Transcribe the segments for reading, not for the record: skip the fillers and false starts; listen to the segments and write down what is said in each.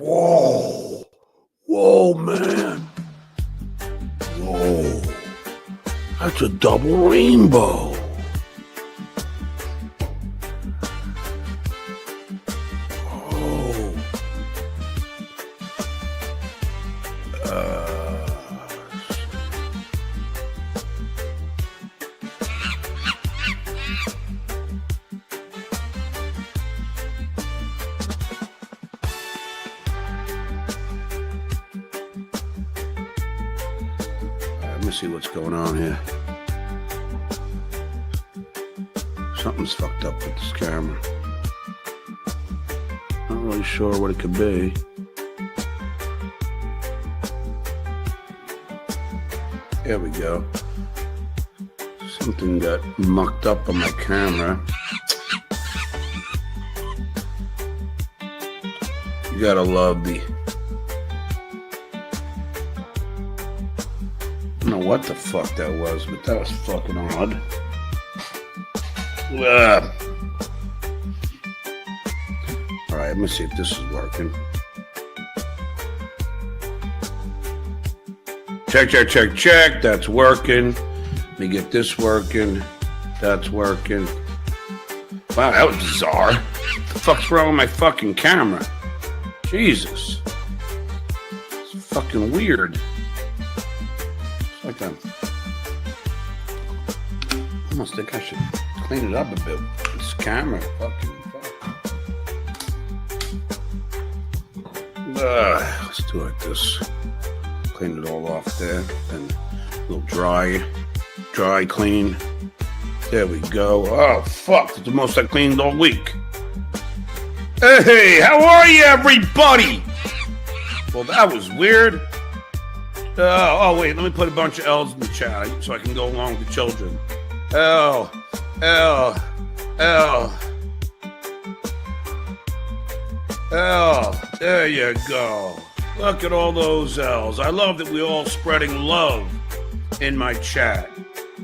Whoa. Whoa, man. Whoa. That's a double rainbow. Oh. Let me see what's going on here. Something's fucked up with this camera. Not really sure what it could be. There we go. Something got mucked up on my camera. You gotta love the... I don't know what the fuck that was, but that was fucking odd. Alright, let me see if this is working. Check, check, check, check. That's working. Let me get this working. That's working. Wow, that was bizarre. What the fuck's wrong with my fucking camera? Jesus. It's fucking weird. It's like that. I almost think I should clean it up a bit. This camera fucking fuck. Let's do it like this. Clean it all off there. And a little dry clean. There we go. Oh, fuck. That's the most I cleaned all week. Hey, how are you, everybody? Well, that was weird. Oh, wait. Let me put a bunch of L's in the chat so I can go along with the children. L. There you go. Look at all those L's. I love that we're all spreading love in my chat.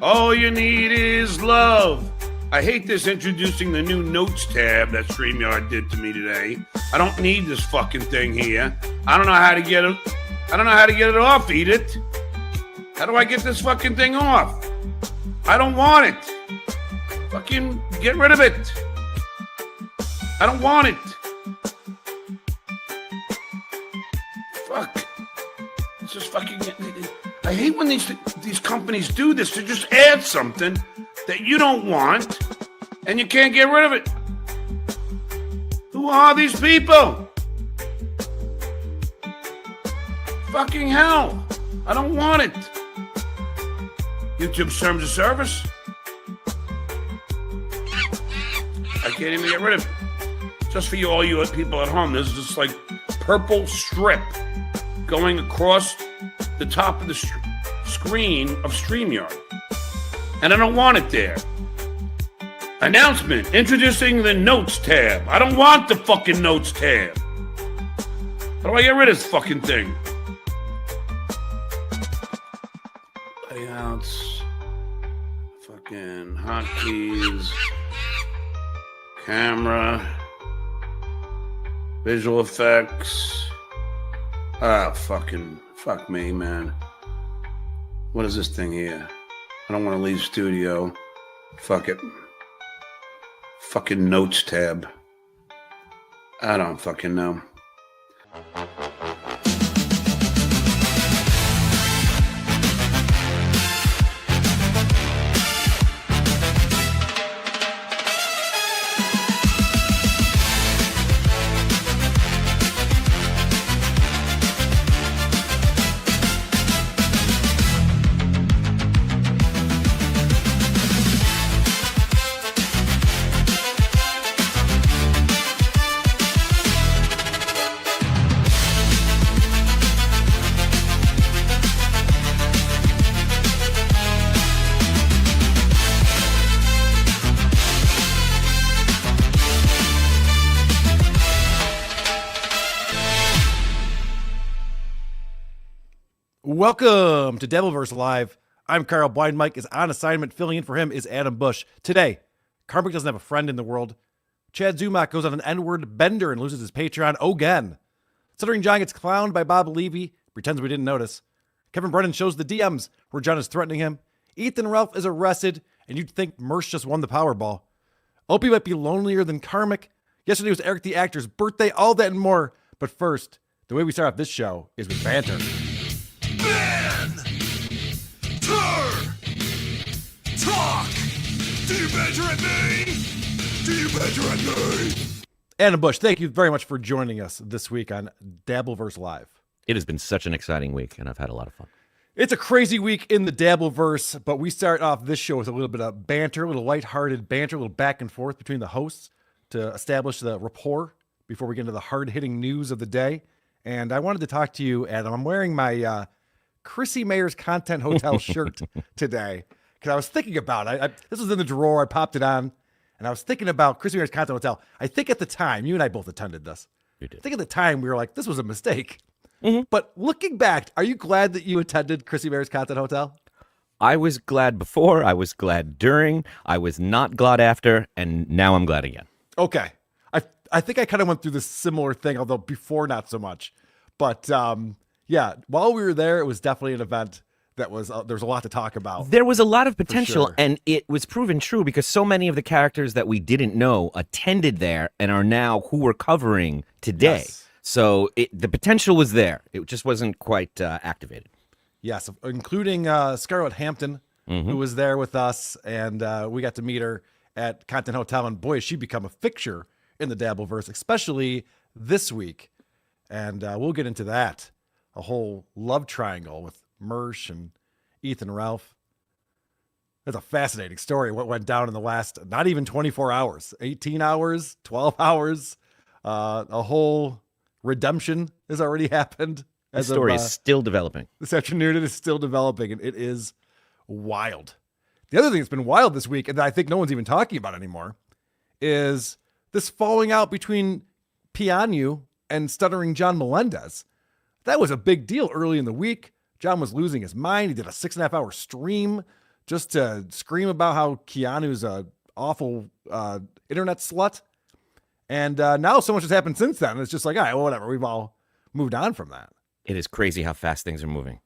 All you need is love. I hate this introducing the new notes tab that StreamYard did to me today. I don't need this fucking thing here. I don't know how to get it. I don't know how to get it off, Edith. How do I get this fucking thing off? I don't want it. Fucking get rid of it. I don't want it. Fuck. It's just fucking... I hate when these companies do this to just add something that you don't want and you can't get rid of it. Who are these people? Fucking hell. I don't want it. YouTube terms of service. I can't even get rid of it. Just for all you people at home, there's this like purple strip going across the top of the screen of StreamYard. And I don't want it there. Announcement, introducing the Notes tab. I don't want the fucking Notes tab. How do I get rid of this fucking thing? Layouts. Fucking hotkeys. Camera. Visual effects. Fuck me, man. What is this thing here? I don't want to leave studio. Fuck it. Fucking Notes tab. I don't fucking know. Welcome to Dabbleverse Live. I'm Carl. Blind Mike is on assignment. Filling in for him is Adam Busch. Today, Karmic doesn't have a friend in the world. Chad Zumock goes on an N-word bender and loses his Patreon again. Stuttering John gets clowned by Bob Levy, pretends we didn't notice. Kevin Brennan shows the DMs where John is threatening him. Ethan Ralph is arrested, and you'd think Mersh just won the Powerball. Opie might be lonelier than Karmic. Yesterday was Eric the Actor's birthday, all that and more. But first, the way we start off this show is with banter. Talk! Do you banter at me? Do you banter at me? Adam Busch, thank you very much for joining us this week on Dabbleverse Live. It has been such an exciting week, and I've had a lot of fun. It's a crazy week in the Dabbleverse, but we start off this show with a little bit of banter, a little lighthearted banter, a little back and forth between the hosts to establish the rapport before we get into the hard-hitting news of the day. And I wanted to talk to you, Adam. I'm wearing my Chrissy Mayer's Content Hotel shirt today because I was thinking about it. This was in the drawer. I popped it on, and I was thinking about Chrissy Mayer's Content Hotel. I think at the time, you and I both attended this. You did. I think at the time, we were like, this was a mistake. Mm-hmm. But looking back, are you glad that you attended Chrissy Mayer's Content Hotel? I was glad before, I was glad during, I was not glad after, and now I'm glad again. Okay. I think I kind of went through this similar thing, although before not so much. But yeah, while we were there, it was definitely an event that was, there was a lot to talk about. There was a lot of potential, sure. and it was proven true because so many of the characters that we didn't know attended there and are now who we're covering today. Yes. So the potential was there. It just wasn't quite activated. Yes, including Scarlett Hampton, who was there with us, and we got to meet her at Content Hotel, and boy, has she become a fixture in the Dabbleverse, especially this week. And we'll get into that. A whole love triangle with Mersh and Ethan Ralph. That's a fascinating story, what went down in the last, not even 24 hours, 18 hours, 12 hours. A whole redemption has already happened. The story is still developing. This afternoon, it is still developing, and it is wild. The other thing that's been wild this week, and that I think no one's even talking about anymore, is this falling out between Keanu and Stuttering John Melendez. That was a big deal early in the week. John was losing his mind. He did a 6.5 hour stream just to scream about how Keanu's a awful internet slut. And now so much has happened since then. It's just like, all right, well, whatever. We've all moved on from that. It is crazy how fast things are moving.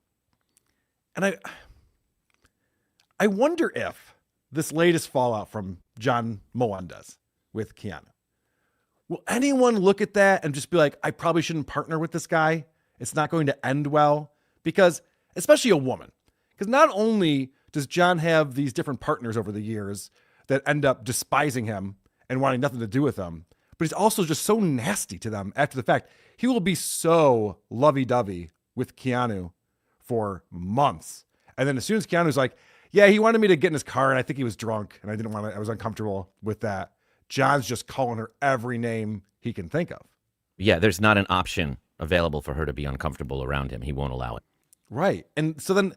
And I wonder if this latest fallout from John Melendez with Keanu, will anyone look at that and just be like, I probably shouldn't partner with this guy? It's not going to end well. Because, especially a woman, because not only does John have these different partners over the years that end up despising him and wanting nothing to do with him, but he's also just so nasty to them after the fact. He will be so lovey-dovey with Keanu for months. And then as soon as Keanu's like, yeah, he wanted me to get in his car and I think he was drunk and I was uncomfortable with that. John's just calling her every name he can think of. Yeah, there's not an option available for her to be uncomfortable around him. He won't allow it. Right. And so then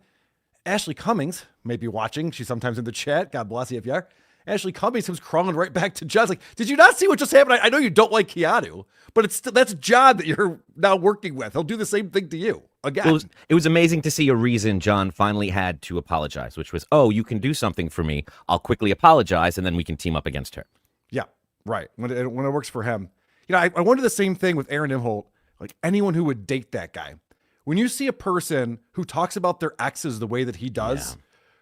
Ashley Cummings may be watching. She's sometimes in the chat. God bless you if you are. Ashley Cummings comes crawling right back to John's like, did you not see what just happened? I know you don't like Keanu, but that's John that you're now working with. He'll do the same thing to you again. Well, it was amazing to see a reason John finally had to apologize, which was, oh, you can do something for me. I'll quickly apologize, and then we can team up against her. Yeah, right. When it works for him. You know, I wonder the same thing with Aaron Imholt. Like anyone who would date that guy. When you see a person who talks about their exes the way that he does,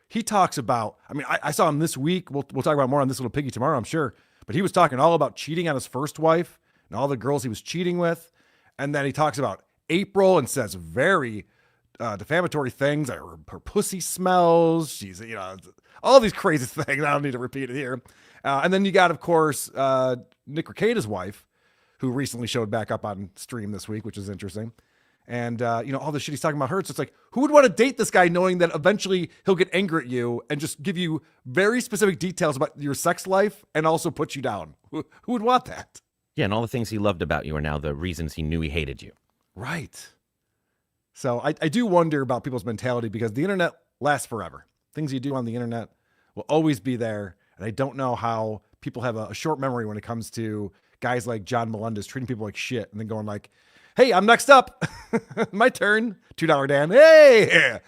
he talks about, I mean, I saw him this week. We'll talk about more on This Little Piggy tomorrow, I'm sure. But he was talking all about cheating on his first wife and all the girls he was cheating with. And then he talks about April and says very defamatory things. Like her pussy smells. She's, you know, all these crazy things. I don't need to repeat it here. And then you got, of course, Nick Recada's wife, who recently showed back up on stream this week, which is interesting. And, you know, all the shit he's talking about her. So it's like, who would want to date this guy knowing that eventually he'll get angry at you and just give you very specific details about your sex life and also put you down? Who would want that? Yeah, and all the things he loved about you are now the reasons he knew he hated you. Right. So I do wonder about people's mentality because the internet lasts forever. Things you do on the internet will always be there. And I don't know how people have a short memory when it comes to guys like John Melendez treating people like shit and then going like, hey, I'm next up. My turn. $2 Dan. Hey,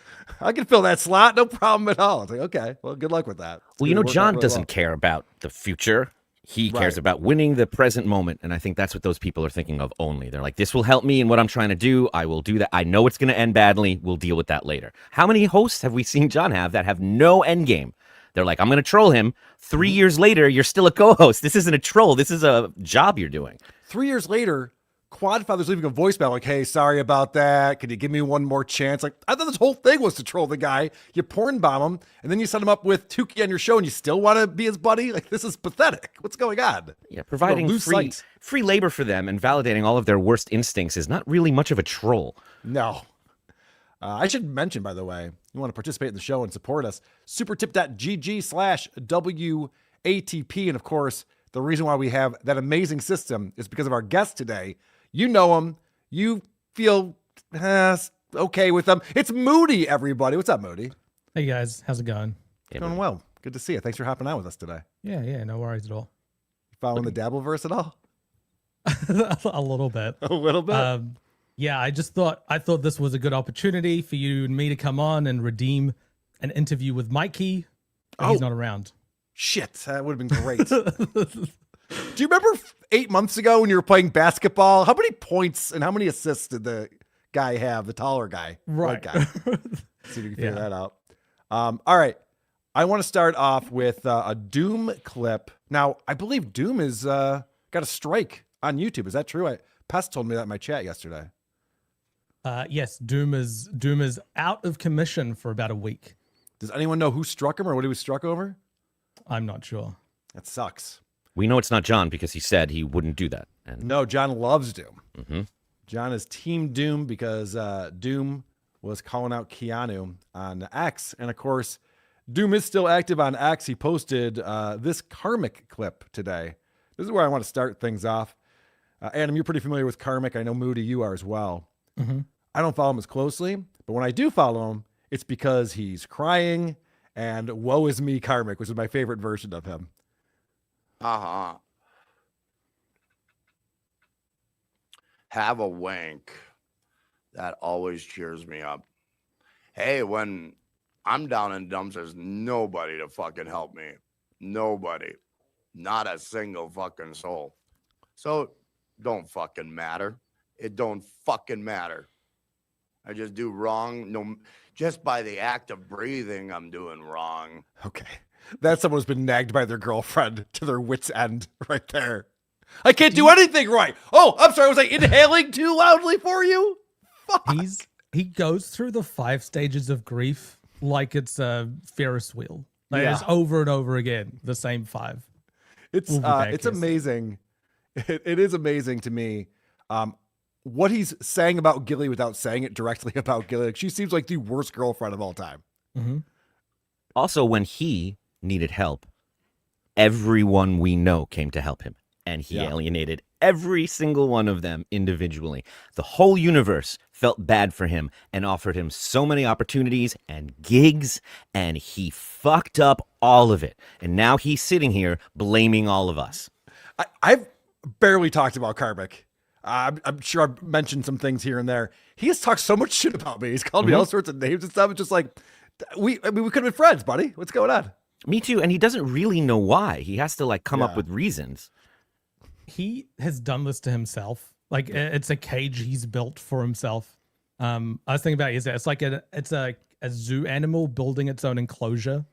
I can fill that slot. No problem at all. It's like, okay, well, good luck with that. Well, you know, John doesn't care about the future. He cares Right. about winning the present moment, and I think that's what those people are thinking of only. They're like, this will help me in what I'm trying to do. I will do that. I know it's going to end badly. We'll deal with that later. How many hosts have we seen John have that have no end game? They're like, I'm going to troll him. 3 years later, you're still a co-host. This isn't a troll. This is a job you're doing. 3 years later, Quadfather's leaving a voicemail like, hey, sorry about that. Could you give me one more chance? Like, I thought this whole thing was to troll the guy. You porn bomb him, and then you set him up with Tukey on your show, and you still want to be his buddy? Like, this is pathetic. What's going on? Yeah, providing lose sight. free labor for them and validating all of their worst instincts is not really much of a troll. No. I should mention, by the way, you want to participate in the show and support us, supertip.gg/WATP. And of course, the reason why we have that amazing system is because of our guest today. You know him. You feel okay with them. It's Moody, everybody. What's up, Moody? Hey guys, how's it going? Doing well. Good to see you. Thanks for hopping out with us today. Yeah, no worries at all. Following the Dabbleverse at all? A little bit. A little bit? Yeah, I thought this was a good opportunity for you and me to come on and redeem an interview with Mikey. But he's not around. Shit, that would have been great. Do you remember 8 months ago when you were playing basketball? How many points and how many assists did the guy have, the taller guy? Right. White guy. See if we can figure that out. All right. I want to start off with a Doom clip. Now, I believe Doom is got a strike on YouTube. Is that true? Pest told me that in my chat yesterday. Yes, Doom is out of commission for about a week. Does anyone know who struck him or what he was struck over? I'm not sure. That sucks. We know it's not John because he said he wouldn't do that. And No, John loves Doom. Mm-hmm. John is Team Doom because Doom was calling out Keanu on X. And of course, Doom is still active on X. He posted this Karmic clip today. This is where I want to start things off. Adam, you're pretty familiar with Karmic. I know Moody, you are as well. Mm-hmm. I don't follow him as closely, but when I do follow him, it's because he's crying and woe is me Karmic, which is my favorite version of him. Uh-huh. Have a wank. That always cheers me up. Hey, when I'm down in dumps, there's nobody to fucking help me. Nobody. Not a single fucking soul. So, don't fucking matter. It don't fucking matter. I just do wrong. No, just by the act of breathing, I'm doing wrong. Okay. That's someone who's been nagged by their girlfriend to their wit's end right there. I can't do anything right. Oh, I'm sorry. Was I inhaling too loudly for you? Fuck. He goes through the 5 stages of grief like it's a Ferris wheel. Like Yeah. it's over and over again, the same 5. It's We'll be back it's here. amazing. It is amazing to me what he's saying about Gilly without saying it directly about Gilly. Like, she seems like the worst girlfriend of all time. Mm-hmm. also, when he needed help, everyone we know came to help him. And he Yeah. alienated every single one of them individually. The whole universe felt bad for him and offered him so many opportunities and gigs, and he fucked up all of it. And now he's sitting here blaming all of us. I've barely talked about Karmic. I'm sure I've mentioned some things here and there. He has talked so much shit about me. He's called me all sorts of names and stuff. It's just like, we could have been friends, buddy. What's going on? Me too. And he doesn't really know why. He has to come Yeah. up with reasons. He has done this to himself. Like it's a cage he's built for himself. I was thinking about it. It's like it's a zoo animal building its own enclosure.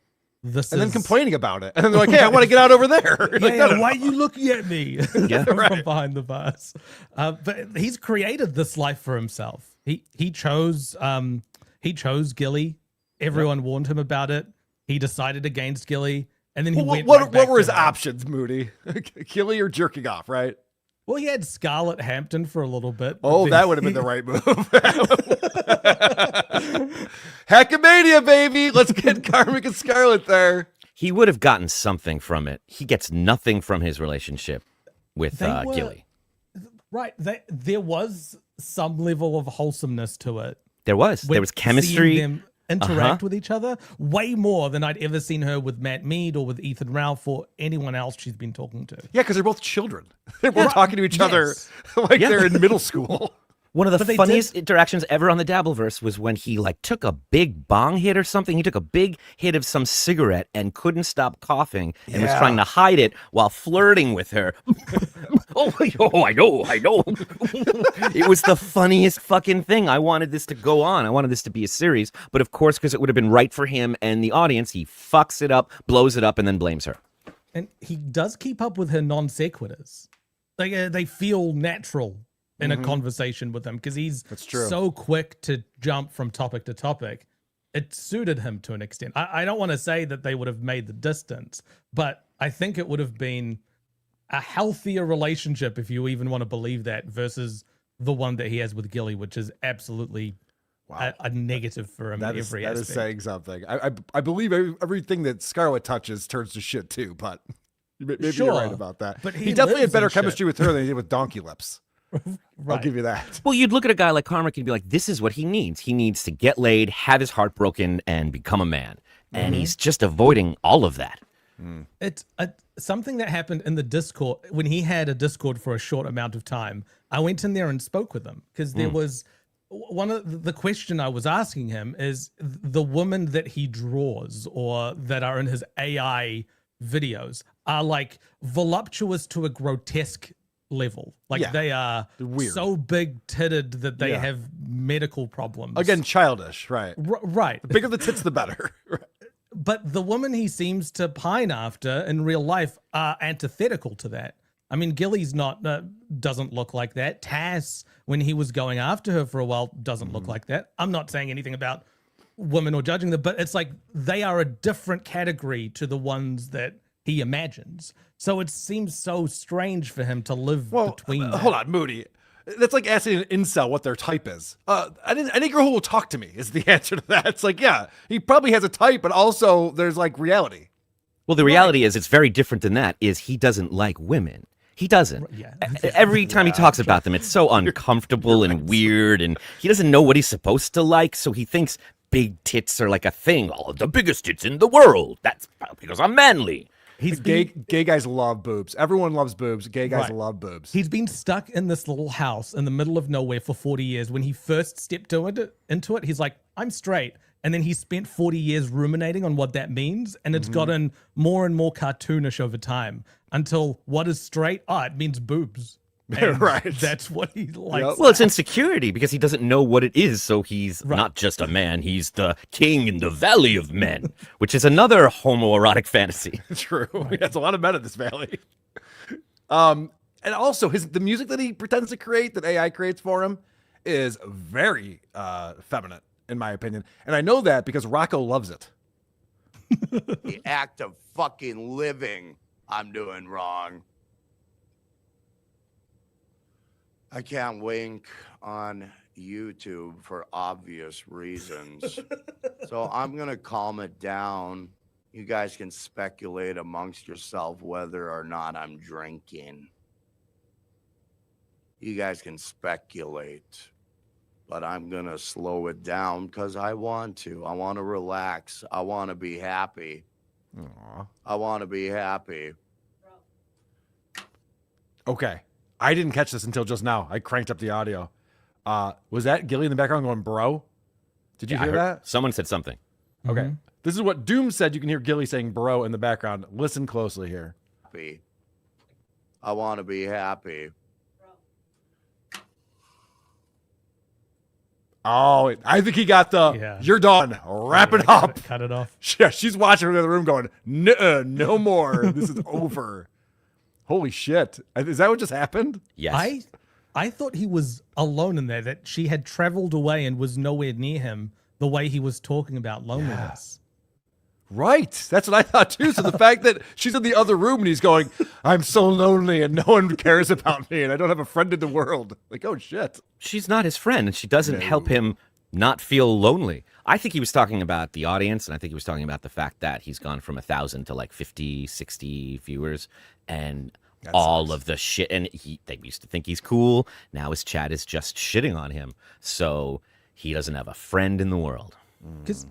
And then complaining about it. And then they're like, hey, I want to get out over there. Like, no, Why are you looking at me? Yeah, From behind the bars. But he's created this life for himself. He chose Gilly. Everyone warned him about it. He decided against Gilly. And then he went right what back were to his her. options, Moody? Gilly or jerking off, right? Well, he had Scarlett Hampton for a little bit. Oh, but that would have been the right move. Hackmania, baby. Let's get Karmic and Scarlett there. He would have gotten something from it. He gets nothing from his relationship with They were- Gilly. Right. There was some level of wholesomeness to it. There was with chemistry. seeing them interact with each other way more than I'd ever seen her with Matt Mead or with Ethan Ralph or anyone else she's been talking to. Yeah, because they're both children. They're both talking to each other Yes. like they're in middle school. One of the But they funniest did- interactions ever on the Dabbleverse was when he like took a big bong hit or something. He took a big hit of some cigarette and couldn't stop coughing and was Yeah. trying to hide it while flirting with her. oh, I know. It was the funniest fucking thing. I wanted this to go on. I wanted this to be a series. But of course, because it would have been right for him and the audience, he fucks it up, blows it up, and then blames her. And he does keep up with her non sequiturs. They feel natural in a conversation with him because he's true. so quick to jump from topic to topic. It suited him to an extent. I don't want to say that they would have made the distance, but I think it would have been a healthier relationship, if you even want to believe that, versus the one that he has with Gilly, which is absolutely a negative for him in every that aspect. is saying something. I believe everything that Scarlett touches turns to shit too, but maybe Sure, you're right about that. but he he definitely had lives better in chemistry shit. with her than he did with Donkey Lips. I'll Right. give you that. Well, you'd look at a guy like Karmic and be like, this is what he needs. He needs to get laid, have his heart broken, and become a man. And he's just avoiding all of that. It's something that happened in the Discord when he had a Discord for a short amount of time. I went in there and spoke with him because there was one of the question I was asking him is the women that he draws or that are in his AI videos are like voluptuous to a grotesque level. Like Yeah, they are weird. so big titted that they Yeah. have medical problems. Again, childish, right? Right. The bigger the tits, the better. But the woman he seems to pine after in real life are antithetical to that. I mean, Gilly's not doesn't look like that. Tass, when he was going after her for a while, doesn't look like that. I'm not saying anything about women or judging them, but it's like they are a different category to the ones that he imagines. So it seems so strange for him to live between. Hold on, Moody. That's like asking an incel what their type is. Any girl who will talk to me is the answer to that. It's like, yeah, he probably has a type, but also there's like reality. Well, the reality is it's very different than that, is he doesn't like women. He doesn't. Yeah. Every time he talks about them, it's so uncomfortable and weird, and he doesn't know what he's supposed to like, so he thinks big tits are like a thing. Oh, the biggest tits in the world. That's because I'm manly. Gay guys love boobs. Everyone loves boobs. Gay guys Right. love boobs. He's been stuck in this little house in the middle of nowhere for 40 years. When he first stepped into it, he's like, I'm straight. And then he spent 40 years ruminating on what that means. And it's gotten more and more cartoonish over time until what is straight? Oh, it means boobs. And Right. That's what he likes. Yep. Well, it's insecurity because he doesn't know what it is, so he's not just a man, he's the king in the valley of men, which is another homoerotic fantasy. True. He has a lot of men in this valley. And also the music that he pretends to create, that AI creates for him, is very feminine, in my opinion. And I know that because Rocco loves it. The act of fucking living I'm doing wrong. I can't wink on YouTube for obvious reasons. So I'm going to calm it down. You guys can speculate amongst yourself whether or not I'm drinking. You guys can speculate. But I'm going to slow it down because I want to. I want to relax. I want to be happy. Aw. I want to be happy. Okay. I didn't catch this until just now. I cranked up the audio. Was that Gilly in the background going, bro? Did you I hear heard- that? Someone said something. Okay. This is what Doom said. You can hear Gilly saying bro in the background. Listen closely here. Happy. I want to be happy. Oh, I think he got the, Yeah. you're done. Wrap it up. Cut it off. Yeah, she's watching her in the room going, no more. This is over. Holy shit. Is that what just happened? Yes. I thought he was alone in there, that she had traveled away and was nowhere near him the way he was talking about loneliness. Right. That's what I thought too. So the fact that she's in the other room and he's going, I'm so lonely and no one cares about me and I don't have a friend in the world. Like, oh shit. She's not his friend, and she doesn't help him not feel lonely. I think he was talking about the audience, and I think he was talking about the fact that he's gone from 1,000 to like 50, 60 viewers, and all of the shit. And they used to think he's cool. Now his chat is just shitting on him. So he doesn't have a friend in the world. Because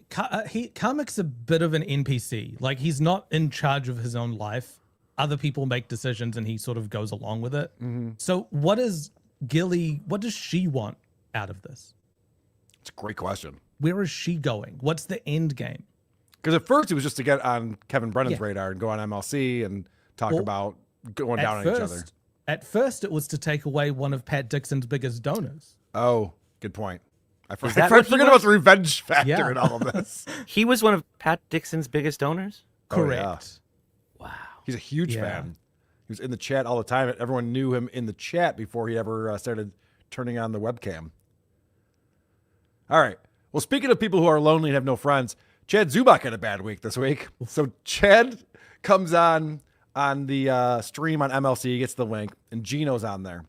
Karmic's a bit of an NPC. Like, he's not in charge of his own life. Other people make decisions and he sort of goes along with it. So what is Gilly, what does she want out of this? It's a great question. Where is she going? What's the end game? Because at first it was just to get on Kevin Brennan's Yeah. radar and go on MLC and talk Well, about going down on each other. At first, it was to take away one of Pat Dixon's biggest donors. Oh, good point. I that forget what he about was? the revenge factor Yeah. in all of this. He was one of Pat Dixon's biggest donors. Correct. yeah. Wow. He's a huge Yeah. fan. He was in the chat all the time. Everyone knew him in the chat before he ever started turning on the webcam. All right. Well, speaking of people who are lonely and have no friends, Chad Zumock had a bad week this week. So Chad comes on the stream on MLC, gets the link, and Gino's on there.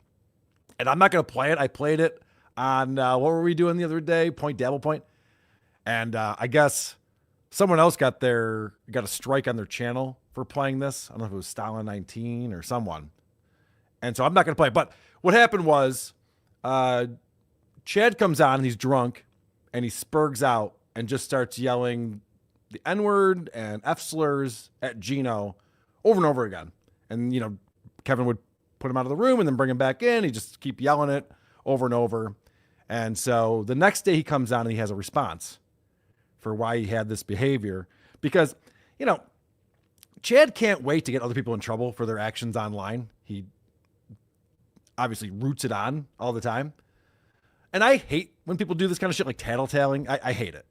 And I'm not going to play it. I played it on, what were we doing the other day? Dabble Point. And I guess someone else got a strike on their channel for playing this. I don't know if it was Stalin 19 or someone. And so I'm not going to play it. But what happened was Chad comes on and he's drunk and he spurgs out and just starts yelling the N-word and F slurs at Gino over and over again. And, you know, Kevin would put him out of the room and then bring him back in. He just keep yelling it over and over. And so the next day he comes on and he has a response for why he had this behavior. Because, you know, Chad can't wait to get other people in trouble for their actions online. He obviously roots it on all the time. And I hate when people do this kind of shit, like tattletaling. I hate it.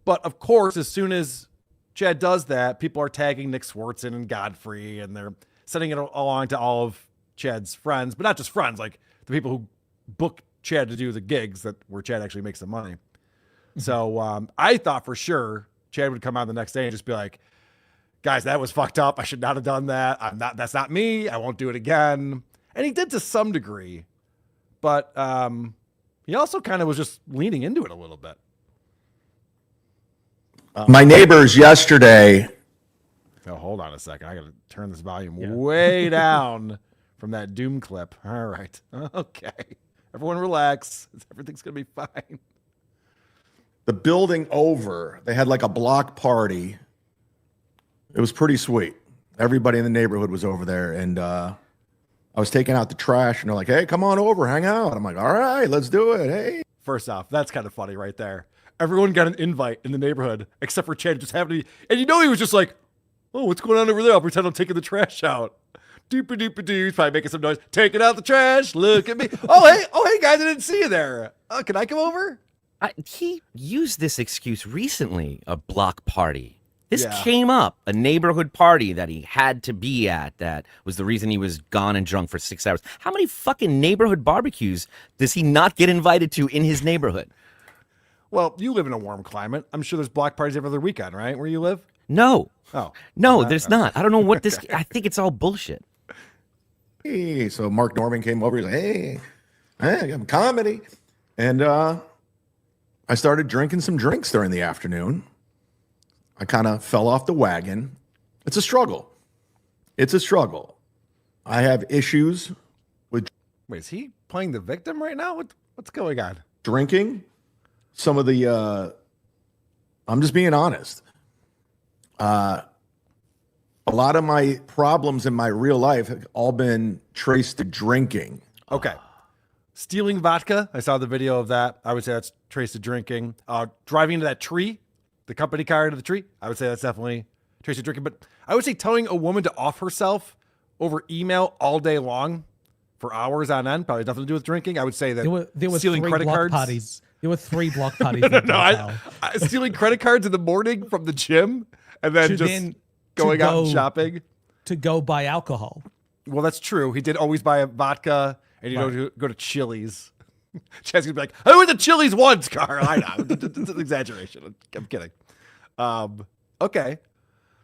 But of course, as soon as Chad does that, people are tagging Nick Swartzen and Godfrey, and they're sending it along to all of Chad's friends, but not just friends, like the people who book Chad to do the gigs where Chad actually makes the money. So I thought for sure Chad would come on the next day and just be like, guys, that was fucked up. I should not have done that. That's not me. I won't do it again. And he did to some degree, but he also kind of was just leaning into it a little bit. My neighbors yesterday. Oh, hold on a second. I got to turn this volume way down from that Doom clip. All right. Okay. Everyone relax. Everything's going to be fine. The building over, they had like a block party. It was pretty sweet. Everybody in the neighborhood was over there, and I was taking out the trash, and they're like, hey, come on over, hang out. I'm like, all right, let's do it. Hey. First off, that's kind of funny right there. Everyone got an invite in the neighborhood, except for Chad just happened to be, and you know he was just like, oh, what's going on over there? I'll pretend I'm taking the trash out. Doop-a-doop-a-doo. He's probably making some noise. Taking out the trash. Look at me. Oh, hey, guys, I didn't see you there. Can I come over? He used this excuse recently, a block party. This Yeah. came up, a neighborhood party that he had to be at. That was the reason he was gone and drunk for 6 hours. How many fucking neighborhood barbecues does he not get invited to in his neighborhood? Well, you live in a warm climate. I'm sure there's block parties every other weekend, right? Where you live? No. Oh. No, there's not. I don't know what this... I think it's all bullshit. Hey, so Mark Norman came over. He's like, hey, I'm comedy. And I started drinking some drinks during the afternoon. I kind of fell off the wagon. It's a struggle. It's a struggle. I have issues with Wait, is he playing the victim right now? What's going on? drinking. Some of the, I'm just being honest. A lot of my problems in my real life have all been traced to drinking. Okay. Stealing vodka. I saw the video of that. I would say that's traced to drinking. Driving into that tree, the company car into the tree. I would say that's definitely traced to drinking. But I would say telling a woman to off herself over email all day long for hours on end probably has nothing to do with drinking. I would say that There were stealing three credit block cards. parties. There were 3 block parties. in Busch. Stealing credit cards in the morning from the gym and then just going out and shopping. To go buy alcohol. Well, that's true. He did always buy a vodka and go to Chili's. Chad's gonna be like, I went to Chili's once, Carl. I know. It's an exaggeration. I'm kidding. Okay.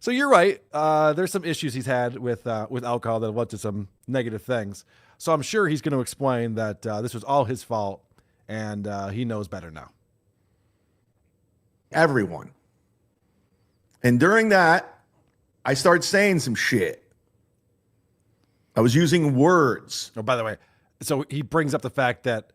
So you're right. There's some issues he's had with alcohol that led to some negative things. So I'm sure he's going to explain that this was all his fault and he knows better now. Everyone. And during that, I started saying some shit. I was using words. Oh, by the way, so he brings up the fact that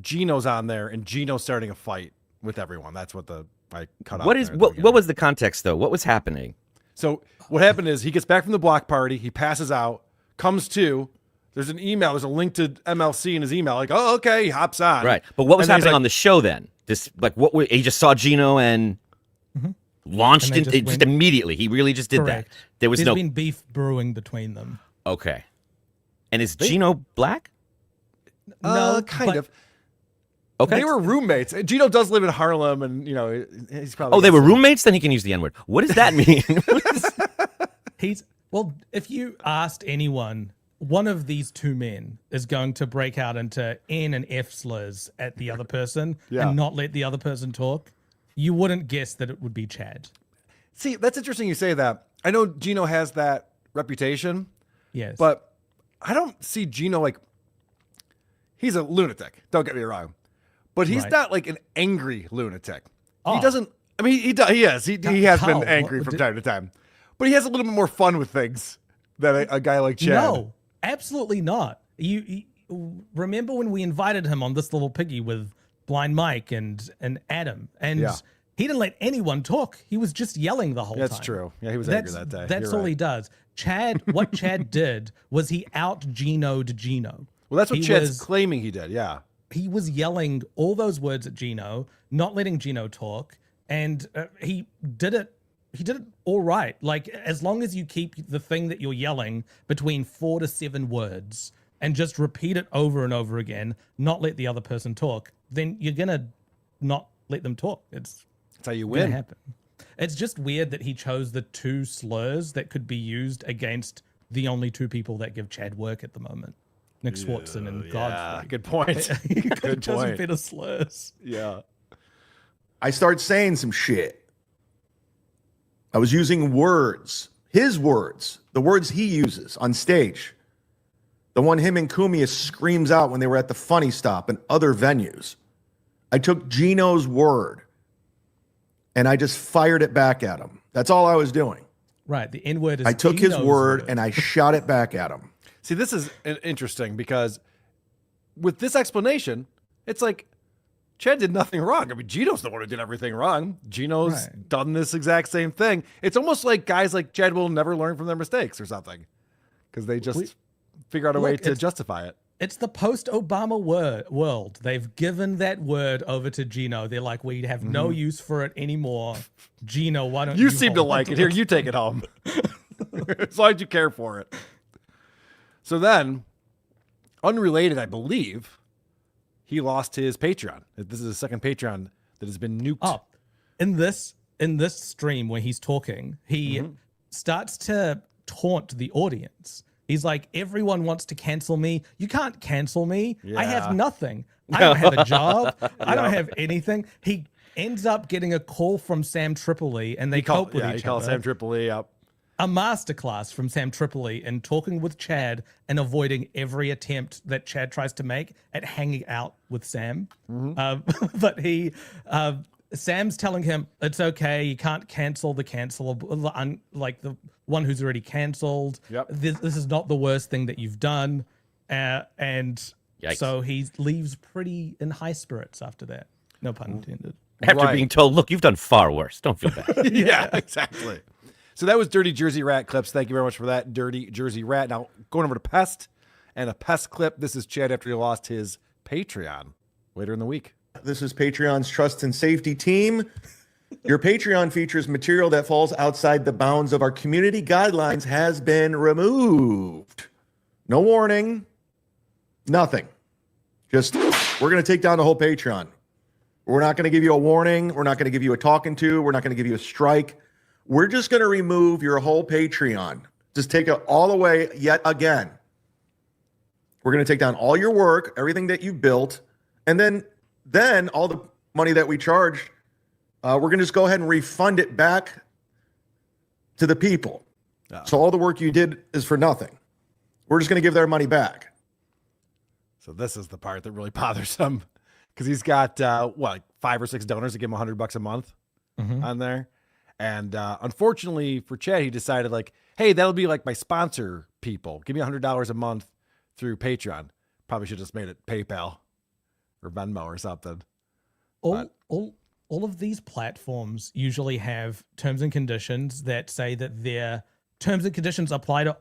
Gino's on there and Gino's starting a fight with everyone. That's what I cut off. What was the context though? What was happening? So what happened is he gets back from the block party, he passes out, comes to, There's an email. There's a link to MLC in his email. Like, oh, okay, he hops on. Right. But what was And then he's happening like- on the show then? This he just saw Gino and launched And they it just just went- immediately. He really just did Correct. that. There was There's no been beef brewing between them. okay. And is Gino black? No, kind but- of. Okay. They were roommates. Gino does live in Harlem, and he's probably. Oh, they were roommates. Then he can use the N word. What does that mean? If you asked anyone, one of these two men is going to break out into N and F slurs at the other person Yeah. and not let the other person talk, you wouldn't guess that it would be Chad. See, that's interesting you say that. I know Gino has that reputation, Yes. but I don't see Gino like. He's a lunatic. Don't get me wrong, but he's Right. not like an angry lunatic. Oh. He doesn't. I mean, he does. He is. He has How? been angry What from did- time to time, but he has a little bit more fun with things than a guy like Chad. No, absolutely not. You remember when we invited him on this little piggy with Blind Mike and Adam, and Yeah. he didn't let anyone talk. He was just yelling the whole That's time. true. Yeah, he was angry that day. That's You're all he right. does. What Chad did was he out Gino'd Gino. Well, that's what He Chad's was- claiming he did. Yeah. He was yelling all those words at Gino, not letting Gino talk, and he did it. He did it all right. Like, as long as you keep the thing that you're yelling between 4 to 7 words and just repeat it over and over again, not let the other person talk, then you're gonna not let them talk. It's That's how you gonna win. happen. It's just weird that he chose the 2 slurs that could be used against the only 2 people that give Chad work at the moment, Nick Swartzen and Yeah, Godfrey. good point. He could have Good chosen point. better slurs. Yeah. I start saying some shit. I was using words, his words, the words he uses on stage. The one him and Kumia screams out when they were at the Funny Stop and other venues. I took Gino's word and I just fired it back at him. That's all I was doing. Right. The N word is I took his Gino's word and I shot it back at him. See, this is interesting because with this explanation, it's like Chad did nothing wrong. I mean, Gino's the one who did everything wrong. Gino's Right. done this exact same thing. It's almost like guys like Chad will never learn from their mistakes or something because they just figure out a way Look, to it's- justify it. It's the post-Obama world. They've given that word over to Gino. They're like, we have no use for it anymore. Gino, why don't you You seem to hold on like it. Here, this? you take it home. As long as you care for it. So then, unrelated, I believe, he lost his Patreon. This is the second Patreon that has been nuked. Oh, in this stream where he's talking, he starts to taunt the audience. He's like, everyone wants to cancel me. You can't cancel me. I Yeah. have nothing. I don't have a job. I don't have anything. He ends up getting a call from Sam Tripoli, and they cope with he each calls other. Sam Tripoli up. A masterclass from Sam Tripoli in talking with Chad and avoiding every attempt that Chad tries to make at hanging out with Sam. But Sam's telling him it's okay. You can't cancel the cancelable, like the one who's already canceled. Yep. This is not the worst thing that you've done, and Yikes. so he leaves pretty in high spirits after that. No pun intended. After Right. being told, look, you've done far worse. Don't feel bad. Yeah, exactly. So that was Dirty Jersey Rat clips. Thank you very much for that, Dirty Jersey Rat. Now, going over to Pest and a Pest clip. This is Chad after he lost his Patreon later in the week. This is Patreon's trust and safety team. Your Patreon features material that falls outside the bounds of our community guidelines has been removed. No warning, nothing. Just, we're going to take down the whole Patreon. We're not going to give you a warning. We're not going to give you a talking to. We're not going to give you a strike. We're just going to remove your whole Patreon. Just take it all away yet again. We're going to take down all your work, everything that you've built, and then all the money that we charge, we're going to just go ahead and refund it back to the people. So all the work you did is for nothing. We're just going to give their money back. So this is the part that really bothers him because he's got like 5 or 6 donors that give him $100 a month on there. And unfortunately for Chad, he decided like, hey, that'll be like my sponsor people. Give me $100 a month through Patreon. Probably should have just made it PayPal or Venmo or something. All of these platforms usually have terms and conditions that say that their terms and conditions apply to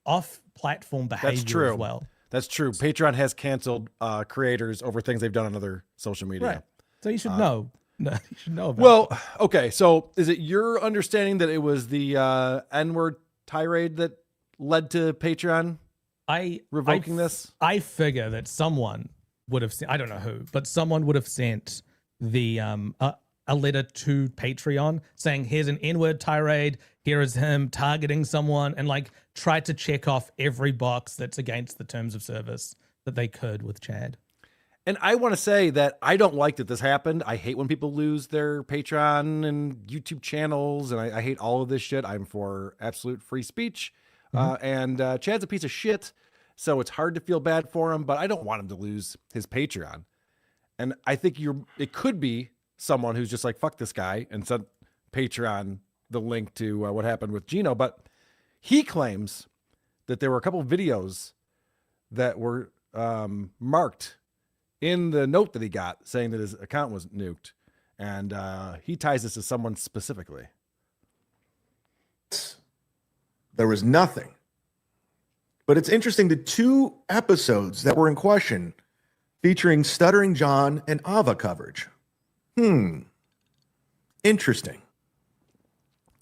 off-platform behavior true. as well. That's true. Patreon has canceled creators over things they've done on other social media. Right. So you should know. No, you should know about Well, it. okay. So is it your understanding that it was the N-word tirade that led to Patreon revoking this? I figure that someone would have sent, I don't know who, but someone would have sent the a letter to Patreon saying, here's an N-word tirade, here is him targeting someone, and like try to check off every box that's against the terms of service that they could with Chad. And I want to say that I don't like that this happened. I hate when people lose their Patreon and YouTube channels, and I hate all of this shit. I'm for absolute free speech. And Chad's a piece of shit, so it's hard to feel bad for him, but I don't want him to lose his Patreon. And I think it could be someone who's just like, fuck this guy, and sent Patreon the link to what happened with Gino. But he claims that there were a couple of videos that were marked in the note that he got saying that his account was nuked. And he ties this to someone specifically. There was nothing. But it's interesting, the 2 episodes that were in question featuring Stuttering John and Ava coverage. Interesting.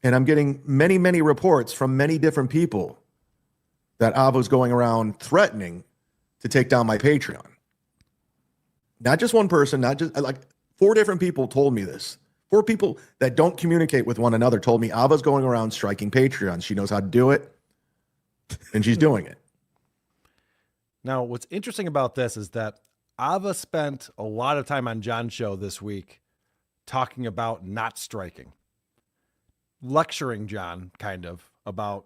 And I'm getting many, many reports from many different people that Ava's going around threatening to take down my Patreon. Not just one person, not just like 4 different people told me this. 4 people that don't communicate with one another told me Ava's going around striking Patreon. She knows how to do it, and she's doing it. Now, what's interesting about this is that Ava spent a lot of time on John's show this week talking about not striking, lecturing John kind of about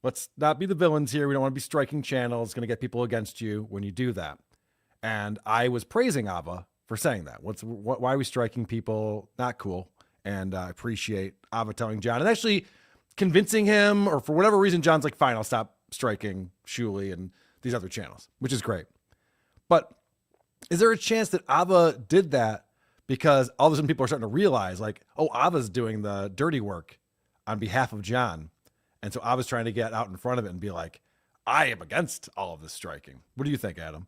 let's not be the villains here. We don't want to be striking channels. It's going to get people against you when you do that. And I was praising Ava for saying that. Why are we striking people? Not cool. And I appreciate Ava telling John and actually convincing him, or for whatever reason, John's like, fine, I'll stop striking Shuli and these other channels, which is great. But is there a chance that Ava did that because all of a sudden people are starting to realize like, oh, Ava's doing the dirty work on behalf of John. And so Ava's trying to get out in front of it and be like, I am against all of this striking. What do you think, Adam?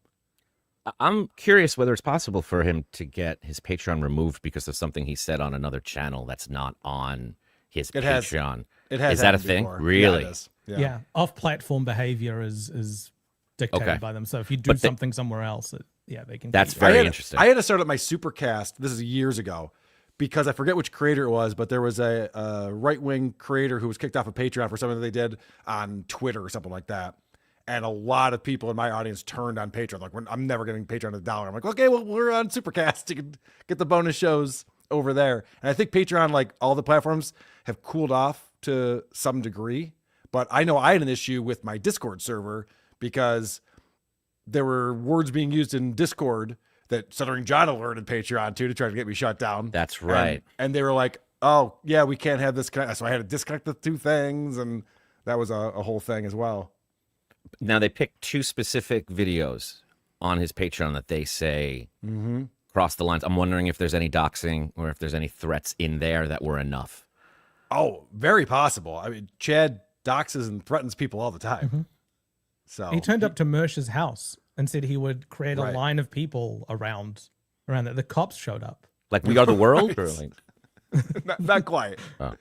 I'm curious whether it's possible for him to get his Patreon removed because of something he said on another channel that's not on his Patreon. It has. Is that a happened thing? before. Really? Yeah, it is. Yeah. Off-platform behavior is dictated by them. So if you do something somewhere else, they can. That's keep you. very interesting. I had to start up my Supercast. This is years ago because I forget which creator it was, but there was a right-wing creator who was kicked off of Patreon for something that they did on Twitter or something like that. And a lot of people in my audience turned on Patreon. Like, I'm never getting Patreon $1. I'm like, okay, well, we're on Supercast. You can get the bonus shows over there. And I think Patreon, like all the platforms, have cooled off to some degree. But I know I had an issue with my Discord server because there were words being used in Discord that Stuttering John alerted Patreon to try to get me shut down. That's right. And they were like, oh, yeah, we can't have this. So I had to disconnect the 2 things. And that was a whole thing as well. Now, they picked 2 specific videos on his Patreon that they say cross the lines. I'm wondering if there's any doxing or if there's any threats in there that were enough. Oh, very possible. I mean, Chad doxes and threatens people all the time. So He turned up to Mersh's house and said he would create a Right. line of people around that. The cops showed up. Like, we are the world? Or like, not quite. Oh.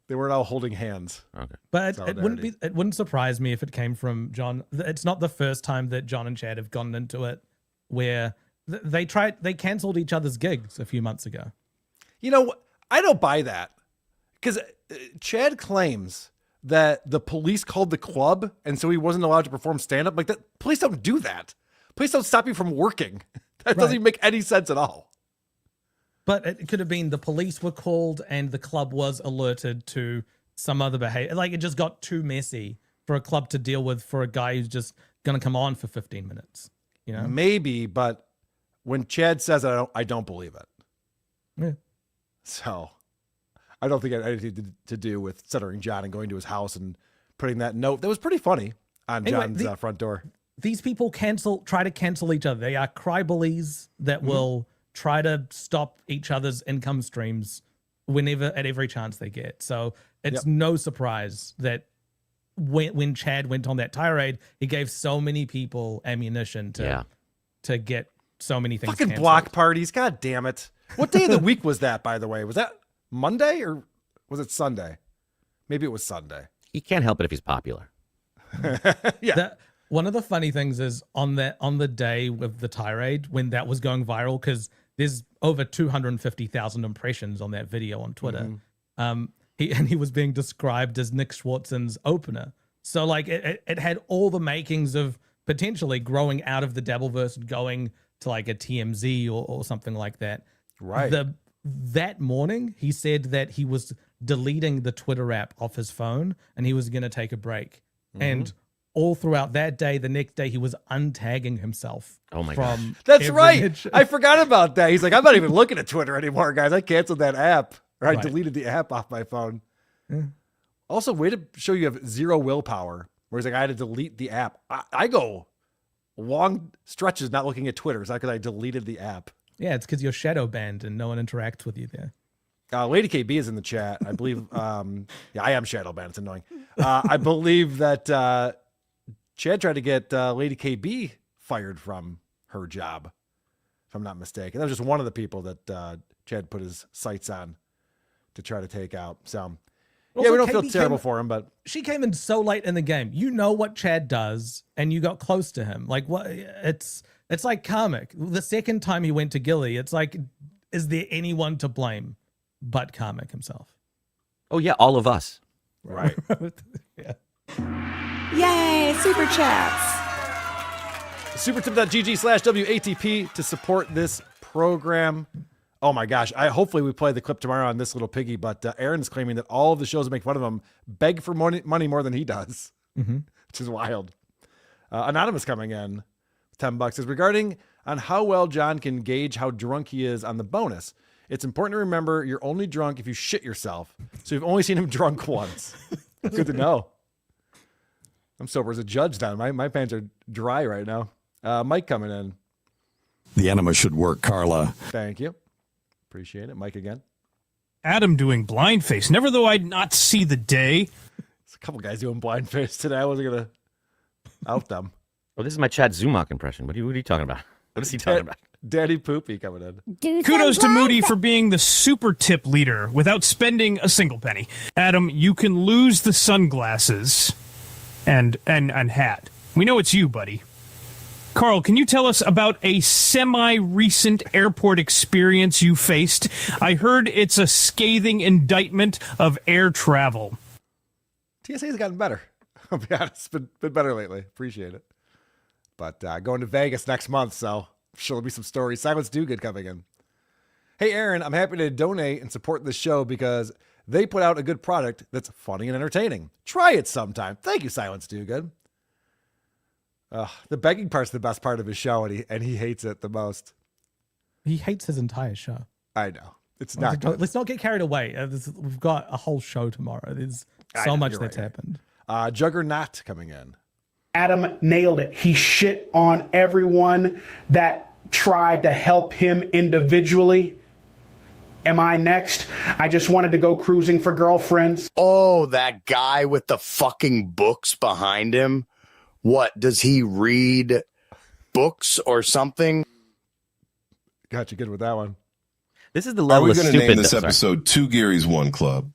They weren't all holding hands. okay. But it wouldn't surprise me if it came from John. It's not the first time that John and Chad have gone into it where they canceled each other's gigs a few months ago. You know, I don't buy that because Chad claims that the police called the club and so he wasn't allowed to perform stand-up. Like that, police don't do that. Police don't stop you from working. That doesn't even make any sense at all. But it could have been the police were called and the club was alerted to some other behavior. Like it just got too messy for a club to deal with for a guy who's just going to come on for 15 minutes. You know, Maybe, but when Chad says it, I don't believe it. Yeah. So I don't think it had anything to do with Stuttering John and going to his house and putting that note. That was pretty funny on Anyway, John's front door. These people try to cancel each other. They are cry bullies that will try to stop each other's income streams at every chance they get. So it's no surprise that when Chad went on that tirade, he gave so many people ammunition to get so many things. Fucking canceled. block parties. God damn it. What day of the week was that, by the way? Was that Monday or was it Sunday? Maybe it was Sunday. He can't help it if he's popular. One of the funny things is on the day of the tirade when that was going viral, because there's over 250,000 impressions on that video on Twitter. He was being described as Nick Swartzen's opener. So like it had all the makings of potentially growing out of the Dabbleverse and going to like a TMZ or something like that. Right. That morning, he said that he was deleting the Twitter app off his phone and he was going to take a break. And all throughout that day, the next day, he was untagging himself. Oh my gosh. That's right. I forgot about that. He's like, I'm not even looking at Twitter anymore, guys. I canceled that app, or I deleted the app off my phone. Also, way to show you have zero willpower. Where he's like, I had to delete the app. I go long stretches not looking at Twitter. It's not because I deleted the app. Yeah, it's because you're shadow banned and no one interacts with you there. Lady KB is in the chat. I believe, I am shadow banned. It's annoying. I believe that Chad tried to get Lady KB fired from her job, if I'm not mistaken. That was just one of the people that Chad put his sights on to try to take out. So, Also, we don't KB feel terrible for him, but she came in so late in the game. You know what Chad does, and you got close to him. Like what? It's like Karmic. The second time he went to Gilly, it's like, is there anyone to blame but Karmic himself? Oh yeah, all of us. right. Yay, super chats. Supertip.gg/WATP to support this program. Oh my gosh. Hopefully we play the clip tomorrow on this little piggy, but Aaron's claiming that all of the shows that make fun of him beg for money more than he does, which is wild. Anonymous coming in, $10 says, regarding on how well John can gauge how drunk he is on the bonus, it's important to remember you're only drunk if you shit yourself. So you've only seen him drunk once. Good to know. I'm sober as a judge now. My pants are dry right now. Mike coming in. The enema should work, Carla. Thank you. Appreciate it. Mike again. Adam doing blind face. Never though I'd not see the day. There's a couple guys doing blind face today. I wasn't going to out them. Oh, this is my Chad Zumock impression. What are you talking about? What is he talking about? Daddy Poopy coming in. Kudos to Moody for being the super tip leader without spending a single penny. Adam, you can lose the sunglasses and hat. We know it's you, buddy. Carl, can you tell us about a semi-recent airport experience you faced? I heard it's a scathing indictment of air travel. TSA's gotten better. I'll be honest. Been better lately. Appreciate it. But going to Vegas next month, so I'm sure there'll be some stories. Silence Do Good coming in. Hey, Aaron, I'm happy to donate and support this show because they put out a good product that's funny and entertaining. Try it sometime. Thank you, Silence Do Good. The begging part's the best part of his show, and he hates it the most. He hates his entire show. I know. It's not good. Let's not get carried away. We've got a whole show tomorrow. There's so much that's happened. Juggernaut coming in. Adam nailed it. He shit on everyone that tried to help him individually. Am I next? I just wanted to go cruising for girlfriends. Oh, that guy with the fucking books behind him. What, does he read books or something? Got you good with that one. This is the level of Are we stupid. going to name this episode Two Garys, One Club?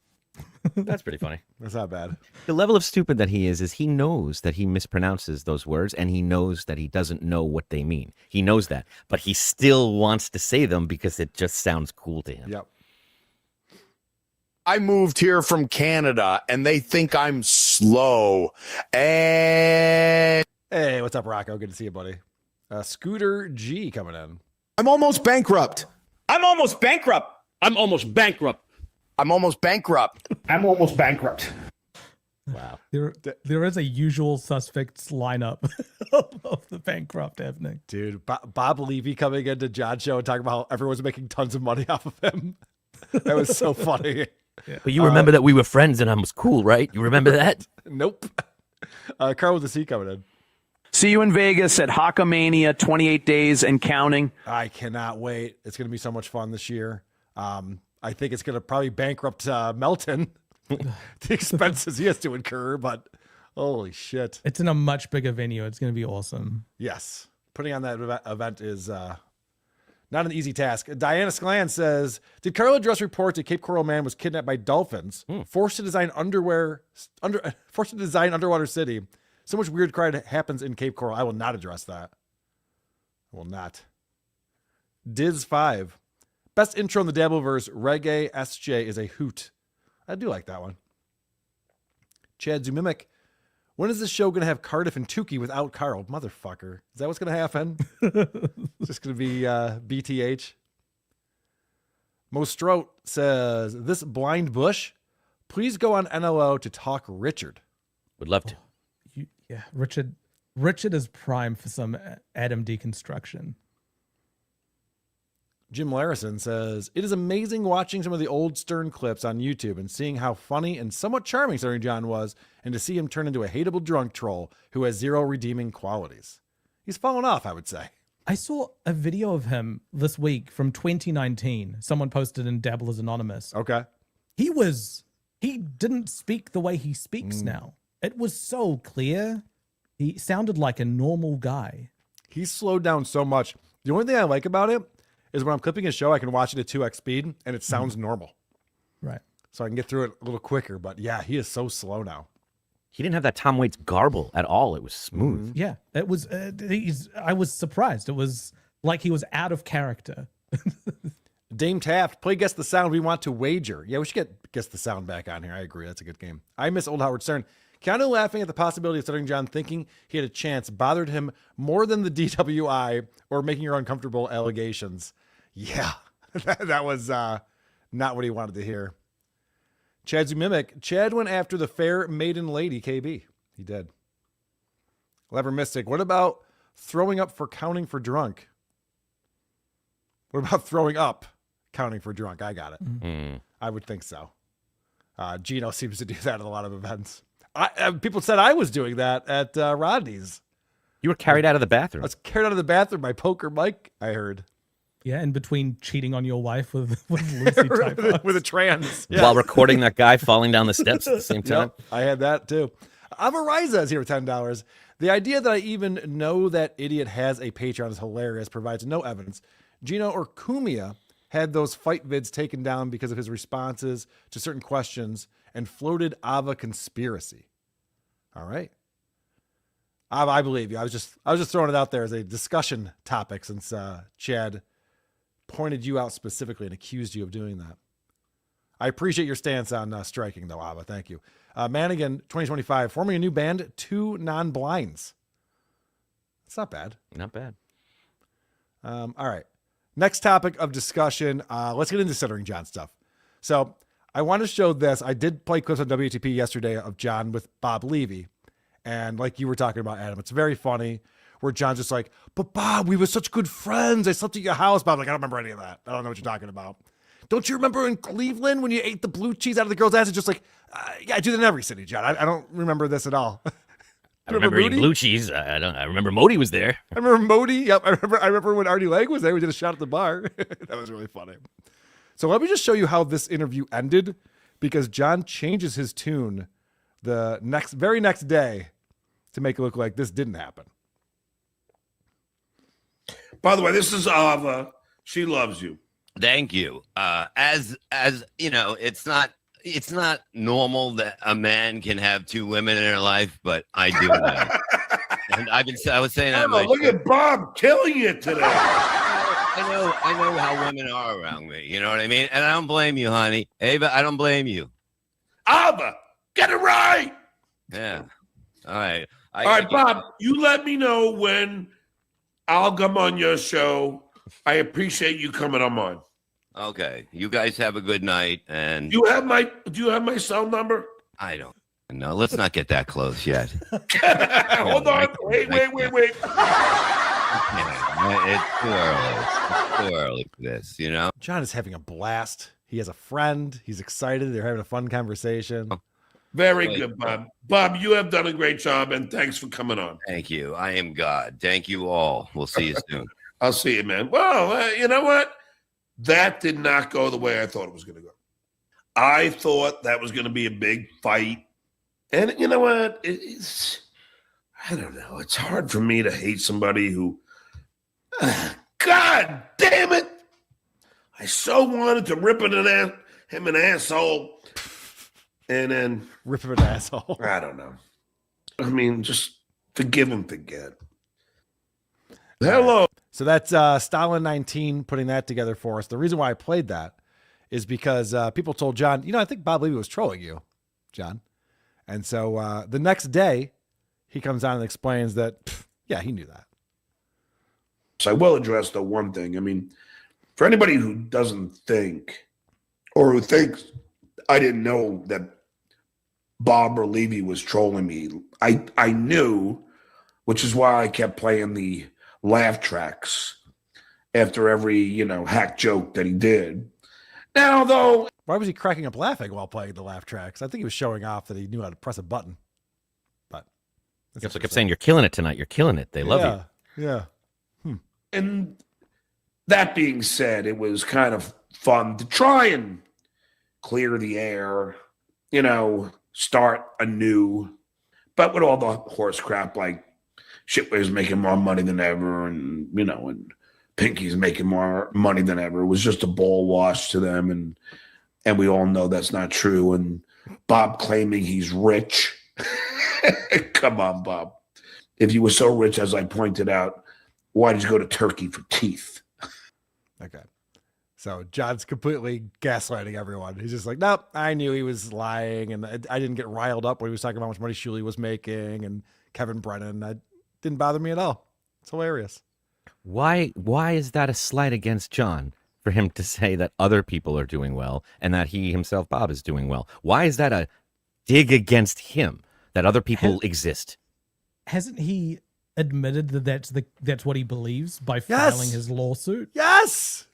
That's pretty funny. That's not bad. The level of stupid that he is he knows that he mispronounces those words and he knows that he doesn't know what they mean. He knows that, but he still wants to say them because it just sounds cool to him. Yep. I moved here from Canada and they think I'm slow. And Hey, what's up, Rocco? Good to see you, buddy. Scooter G coming in. I'm almost bankrupt. I'm almost bankrupt. I'm almost bankrupt. I'm almost bankrupt. I'm almost bankrupt. Wow. There is a usual suspects lineup of the bankrupt happening. Dude, Bob Levy coming into John's show and talking about how everyone's making tons of money off of him. That was so funny. Yeah. But you remember that we were friends and I was cool, right? You remember that? Nope. Carl with the C coming in. See you in Vegas at Hockamania, 28 days and counting. I cannot wait. It's going to be so much fun this year. I think it's going to probably bankrupt Melton, the expenses he has to incur, but Holy shit. It's in a much bigger venue. It's going to be awesome. Yes. Putting on that event is not an easy task. Diana Sclan says, did Carla address reports that Cape Coral Man was kidnapped by dolphins, forced to design underwater city? So much weird crime happens in Cape Coral. I will not address that. I will not. Diz5. Best intro in the Dabbleverse, Reggae SJ is a hoot. I do like that one. Chad Zumock. When is this show going to have Cardiff and Tukey without Carl? Motherfucker. Is that what's going to happen? It's just going to be BTH. Mostrout says, this blind Busch, please go on NLO to talk Richard. Would love to. Yeah, Richard is prime for some Adam deconstruction. Jim Larison says, it is amazing watching some of the old Stern clips on YouTube and seeing how funny and somewhat charming Stuttering John was, and to see him turn into a hateable drunk troll who has zero redeeming qualities. He's fallen off, I would say. I saw a video of him this week from 2019. Someone posted in Dabblers Anonymous. Okay. He didn't speak the way he speaks now. It was so clear. He sounded like a normal guy. He's slowed down so much. The only thing I like about it is when I'm clipping his show, I can watch it at 2x speed and it sounds normal. Right. So I can get through it a little quicker. But yeah, he is so slow now. He didn't have that Tom Waits garble at all. It was smooth. Yeah, it was. I was surprised. It was like he was out of character. Dame Taft, play Guess the Sound. We want to wager. Yeah, we should get Guess the Sound back on here. I agree. That's a good game. I miss old Howard Stern. Keanu laughing at the possibility of Stuttering John thinking he had a chance bothered him more than the DWI or making her uncomfortable allegations. Yeah, that was not what he wanted to hear. Chad Zumock. Chad went after the fair maiden lady, KB. He did. Lever Mystic. What about throwing up for counting for drunk? What about throwing up counting for drunk? I got it. I would think so. Gino seems to do that at a lot of events. People said I was doing that at Rodney's. You were carried out of the bathroom. I was carried out of the bathroom by Poker Mike, I heard. Yeah, in between cheating on your wife with Lucy typos. with a trans. Yeah. While recording that guy falling down the steps at the same time. Yep, I had that too. Avariza is here with $10. The idea that I even know that idiot has a Patreon is hilarious, provides no evidence. Gino or Kumia had those fight vids taken down because of his responses to certain questions and floated Ava conspiracy. All right. Ava, I believe you. I was just throwing it out there as a discussion topic since Chad pointed you out specifically and accused you of doing that. I appreciate your stance on striking, though, Ava. Thank you. Manigan 2025, forming a new band, 2 non-blinds. That's not bad. Not bad. All right. Next topic of discussion. Let's get into Stuttering John stuff. So I want to show this. I did play clips on WTP yesterday of John with Bob Levy. And like you were talking about, Adam, it's very funny where John's just like, but Bob, we were such good friends. I slept at your house. Bob's like, I don't remember any of that. I don't know what you're talking about. Don't you remember in Cleveland when you ate the blue cheese out of the girl's ass? It's just like, yeah, I do that in every city, John. I don't remember this at all. I remember eating blue cheese. I remember Moody was there. I remember Moody. Yep. I remember when Artie Lang was there. We did a shot at the bar. That was really funny. So let me just show you how this interview ended, because John changes his tune the very next day to make it look like this didn't happen. By the way, this is Ava. She loves you. Thank you. As you know, it's not normal that a man can have 2 women in her life, but I do know. And I was saying that. Look at Bob killing it today. I know how women are around me. You know what I mean? And I don't blame you, honey. Ava, I don't blame you. Ava, get it right. Yeah. All right. All right, Bob, you let me know when I'll come on your show. I appreciate you coming on mine. Okay. You guys have a good night. And do you have my cell number? I don't know. Let's not get that close yet. Hold on. Wait. It's too early. It's too early for this, you know? John is having a blast. He has a friend. He's excited. They're having a fun conversation. Very good, Bob. Bob, you have done a great job, and thanks for coming on. Thank you. I am God. Thank you all. We'll see you soon. I'll see you, man. Well, you know what? That did not go the way I thought it was going to go. I thought that was going to be a big fight. And you know what? It's, I don't know. It's hard for me to hate somebody who, God damn it. I so wanted to rip him an asshole. And then Rip him an asshole. I don't know. I mean, just forgive and forget. Hello. So that's Stalin 19 putting that together for us. The reason why I played that is because people told John, I think Bob Levy was trolling you, John. And so the next day, he comes on and explains that, yeah, he knew that. So I will address the one thing. I mean, for anybody who doesn't think or who thinks I didn't know that Bob or Levy was trolling me, I knew, which is why I kept playing the laugh tracks after every, hack joke that he did. Now, though. Why was he cracking up laughing while playing the laugh tracks? I think he was showing off that he knew how to press a button. But he also kept saying, "You're killing it tonight. You're killing it. They love you." Yeah. And that being said, it was kind of fun to try and clear the air, start anew. But with all the horse crap, like Shitway's making more money than ever, and and Pinky's making more money than ever. It was just a ball wash to them, and we all know that's not true. And Bob claiming he's rich. Come on, Bob. If you were so rich, as I pointed out, why did you go to Turkey for teeth? Okay. So John's completely gaslighting everyone. He's just like, nope, I knew he was lying, and I didn't get riled up when he was talking about how much money Shuley was making and Kevin Brennan. That didn't bother me at all. It's hilarious. Why is that a slight against John for him to say that other people are doing well and that he himself, Bob, is doing well? Why is that a dig against him that other people exist? Hasn't he admitted that that's what he believes by filing his lawsuit? Yes.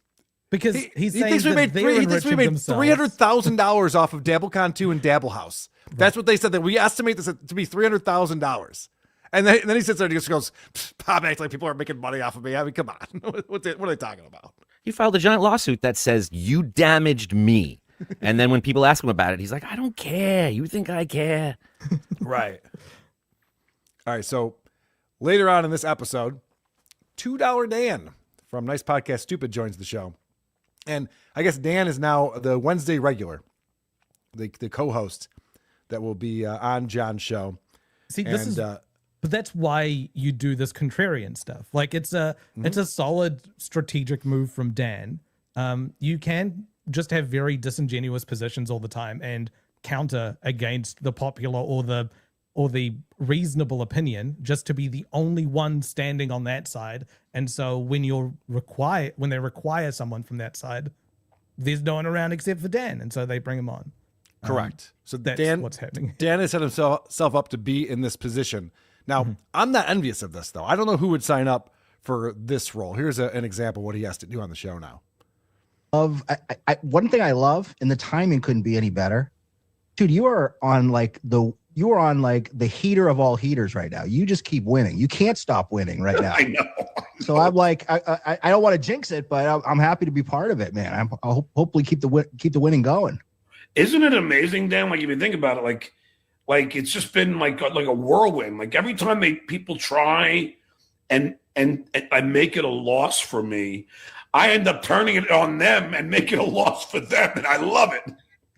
Because he saying thinks we that made they're enriching themselves. $300,000 off of DabbleCon 2 and Dabble House. That's what they said, that we estimate this to be $300,000. And then he sits there and he just goes, Bob acts like people are making money off of me. I mean, come on. What are they talking about? He filed a giant lawsuit that says, you damaged me. And then when people ask him about it, he's like, I don't care. You think I care? Right. All right. So later on in this episode, $2 Dan from Nice Podcast Stupid joins the show. And I guess Dan is now the Wednesday regular, the co-host that will be on John's show. See, but that's why you do this contrarian stuff. Like it's a solid strategic move from Dan. You can just have very disingenuous positions all the time and counter against the popular or the reasonable opinion, just to be the only one standing on that side. And so when they require someone from that side, there's no one around except for Dan, and so they bring him on. Correct. So that's Dan, what's happening. Dan has set himself up to be in this position. Now, I'm not envious of this, though. I don't know who would sign up for this role. Here's an example of what he has to do on the show now. One thing I love, and the timing couldn't be any better. Dude, you are on the heater of all heaters right now. You just keep winning. You can't stop winning right now. I know. So I'm like, I don't want to jinx it, but I'm happy to be part of it, man. I'll hopefully keep the winning going. Isn't it amazing, Dan? Like if you think about it, like it's just been like a whirlwind. Like every time people try and I make it a loss for me, I end up turning it on them and make it a loss for them, and I love it.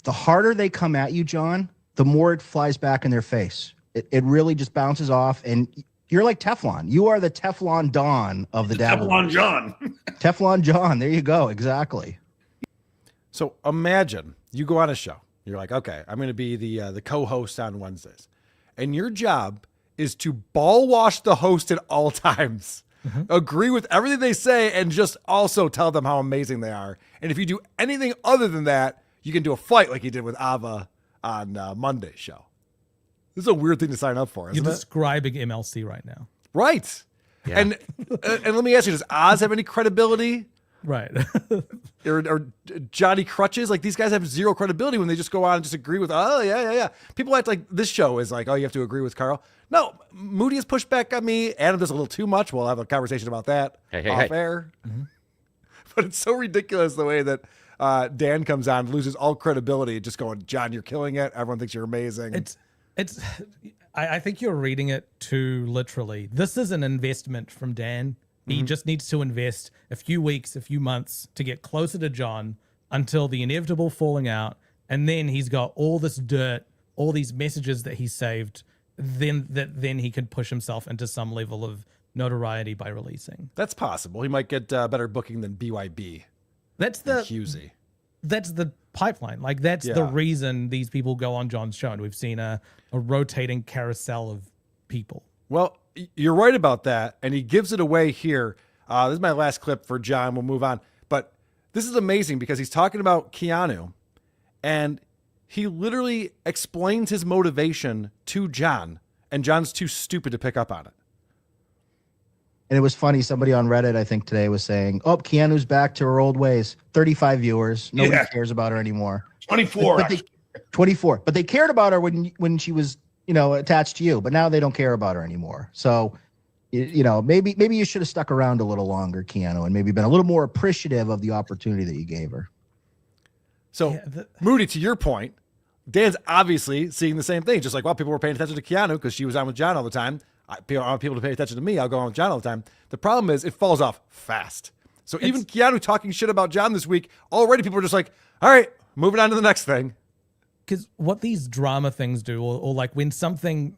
The harder they come at you, John, the more it flies back in their face. It really just bounces off, and you're like Teflon. You are the Teflon Don of the Dabbleverse. Teflon John. Teflon John. There you go. Exactly. So imagine you go on a show. You're like, okay, I'm going to be the co-host on Wednesdays. And your job is to ball wash the host at all times. Agree with everything they say and just also tell them how amazing they are. And if you do anything other than that, you can do a fight like you did with Ava on Monday's show. This is a weird thing to sign up for, isn't You're it? describing MLC right now. Right. Yeah. And let me ask you, does Oz have any credibility? Right. or Johnny Crutches? Like, these guys have zero credibility when they just go on and just agree with, oh, yeah. People act like this show is like, oh, you have to agree with Carl. No, Moody has pushed back on me. Adam does a little too much. We'll have a conversation about that off air. But it's so ridiculous the way that Dan comes on, loses all credibility, just going, John, you're killing it. Everyone thinks you're amazing. It's. I think you're reading it too literally. This is an investment from Dan. He just needs to invest a few weeks, a few months to get closer to John until the inevitable falling out, and then he's got all this dirt, all these messages that he saved. Then he can push himself into some level of notoriety by releasing. That's possible. He might get better booking than BYB. That's the Husey. That's the pipeline. Like that's the reason these people go on John's show, and we've seen a rotating carousel of people. Well, you're right about that, and he gives it away here. This is my last clip for John. We'll move on, but this is amazing because he's talking about Keanu, and he literally explains his motivation to John, and John's too stupid to pick up on it. And it was funny. Somebody on Reddit, I think today, was saying, "Oh, Keanu's back to her old ways." 35 viewers. Nobody cares about her anymore. 24. 24. But they cared about her when she was, attached to you. But now they don't care about her anymore. So, maybe you should have stuck around a little longer, Keanu, and maybe been a little more appreciative of the opportunity that you gave her. So, Moody, to your point, Dan's obviously seeing the same thing. Just like, well, people were paying attention to Keanu because she was on with John all the time. I want people to pay attention to me. I'll go on with John all the time. The problem is it falls off fast. So even Keanu talking shit about John this week, already people are just like, all right, moving on to the next thing. Because what these drama things do, or like when something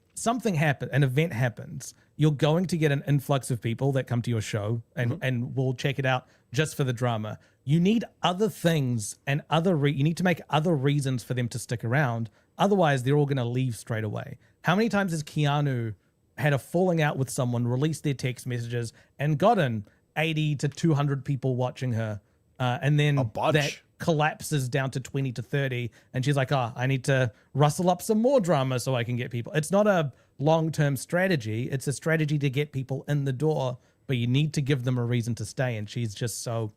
happens, an event happens, you're going to get an influx of people that come to your show and will check it out just for the drama. You need other things and you need to make other reasons for them to stick around. Otherwise, they're all going to leave straight away. How many times has Keanu had a falling out with someone, released their text messages, and gotten 80 to 200 people watching her, and then that collapses down to 20 to 30, and she's like, I need to rustle up some more drama so I can get people. It's not a long-term strategy. It's a strategy to get people in the door, but you need to give them a reason to stay, and she's just so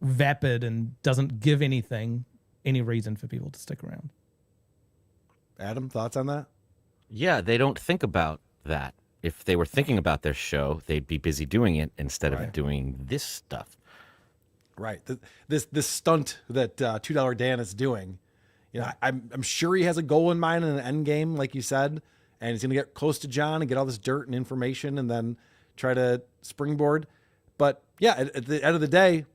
vapid and doesn't give any reason for people to stick around. Adam, thoughts on that? Yeah, they don't think about that. If they were thinking about their show, they'd be busy doing it instead of doing this stuff. Right. This stunt that $2 Dan is doing, I'm sure he has a goal in mind and an end game, like you said, and he's going to get close to John and get all this dirt and information and then try to springboard. But yeah, at the end of the day,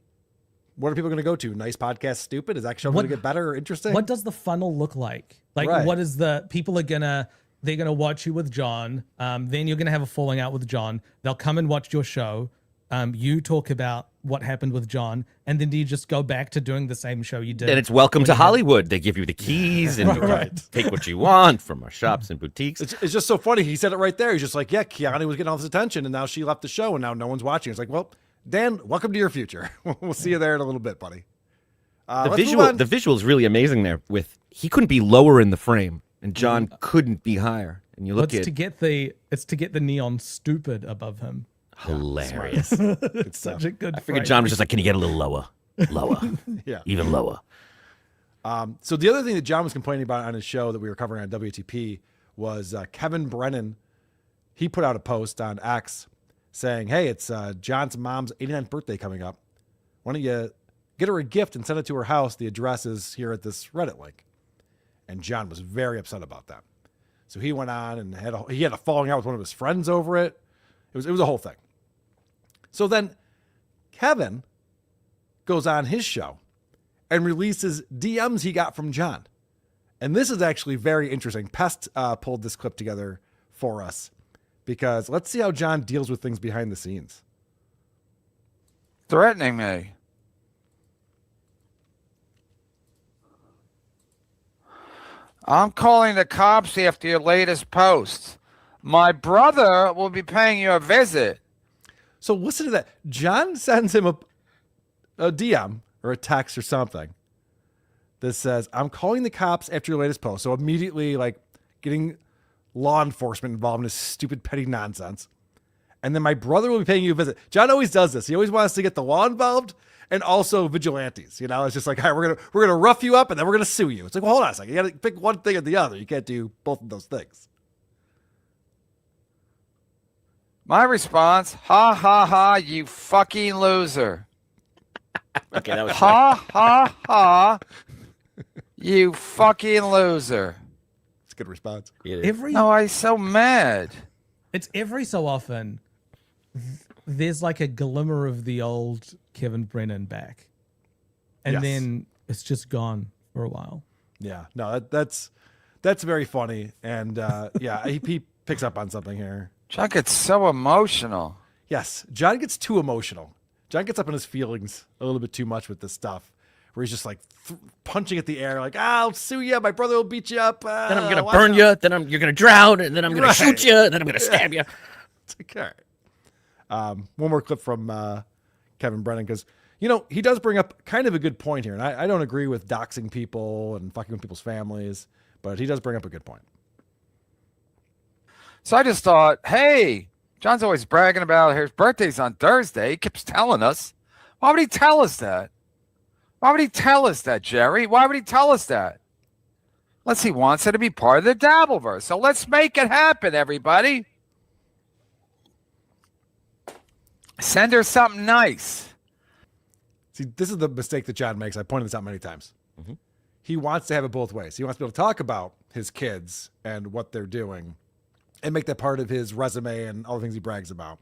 what are people going to go to? Nice Podcast Stupid? Is that show going to get better or interesting? What does the funnel look like? Like, what is people are going to... They're going to watch you with John. Then you're going to have a falling out with John. They'll come and watch your show. You talk about what happened with John. And then do you just go back to doing the same show you did? And it's welcome to Hollywood. They give you the keys and you can take what you want from our shops and boutiques. It's just so funny. He said it right there. He's just like, yeah, Keanu was getting all this attention and now she left the show and now no one's watching. It's like, well, Dan, welcome to your future. We'll see you there in a little bit, buddy. The visual is really amazing there. He couldn't be lower in the frame. And John couldn't be higher. And you look to get the neon stupid above him. Hilarious. It's such a good. I figured John was just like, can you get a little lower? Lower. Yeah. Even lower. So the other thing that John was complaining about on his show that we were covering on WTP was Kevin Brennan. He put out a post on X saying, hey, it's John's mom's 89th birthday coming up. Why don't you get her a gift and send it to her house? The address is here at this Reddit link. And John was very upset about that. So he went on and he had a falling out with one of his friends over it. It was a whole thing. So then Kevin goes on his show and releases DMs he got from John. And this is actually very interesting. Pest pulled this clip together for us because let's see how John deals with things behind the scenes. Threatening me. I'm calling the cops after your latest post. My brother will be paying you a visit. So listen to that. John sends him a DM or a text or something that says, I'm calling the cops after your latest post. So immediately like getting law enforcement involved in this stupid petty nonsense. And then my brother will be paying you a visit. John always does this. He always wants to get the law involved and also vigilantes. It's just like, all right, we're gonna rough you up and then we're gonna sue you. It's like, well, hold on a second. You gotta pick one thing or the other. You can't do both of those things. My response, ha ha ha, you fucking loser. Okay, that was ha ha ha, you fucking loser. a good response. No, I'm so mad. It's every so often there's like a glimmer of the old Kevin Brennan back. And Yes. then it's just gone for a while. Yeah, no, that's very funny, and he picks up on something here. John gets so emotional. Yes, John gets too emotional. John gets up in his feelings a little bit too much with this stuff, where he's just like punching at the air, like, I'll sue you, my brother will beat you up. Then I'm gonna burn you. Then you're gonna drown, and then I'm gonna shoot you. And then I'm gonna stab you. It's like, all right. One more clip from Kevin Brennan, because he does bring up kind of a good point here, and I don't agree with doxing people and fucking with people's families, but he does bring up a good point. So I just thought, hey, John's always bragging about his birthday's on Thursday. He keeps telling us. Why would he tell us that? Why would he tell us that, Jerry? Why would he tell us that? Unless he wants it to be part of the Dabbleverse. So let's make it happen, everybody. Send her something nice. See, this is the mistake that John makes. I pointed this out many times. He wants to have it both ways. He wants to be able to talk about his kids and what they're doing and make that part of his resume and all the things he brags about.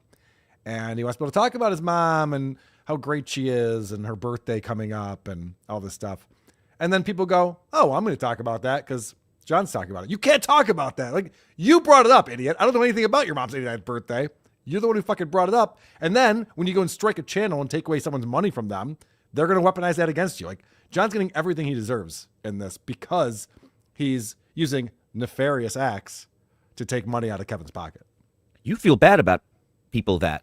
And he wants to be able to talk about his mom and how great she is and her birthday coming up and all this stuff. And then people go, oh, I'm going to talk about that because John's talking about it. You can't talk about that. Like, you brought it up, idiot. I don't know anything about your mom's 89th birthday. You're the one who fucking brought it up. And then when you go and strike a channel and take away someone's money from them, they're going to weaponize that against you. Like, John's getting everything he deserves in this because he's using nefarious acts to take money out of Kevin's pocket. You feel bad about people that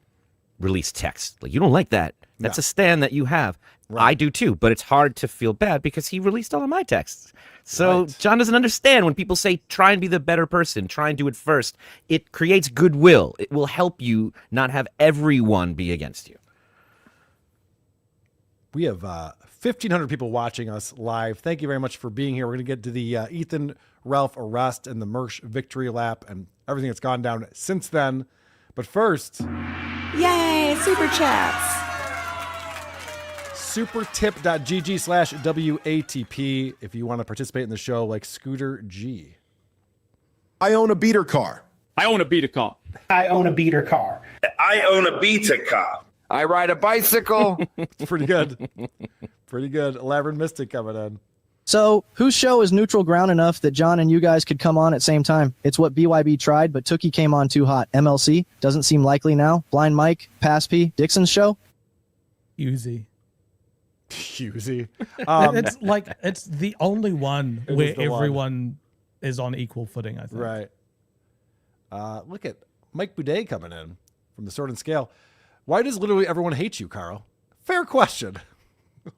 release text. Like, you don't like that. That's a stand that you have. Right. I do too, but it's hard to feel bad because he released all of my texts. So John doesn't understand when people say, try and be the better person, try and do it first. It creates goodwill. It will help you not have everyone be against you. We have 1,500 people watching us live. Thank you very much for being here. We're going to get to the Ethan Ralph arrest and the Mersh victory lap and everything that's gone down since then. But first, yay, super chats. Supertip.gg/WATP if you want to participate in the show like Scooter G. I own a beater car. I own a beater car. I own a beater car. I own a beater car. I ride a bicycle. It's pretty good. Pretty good. Elaborate Mystic coming in. So, whose show is neutral ground enough that John and you guys could come on at same time? It's what BYB tried, but Tookie came on too hot. MLC? Doesn't seem likely now. Blind Mike? Pass P? Dixon's show? Uzi. Uzi. It's like, it's the only one It where is the everyone is on equal footing, I think. Right. Look at Mike Boudet coming in from the Sword and Scale. Why does literally everyone hate you, Carl? Fair question.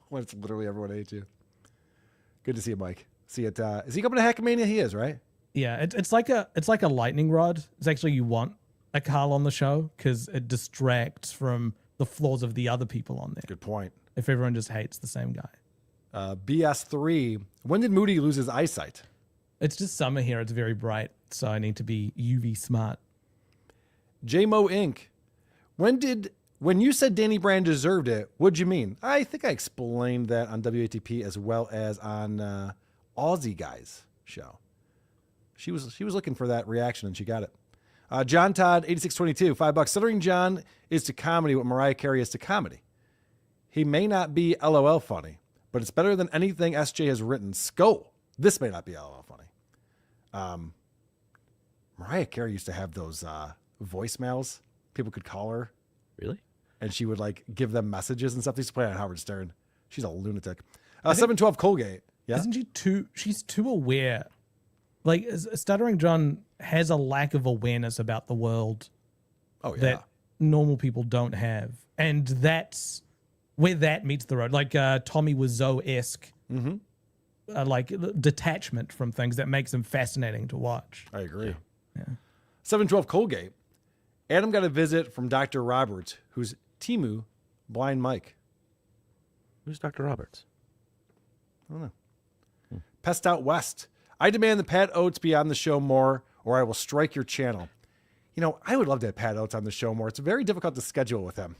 Why does literally everyone hate you? Good to see you, Mike. See it. Is he coming to Hackmania? He is, right? Yeah, it's like a lightning rod. It's actually, you want a Carl on the show because it distracts from the flaws of the other people on there. Good point. If everyone just hates the same guy. BS3. When did Moody lose his eyesight? It's just summer here. It's very bright, so I need to be UV smart. JMO Inc. When you said Danny Brand deserved it, what'd you mean? I think I explained that on WATP as well as on Aussie Guys show. She was looking for that reaction and she got it. John Todd 8622, $5. Stuttering John is to comedy what Mariah Carey is to comedy. He may not be LOL funny, but it's better than anything SJ has written. Skull. This may not be LOL funny. Mariah Carey used to have those voicemails. People could call her. Really? And she would like give them messages and stuff. They used to play on Howard Stern. She's a lunatic. 712 Colgate. Yeah. Isn't she she's too aware. Like, Stuttering John has a lack of awareness about the world that normal people don't have. And that's where that meets the road. Like Tommy Wiseau-esque, like detachment from things that makes him fascinating to watch. I agree. Yeah. 712 Colgate. Adam got a visit from Dr. Roberts, who's Timu Blind Mike. Who's Dr. Roberts? I don't know. Pest Out West. I demand that Pat Oates be on the show more, or I will strike your channel. You know, I would love to have Pat Oates on the show more. It's very difficult to schedule with him.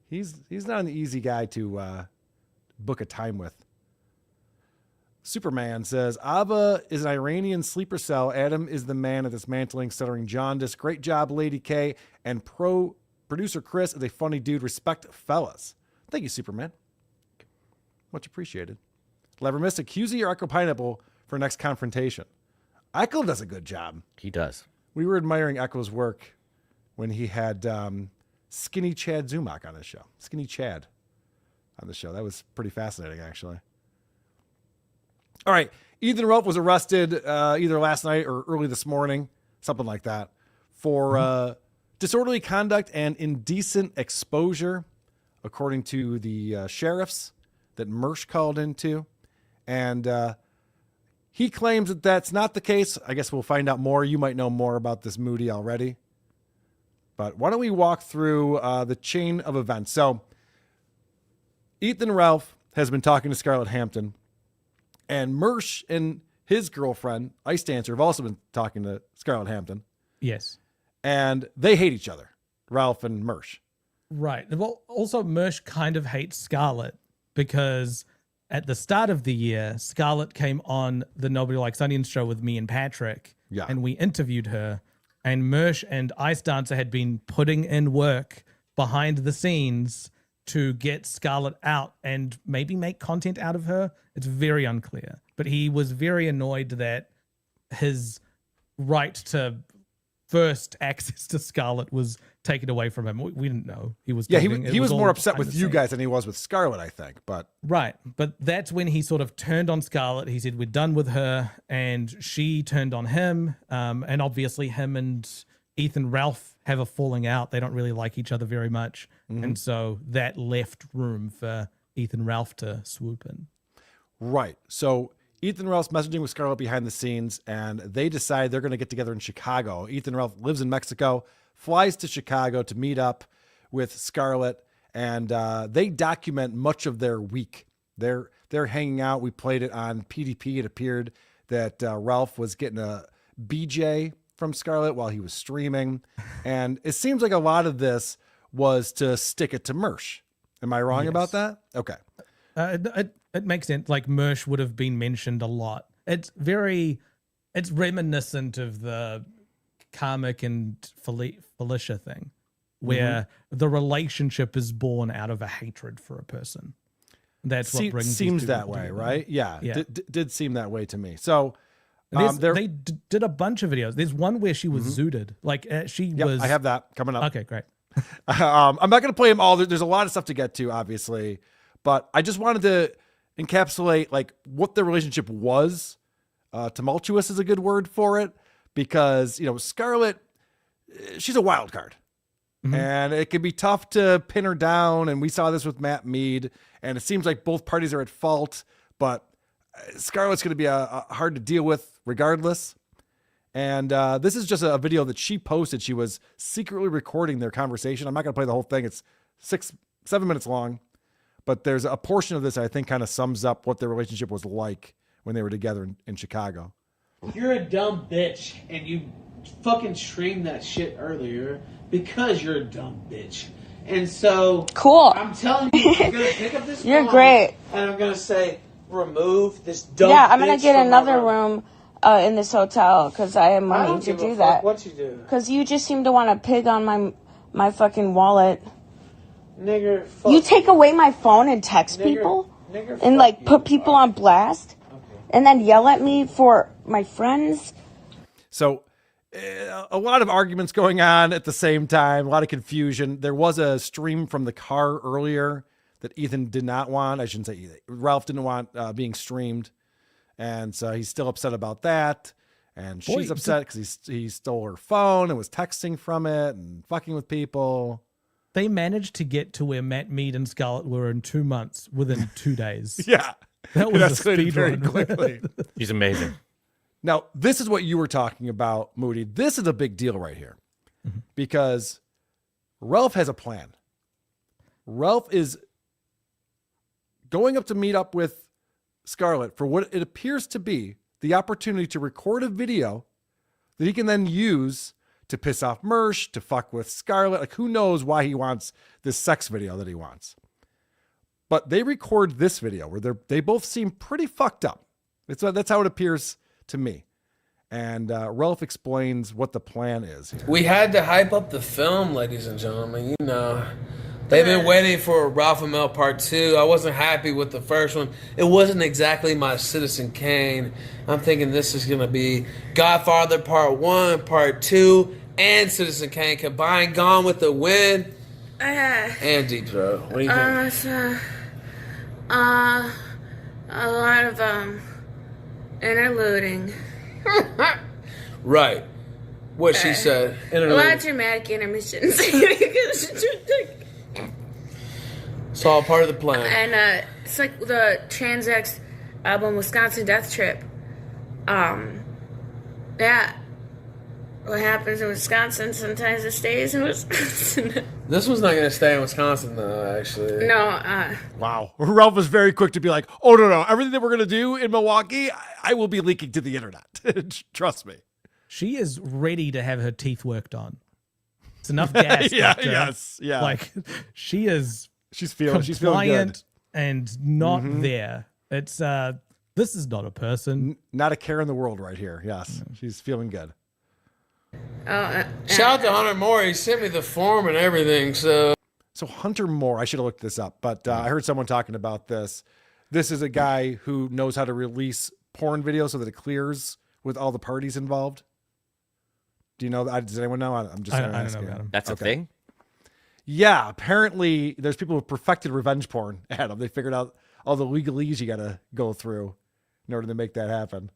He's not an easy guy to book a time with. Superman says, Ava is an Iranian sleeper cell. Adam is the man at dismantling, stuttering jaundice. Great job, Lady K. And producer Chris is a funny dude. Respect, fellas. Thank you, Superman. Much appreciated. Levermist, accuse your Echo Pineapple for next confrontation. Echo does a good job. He does. We were admiring Echo's work when he had Skinny Chad Zumock on his show. Skinny Chad on the show. That was pretty fascinating, actually. All right. Ethan Ralph was arrested either last night or early this morning, something like that, for disorderly conduct and indecent exposure, according to the sheriffs that Mersh called into. And he claims that that's not the case. I guess we'll find out more. You might know more about this, Moody, already. But why don't we walk through the chain of events? So Ethan Ralph has been talking to Scarlett Hampton. And Mersh and his girlfriend, Ice Dancer, have also been talking to Scarlett Hampton. Yes. And they hate each other, Ralph and Mersh. Right. Well, also Mersh kind of hates Scarlett because at the start of the year, Scarlett came on the Nobody Likes Onions show with me and Patrick. Yeah. And we interviewed her. And Mersh and Ice Dancer had been putting in work behind the scenes to get Scarlett out and maybe make content out of her. It's very unclear. But he was very annoyed that his right to first access to Scarlett was taken away from him. We didn't know he was. Yeah, talking. he was more upset with you guys than he was with Scarlett, I think. But right, but that's when he sort of turned on Scarlett. He said, "We're done with her," and she turned on him. And obviously, him and Ethan Ralph have a falling out. They don't really like each other very much, and so that left room for Ethan Ralph to swoop in. Right. So Ethan Ralph's messaging with Scarlett behind the scenes, and they decide they're going to get together in Chicago. Ethan Ralph lives in Mexico, flies to Chicago to meet up with Scarlett, and they document much of their week. They're hanging out. We played it on PDP. It appeared that Ralph was getting a BJ from Scarlett while he was streaming, and it seems like a lot of this was to stick it to Mersh. Am I wrong about that? Okay. It makes sense. Like Mersh would have been mentioned a lot. It's reminiscent of the Karmic and Felicia thing, where the relationship is born out of a hatred for a person. That's what brings seems that way, together. Right? Yeah, yeah. Did seem that way to me. So they did a bunch of videos. There's one where she was zooted. Like she was. I have that coming up. Okay, great. I'm not going to play them all. There's a lot of stuff to get to, obviously, but I just wanted to encapsulate like what the relationship was. Tumultuous is a good word for it, because Scarlett, she's a wild card, and it can be tough to pin her down. And we saw this with Matt Mead, and it seems like both parties are at fault, but Scarlett's going to be hard to deal with regardless. And this is just a video that she posted. She was secretly recording their conversation. I'm not going to play the whole thing. It's 7 minutes long, but there's a portion of this I think kind of sums up what their relationship was like when they were together in Chicago. You're a dumb bitch, and you fucking streamed that shit earlier because you're a dumb bitch. And so, cool. I'm telling you, I'm gonna pick up this You're phone, great. and I'm gonna say, remove this dumb Yeah, I'm gonna bitch get from another my room in this hotel because I have I money don't to give a do fuck that. what you do. Because you just seem to want to pig on my fucking wallet. Nigger, fuck You take away my phone and text people nigger, and fuck like you. put people on blast and then yell at me for my friends. So a lot of arguments going on at the same time, a lot of confusion. There was a stream from the car earlier that Ethan did not want. I shouldn't say Ethan. Ralph didn't want being streamed. And so he's still upset about that. And she's upset because he stole her phone and was texting from it and fucking with people. They managed to get to where Matt Mead and Scarlett were in 2 months within 2 days. Yeah. That was It a escalated speed very run. quickly. He's amazing. Now, this is what you were talking about, Moody. This is a big deal right here because Ralph has a plan. Ralph is going up to meet up with Scarlett for what it appears to be the opportunity to record a video that he can then use to piss off Mersh, to fuck with Scarlett. Like, who knows why he wants this sex video that he wants. But they record this video where they both seem pretty fucked up. That's how it appears to me. And Ralph explains what the plan is here. We had to hype up the film, ladies and gentlemen. You know, they've been waiting for Ralph and Mel Part 2. I wasn't happy with the first one. It wasn't exactly my Citizen Kane. I'm thinking this is going to be Godfather Part 1, Part 2, and Citizen Kane combined, Gone with the Wind, and Deep Throat. What do you think? A lot of interluding. Right. What she said. A lot of dramatic intermissions. It's all part of the plan. And it's like the Trans-X album, Wisconsin Death Trip. Yeah. What happens in Wisconsin sometimes it stays in Wisconsin. This one's not going to stay in Wisconsin, though, actually. No. Wow. Ralph was very quick to be like, oh, no. Everything that we're going to do in Milwaukee, I will be leaking to the internet. Trust me. She is ready to have her teeth worked on. It's enough gas. Yeah. Like, she's feeling compliant good. And not there. It's, this is not a person. Not a care in the world right here. Yes. She's feeling good. Shout out to Hunter Moore. He sent me the form and everything. So Hunter Moore, I should have looked this up, but I heard someone talking about this. This is a guy who knows how to release porn videos so that it clears with all the parties involved. Do you know that? Does anyone know? I'm just I don't know asking. about him. That's a thing? Yeah, apparently there's people who perfected revenge porn, Adam. They figured out all the legalese you got to go through in order to make that happen.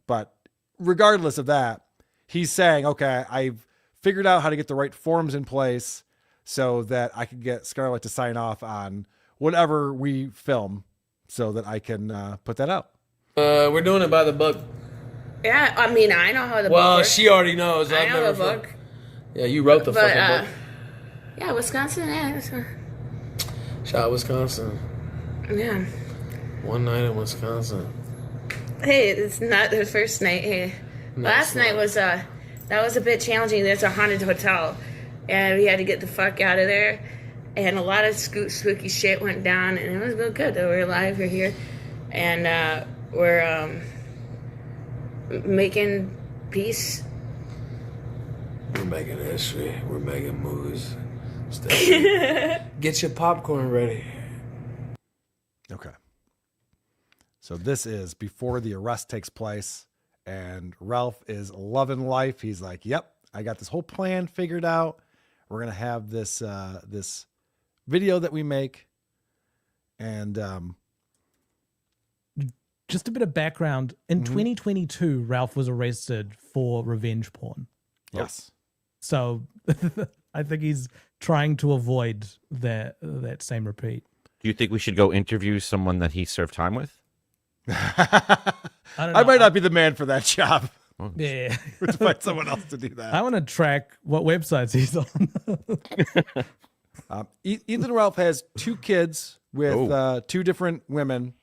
But regardless of that, he's saying, okay, I've figured out how to get the right forms in place so that I can get Scarlett to sign off on whatever we film so that I can put that out. we're doing it by the book. Yeah, I mean, I know how the book Well, works. she already knows. I I've know never the book. Yeah, you wrote the But, fucking book. Yeah, Wisconsin, yeah. Shout out Wisconsin. Yeah. One night in Wisconsin. Hey, it's not the first night. Hey, last night was that was a bit challenging. There's a haunted hotel, and we had to get the fuck out of there. And a lot of spooky shit went down, and it was real good. We're alive. We're here, and we're making peace. We're making history. We're making movies. Get your popcorn ready. Okay. So this is before the arrest takes place, and Ralph is loving life. He's like, yep, I got this whole plan figured out. We're going to have this this video that we make. And just a bit of background. In 2022, Ralph was arrested for revenge porn. Yes. So I think he's trying to avoid that same repeat. Do you think we should go interview someone that he served time with? I might not be the man for that job. Yeah. To find someone else to do that. I want to track what websites he's on. Ethan Ralph has 2 kids with 2 different women.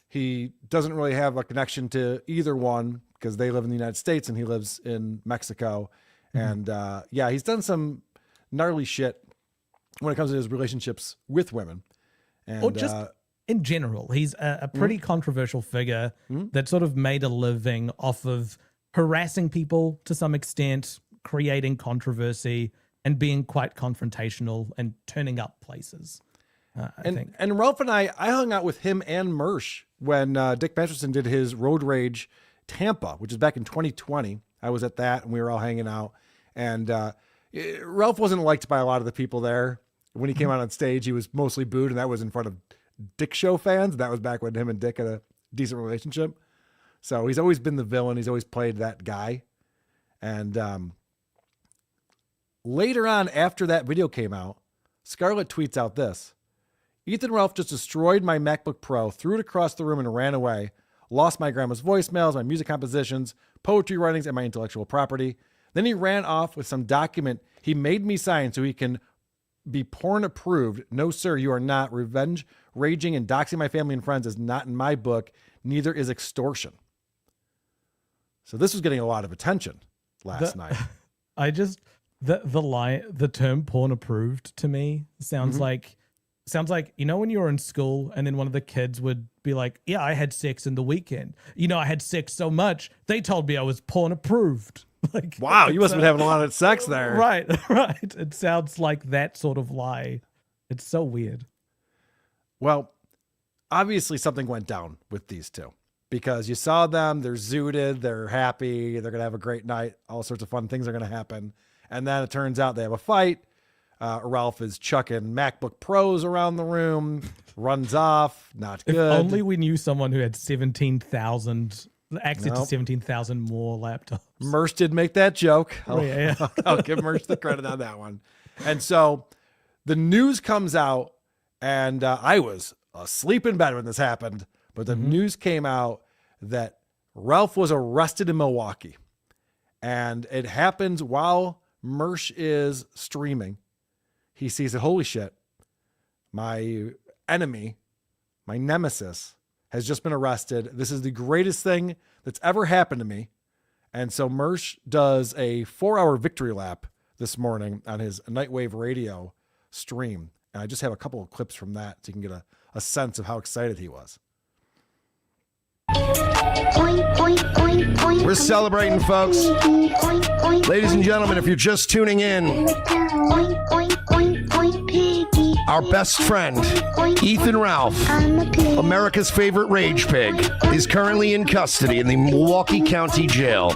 He doesn't really have a connection to either one because they live in the United States and he lives in Mexico. And he's done some gnarly shit when it comes to his relationships with women. And, or just in general, he's a pretty controversial figure that sort of made a living off of harassing people to some extent, creating controversy, and being quite confrontational and turning up places. I think. And Ralph and I hung out with him and Mersh when Dick Masterson did his Road Rage Tampa, which is back in 2020. I was at that and we were all hanging out. And Ralph wasn't liked by a lot of the people there. When he came out on stage, he was mostly booed, and that was in front of Dick Show fans. That was back when him and Dick had a decent relationship. So he's always been the villain. He's always played that guy. And later on, after that video came out, Scarlett tweets out this. Ethan Ralph just destroyed my MacBook Pro, threw it across the room and ran away. Lost my grandma's voicemails, my music compositions, poetry writings, and my intellectual property. Then he ran off with some document he made me sign so he can be porn approved. No, sir, you are not. Revenge, raging, and doxing my family and friends is not in my book. Neither is extortion. So this was getting a lot of attention last night. The term porn approved to me sounds like, you know, when you were in school and then one of the kids would be like, yeah, I had sex in the weekend. You know, I had sex so much, they told me I was porn approved. Like, wow, you must have been having a lot of sex there. Right. It sounds like that sort of lie. It's so weird. Well, obviously something went down with these two because you saw them, they're zooted, they're happy, they're going to have a great night, all sorts of fun things are going to happen. And then it turns out they have a fight. Ralph is chucking MacBook Pros around the room, runs off, not good. If only we knew someone who had 17,000 access to 17,000 more laptops. Mersh did make that joke. Yeah. I'll give Mersh the credit on that one. And so the news comes out, and I was asleep in bed when this happened, but the news came out that Ralph was arrested in Milwaukee. And it happens while Mersh is streaming. He sees that, holy shit, my enemy, my nemesis, has just been arrested. This is the greatest thing that's ever happened to me. And so Mersh does a 4-hour victory lap this morning on his Nightwave Radio stream. And I just have a couple of clips from that so you can get a sense of how excited he was. We're celebrating, folks. Ladies and gentlemen, if you're just tuning in, our best friend, Ethan Ralph, America's favorite rage pig, is currently in custody in the Milwaukee County Jail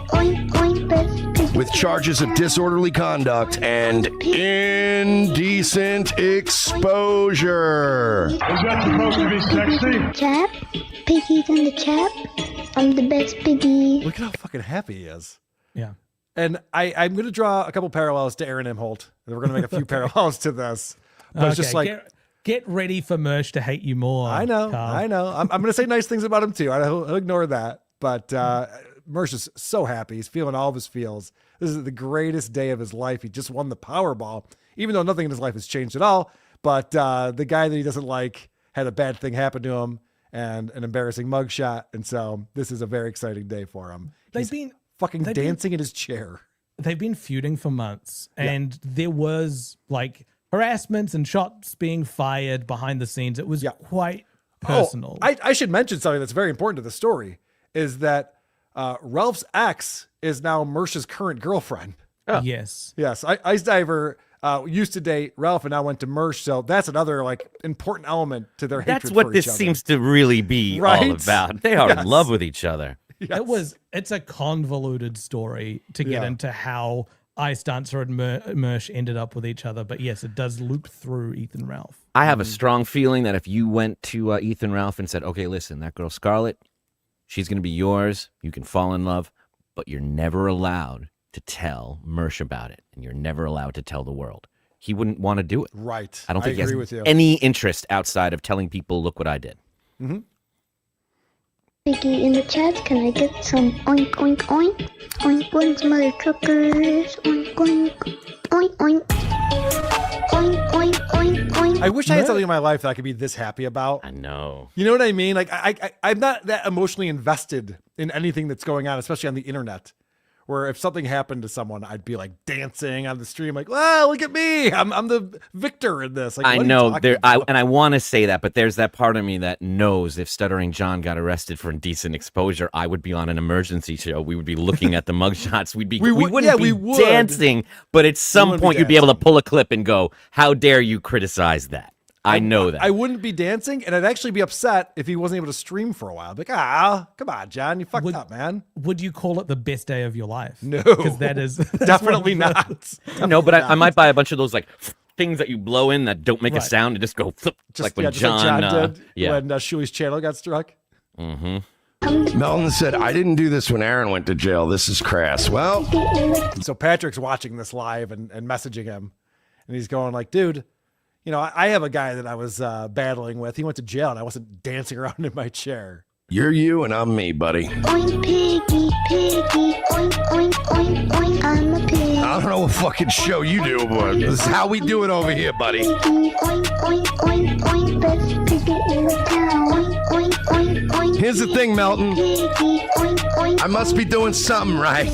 with charges of disorderly conduct and indecent exposure. Is that supposed to be sexy? Chap, piggy's in the chap. I'm the best piggy. Look at how fucking happy he is. Yeah. And I'm going to draw a couple parallels to Aaron Imholt. And we're going to make a few parallels to this. But it's just like... Get ready for Mersh to hate you more. I know. I'm going to say nice things about him too. He'll ignore that. But Mersh is so happy. He's feeling all of his feels. This is the greatest day of his life. He just won the Powerball, even though nothing in his life has changed at all. But the guy that he doesn't like had a bad thing happen to him and an embarrassing mugshot. And so this is a very exciting day for him. He's fucking dancing in his chair. They've been feuding for months. And there was like harassments and shots being fired behind the scenes. It was quite personal. I should mention something that's very important to the story is that Ralph's ex is now Mersh's current girlfriend. Yes. Yes. Ice Diver used to date Ralph and now went to Mersh. So that's another like important element to their hatred. That's what for this each other. seems to really be all about. They are in love with each other. Yes. It's a convoluted story to get into how Ice Dancer and Mersh ended up with each other. But yes, it does loop through Ethan Ralph. I have a strong feeling that if you went to Ethan Ralph and said, okay, listen, that girl Scarlett, she's going to be yours. You can fall in love, but you're never allowed to tell Mersh about it. And you're never allowed to tell the world. He wouldn't want to do it. Right. I don't think he agree has with you. any interest outside of telling people, look what I did. Mm-hmm. Piggy in the chat, can I get some oink oink oink? Oink oink, mother truckers. Oink oink. Oink oink. Oink oink oink oink. I wish I had something in my life that I could be this happy about. I know. You know what I mean? Like I'm not that emotionally invested in anything that's going on, especially on the internet. Where if something happened to someone, I'd be like dancing on the stream, like, "Wow, look at me! I'm the victor in this." Like, I know I want to say that, but there's that part of me that knows if Stuttering John got arrested for indecent exposure, I would be on an emergency show. We would be looking at the mugshots. We wouldn't be dancing, but at some point you'd be able to pull a clip and go, "How dare you criticize that?" I know that. I wouldn't be dancing, and I'd actually be upset if he wasn't able to stream for a while. I'd be like, come on, John, you fucked up, man. Would you call it the best day of your life? No. Because that is... Definitely not. No, but I might buy a bunch of those like things that you blow in that don't make a sound and just go flip, like when John did when Shuey's channel got struck. Mm-hmm. Melton said, I didn't do this when Aaron went to jail. This is crass. Well, so Patrick's watching this live and messaging him, and he's going like, dude, you know, I have a guy that I was battling with. He went to jail, and I wasn't dancing around in my chair. You're you, and I'm me, buddy. Oink piggy, piggy, oink oink oink oink. I'm a pig. I don't know what fucking show you do, but this is how we do it over here, buddy. Piggy, oink oink oink oink. Best piggy in the town. Oink oink oink oink. Here's the thing, Melton. Piggy, oink oink. I must be doing something right.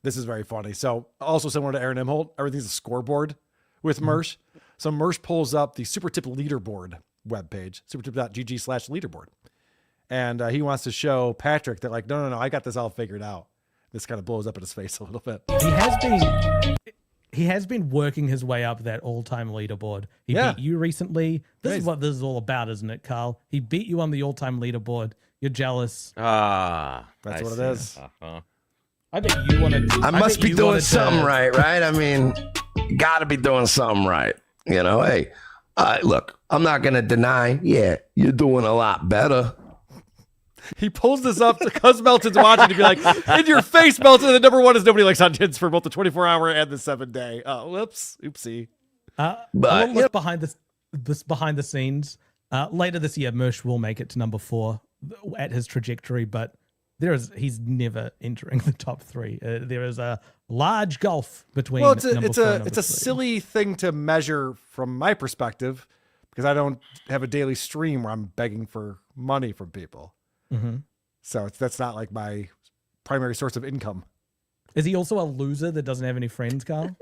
This is very funny. So also similar to Aaron Imholt, everything's a scoreboard with Mersh. So Mersh pulls up the Super Tip leaderboard webpage, supertip.gg/leaderboard. And he wants to show Patrick that like, no, I got this all figured out. This kind of blows up in his face a little bit. He has been working his way up that all-time leaderboard. He beat you recently. This is what this is all about, isn't it, Carl? He beat you on the all-time leaderboard. You're jealous. That's what it is. I bet you want to. I must be doing something right? I mean, got to be doing something right. You know, hey, look, I'm not going to deny, yeah, you're doing a lot better. He pulls this up because Melton's watching to be like, in your face, Melton. The number one is Nobody Likes Onions for both the 24-hour and the 7-day. Whoops. Oopsie. But a little look behind the scenes. Later this year, Mersh will make it to number 4 at his trajectory, but he's never entering the top 3. There is a large gulf between. Well, it's a silly thing to measure from my perspective because I don't have a daily stream where I'm begging for money from people. Mm-hmm. So that's not like my primary source of income. Is he also a loser that doesn't have any friends, Carl?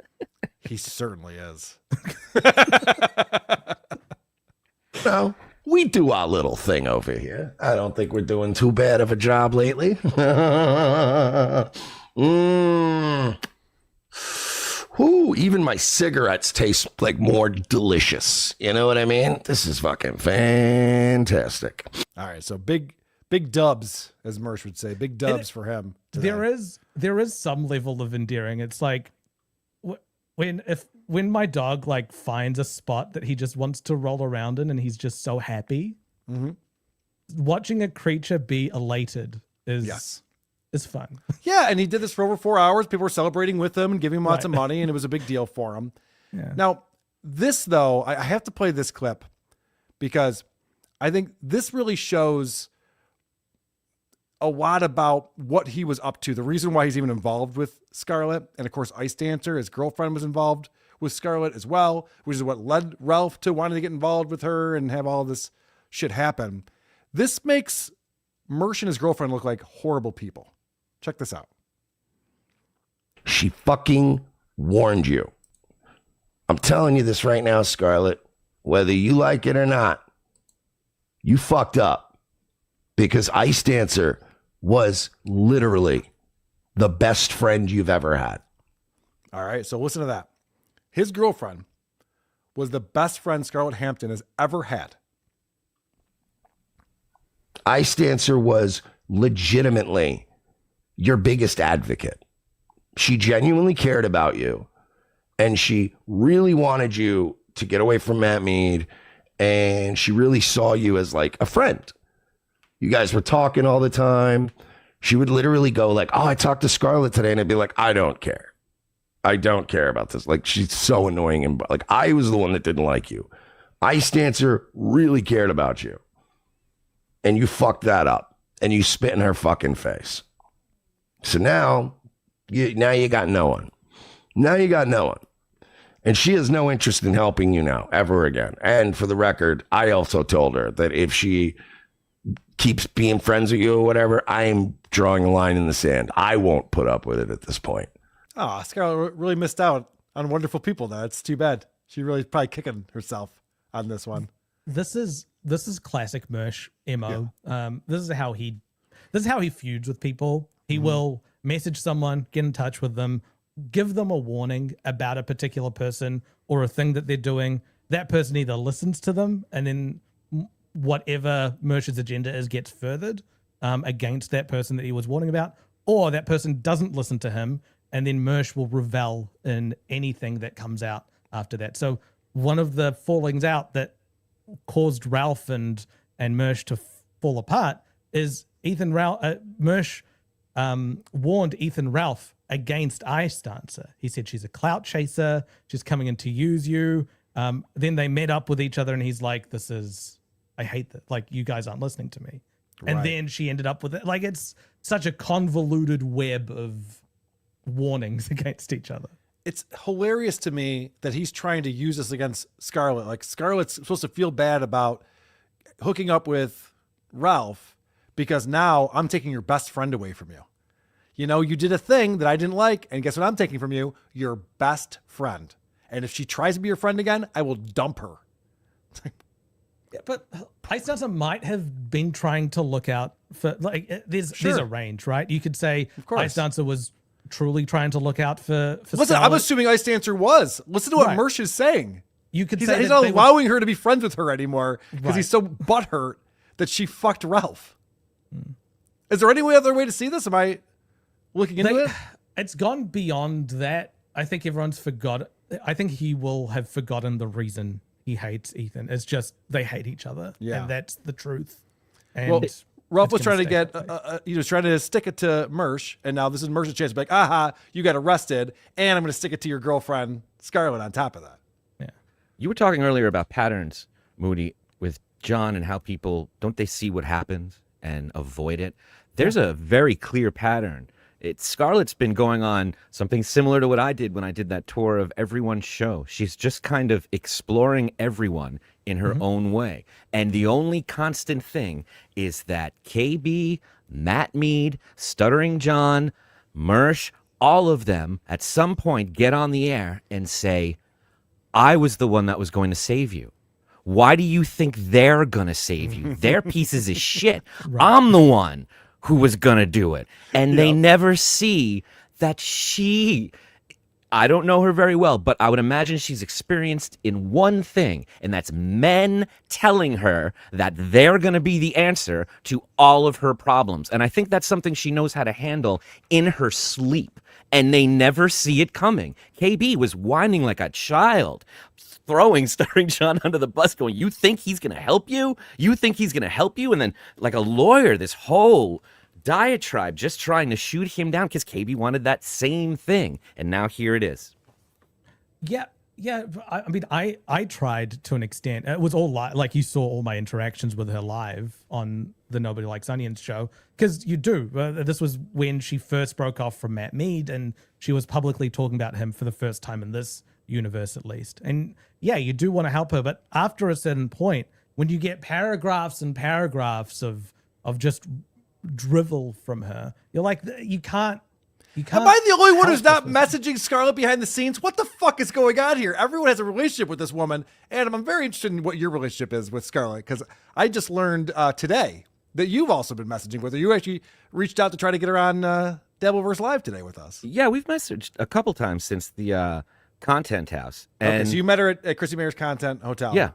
He certainly is. No, we do our little thing over here. I don't think we're doing too bad of a job lately. Ooh, even my cigarettes taste like more delicious. You know what I mean? This is fucking fantastic. All right, so big dubs, as Mersh would say, big dubs for him. Today. There is some level of endearing. It's like when my dog like finds a spot that he just wants to roll around in and he's just so happy. Mm-hmm. Watching a creature be elated is fun. Yeah, and he did this for over 4 hours. People were celebrating with him and giving him lots of money, and it was a big deal for him. Yeah. Now, this though, I have to play this clip because I think this really shows a lot about what he was up to, the reason why he's even involved with Scarlett. And of course, Ice Dancer, his girlfriend, was involved with Scarlett as well, which is what led Ralph to wanting to get involved with her and have all this shit happen. This makes Mersh and his girlfriend look like horrible people. Check this out. She fucking warned you. I'm telling you this right now, Scarlett, whether you like it or not, you fucked up because Ice Dancer was literally the best friend you've ever had. All right, so listen to that. His girlfriend was the best friend Scarlett Hampton has ever had. Ice Dancer was legitimately your biggest advocate. She genuinely cared about you, and she really wanted you to get away from Matt Mead, and she really saw you as like a friend. You guys were talking all the time. She would literally go like, oh, I talked to Scarlett today. And I'd be like, I don't care. I don't care about this. Like, she's so annoying. And like, I was the one that didn't like you. Ice Dancer really cared about you. And you fucked that up. And you spit in her fucking face. So now you got no one. Now you got no one. And she has no interest in helping you now, ever again. And for the record, I also told her that if she keeps being friends with you or whatever, I am drawing a line in the sand. I won't put up with it at this point. Oh, Scarlett really missed out on wonderful people. That's too bad. She really probably kicking herself on this one. This is classic Mersh MO. Yeah. This is how he feuds with people. He will message someone, get in touch with them, give them a warning about a particular person or a thing that they're doing. That person either listens to them and then whatever Mersh's agenda is gets furthered against that person that he was warning about, or that person doesn't listen to him, and then Mersh will revel in anything that comes out after that. So one of the fallings out that caused Ralph and Mersh to fall apart is Mersh warned Ethan Ralph against Ice Dancer. He said she's a clout chaser, she's coming in to use you. Then they met up with each other and he's like, I hate that. Like, you guys aren't listening to me. And then she ended up with it. Like, it's such a convoluted web of warnings against each other. It's hilarious to me that he's trying to use this against Scarlett. Like, Scarlett's supposed to feel bad about hooking up with Ralph because now I'm taking your best friend away from you. You know, you did a thing that I didn't like, and guess what I'm taking from you? Your best friend. And if she tries to be your friend again, I will dump her. Yeah, but Ice Dancer might have been trying to look out for, like, there's a range, right? You could say Ice Dancer was truly trying to look out for Listen, Scarlett. I'm assuming Ice Dancer was. Listen to what Mersh is saying. You could he's say he's that not they were- allowing her to be friends with her anymore because Right. he's so butthurt that she fucked Ralph. Is there any other way to see this? Am I looking into it? It's gone beyond that. I think everyone's forgot. I think he will have forgotten the reason he hates Ethan. It's just they hate each other. Yeah. And that's the truth. And Well, Ralph it's was gonna trying to stay get, he was trying to stick it to Mersh, and now this is Mersh's chance to be like, aha, you got arrested, and I'm going to stick it to your girlfriend, Scarlett, on top of that. You were talking earlier about patterns, Moody, with John and how people, don't they see what happens and avoid it? There's a very clear pattern. Scarlett's been going on something similar to what I did when I did that tour of everyone's show. She's just kind of exploring everyone in her own way. And the only constant thing is that KB, Matt Mead, Stuttering John, Mersh, all of them at some point get on the air and say, I was the one that was going to save you. Why do you think they're going to save you? They're pieces of shit. I'm the one who was going to do it. And they never see that I don't know her very well, but I would imagine she's experienced in one thing, and that's men telling her that they're going to be the answer to all of her problems. And I think that's something she knows how to handle in her sleep, and they never see it coming. KB was whining like a child, throwing Stuttering John under the bus, going, you think he's going to help you? You think he's going to help you? And then, like a lawyer, this whole diatribe just trying to shoot him down because KB wanted that same thing. And now here it is. Yeah. I mean, I tried to an extent. It was all like you saw all my interactions with her live on the Nobody Likes Onions show, because you do. This was when she first broke off from Matt Mead, and she was publicly talking about him for the first time in this universe, at least. And yeah, you do want to help her, but after a certain point, when you get paragraphs and paragraphs of just drivel from her, you're like, you can't. Am I the only one who's not messaging Scarlett behind the scenes? What the fuck is going on here? Everyone has a relationship with this woman. Adam, I'm very interested in what your relationship is with Scarlett, because I just learned today that you've also been messaging with her. You actually reached out to try to get her on Dabbleverse Live today with us. Yeah, we've messaged a couple times since the Content House. And okay, so you met her at Chrissy Mayer's Content Hotel. Yeah.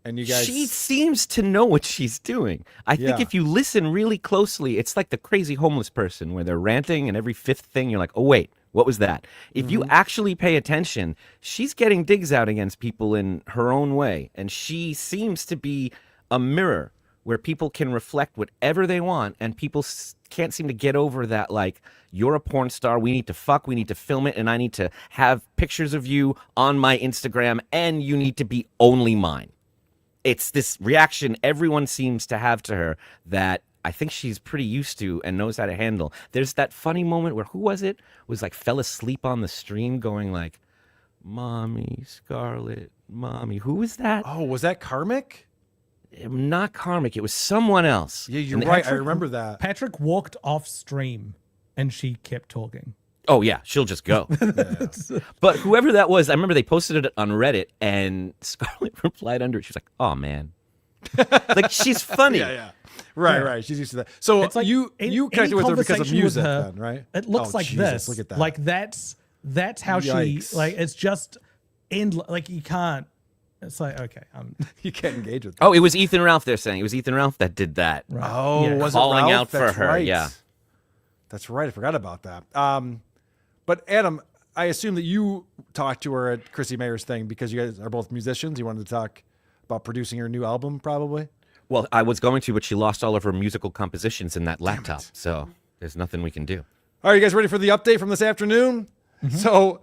And you guys... She seems to know what she's doing. I think if you listen really closely, it's like the crazy homeless person where they're ranting and every fifth thing you're like, oh, wait, what was that? If you actually pay attention, she's getting digs out against people in her own way. And she seems to be a mirror where people can reflect whatever they want, and people can't seem to get over that, like, you're a porn star, we need to fuck, we need to film it, and I need to have pictures of you on my Instagram, and you need to be only mine. It's this reaction everyone seems to have to her that I think she's pretty used to and knows how to handle. There's that funny moment where, who was it? Was like fell asleep on the stream going like, Mommy, Scarlett, Mommy. Who was that? Oh, was that Karmic? Not Karmic. It was someone else. Yeah, you're And right. I remember that. Patrick walked off stream and she kept talking. Oh, yeah, she'll just go. But whoever that was, I remember they posted it on Reddit, and Scarlett replied under it. She was like, oh, man. Like, she's funny. Yeah. Right. She's used to that. So It's like you connected with her because of conversation with music her, then, right? It looks like Jesus, this. Look at that. Like that's how Yikes. she, like, it's just like you can't, it's like, okay. You can't engage with Oh, it was Ethan Ralph they're saying. It was Ethan Ralph that did that. Right. Oh, Yeah. was it Calling Ralph? out for That's her, right. yeah. That's right. I forgot about that. But Adam, I assume that you talked to her at Chrissy Mayer's thing because you guys are both musicians. You wanted to talk about producing her new album, probably? Well, I was going to, but she lost all of her musical compositions in that laptop. So there's nothing we can do. All right, you guys ready for the update from this afternoon? So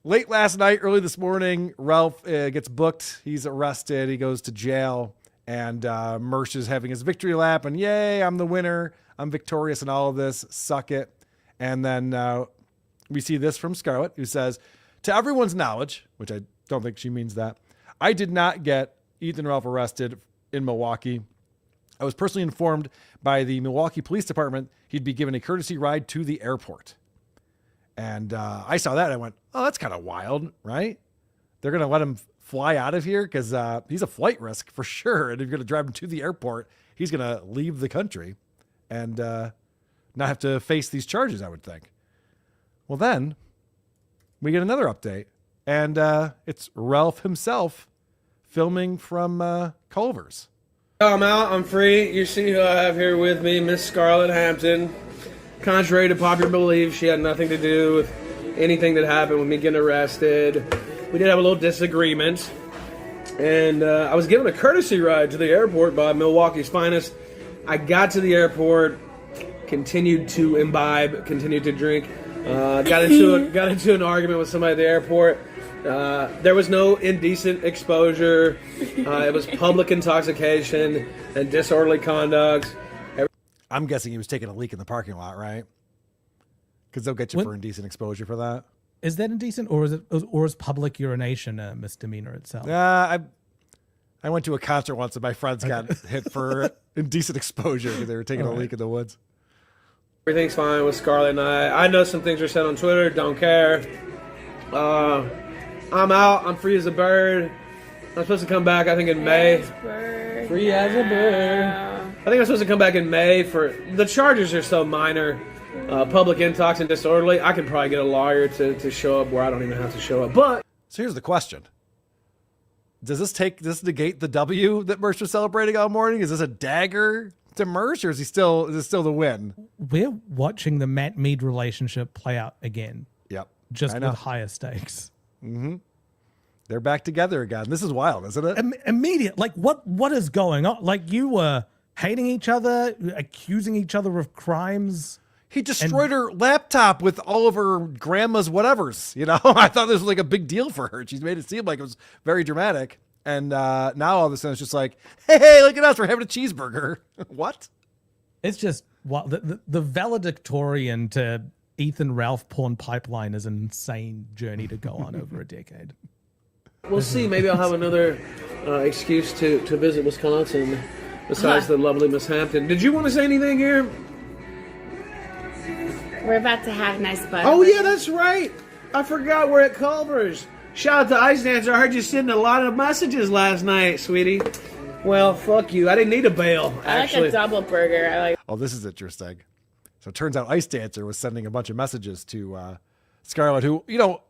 late last night, early this morning, Ralph gets booked. He's arrested. He goes to jail. And Mersh is having his victory lap. And yay, I'm the winner. I'm victorious in all of this. Suck it. And then we see this from Scarlett, who says, to everyone's knowledge, which I don't think she means that, I did not get Ethan Ralph arrested in Milwaukee. I was personally informed by the Milwaukee Police Department he'd be given a courtesy ride to the airport. And I saw that and I went, oh, that's kind of wild, right? They're going to let him fly out of here because he's a flight risk for sure. And if you're going to drive him to the airport, he's going to leave the country and not have to face these charges, I would think. Well, then we get another update, and it's Ralph himself filming from Culver's. I'm out. I'm free. You see who I have here with me, Miss Scarlett Hampton. Contrary to popular belief, she had nothing to do with anything that happened with me getting arrested. We did have a little disagreement, and I was given a courtesy ride to the airport by Milwaukee's finest. I got to the airport, continued to imbibe, continued to drink, got into an argument with somebody at the airport. There was no indecent exposure. It was public intoxication and disorderly conduct. I'm guessing he was taking a leak in the parking lot, right? Because they'll get you for indecent exposure for that. Is that indecent, or is public urination a misdemeanor itself? I went to a concert once and my friends got hit for indecent exposure because they were taking a leak in the woods. Everything's fine with Scarlett and I. I know some things are said on Twitter. Don't care. I'm out. I'm free as a bird. I'm supposed to come back, I think, in May. Free as a bird. I think I'm supposed to come back in May for... The charges are so minor. Public intox and disorderly. I could probably get a lawyer to show up where I don't even have to show up. But... So here's the question. Does this negate the W that Mersh was celebrating all morning? Is this a dagger to Mersh, or is it still the win? We're watching the Matt Mead relationship play out again. Yep. Just with higher stakes. Mm-hmm. They're back together again. This is wild, isn't it? Immediate. Like, what is going on? Like, you were hating each other, accusing each other of crimes. He destroyed her laptop with all of her grandma's whatevers. You know, I thought this was like a big deal for her. She's made it seem like it was very dramatic. And now all of a sudden it's just like, hey, look at us. We're having a cheeseburger. What? It's just, the valedictorian to Ethan Ralph porn pipeline is an insane journey to go on over a decade. We'll see. Maybe I'll have another excuse to visit Wisconsin besides the lovely Miss Hampton. Did you want to say anything here? We're about to have nice butter. Oh, yeah, that's right. I forgot we're at Culver's. Shout out to Ice Dancer. I heard you sending a lot of messages last night, sweetie. Well, fuck you. I didn't need a bail, actually. I like a double burger. Oh, this is interesting. So it turns out Ice Dancer was sending a bunch of messages to Scarlett, who, you know,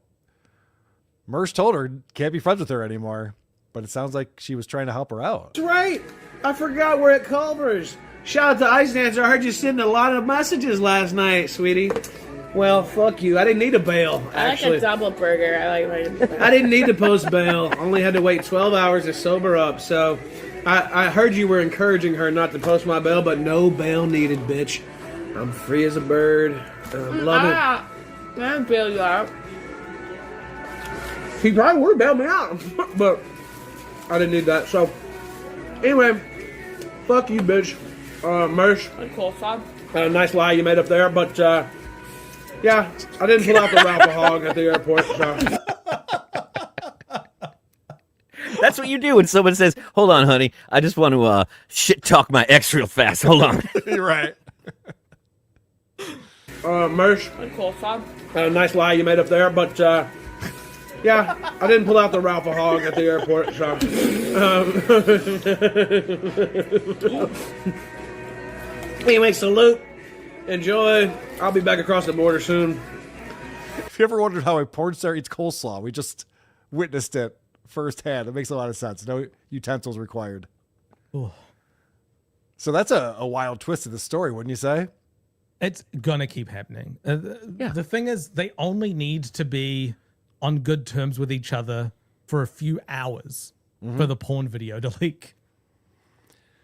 Mersh told her can't be friends with her anymore. But it sounds like she was trying to help her out. That's right. I forgot we're at Culver's. Shout out to Ice Dancer. I heard you sending a lot of messages last night, sweetie. Well, fuck you. I didn't need a bail, actually. I like a double burger. I didn't need to post bail. Only had to wait 12 hours to sober up. So I heard you were encouraging her not to post my bail, but no bail needed, bitch. I'm free as a bird. Love it. I didn't bail you out. He probably would have bailed me out, but I didn't need that. So anyway, fuck you, bitch. Mersh. Cool, Fob. Nice lie you made up there, but yeah, I didn't pull out the Ralph hog at the airport. So. That's what you do when someone says, "Hold on, honey, I just want to shit talk my ex real fast." Hold on. You're right. Mersh. Cool, Fob. Nice lie you made up there, but yeah, I didn't pull out the Ralph hog at the airport. So. Anyway, salute. Enjoy. I'll be back across the border soon. If you ever wondered how a porn star eats coleslaw, we just witnessed it firsthand. It makes a lot of sense. No utensils required. Ooh. So that's a wild twist of the story, wouldn't you say? It's gonna keep happening. The thing is, they only need to be on good terms with each other for a few hours for the porn video to leak.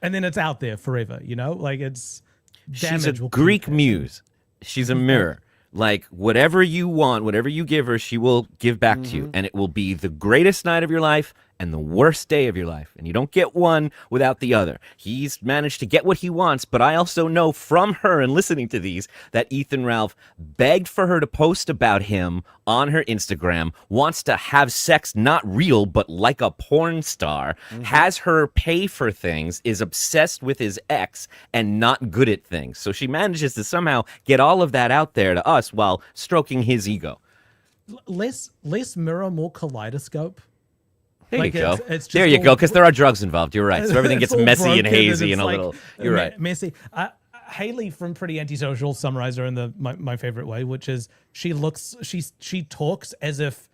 And then it's out there forever, you know? Like, it's damage. She's a Greek muse. She's a mirror. Like, whatever you want, whatever you give her, she will give back to you. And it will be the greatest night of your life and the worst day of your life. And you don't get one without the other. He's managed to get what he wants, but I also know from her and listening to these that Ethan Ralph begged for her to post about him on her Instagram, wants to have sex not real, but like a porn star, has her pay for things, is obsessed with his ex, and not good at things. So she manages to somehow get all of that out there to us while stroking his ego. Less mirror, more kaleidoscope. There Like, you go. it's just There you all- go, because there are drugs involved. You're right. So everything It's gets all messy and broken hazy it's and a like little. You're right. Messy. Haley from Pretty Antisocial summarized her in my favorite way, which is she talks as if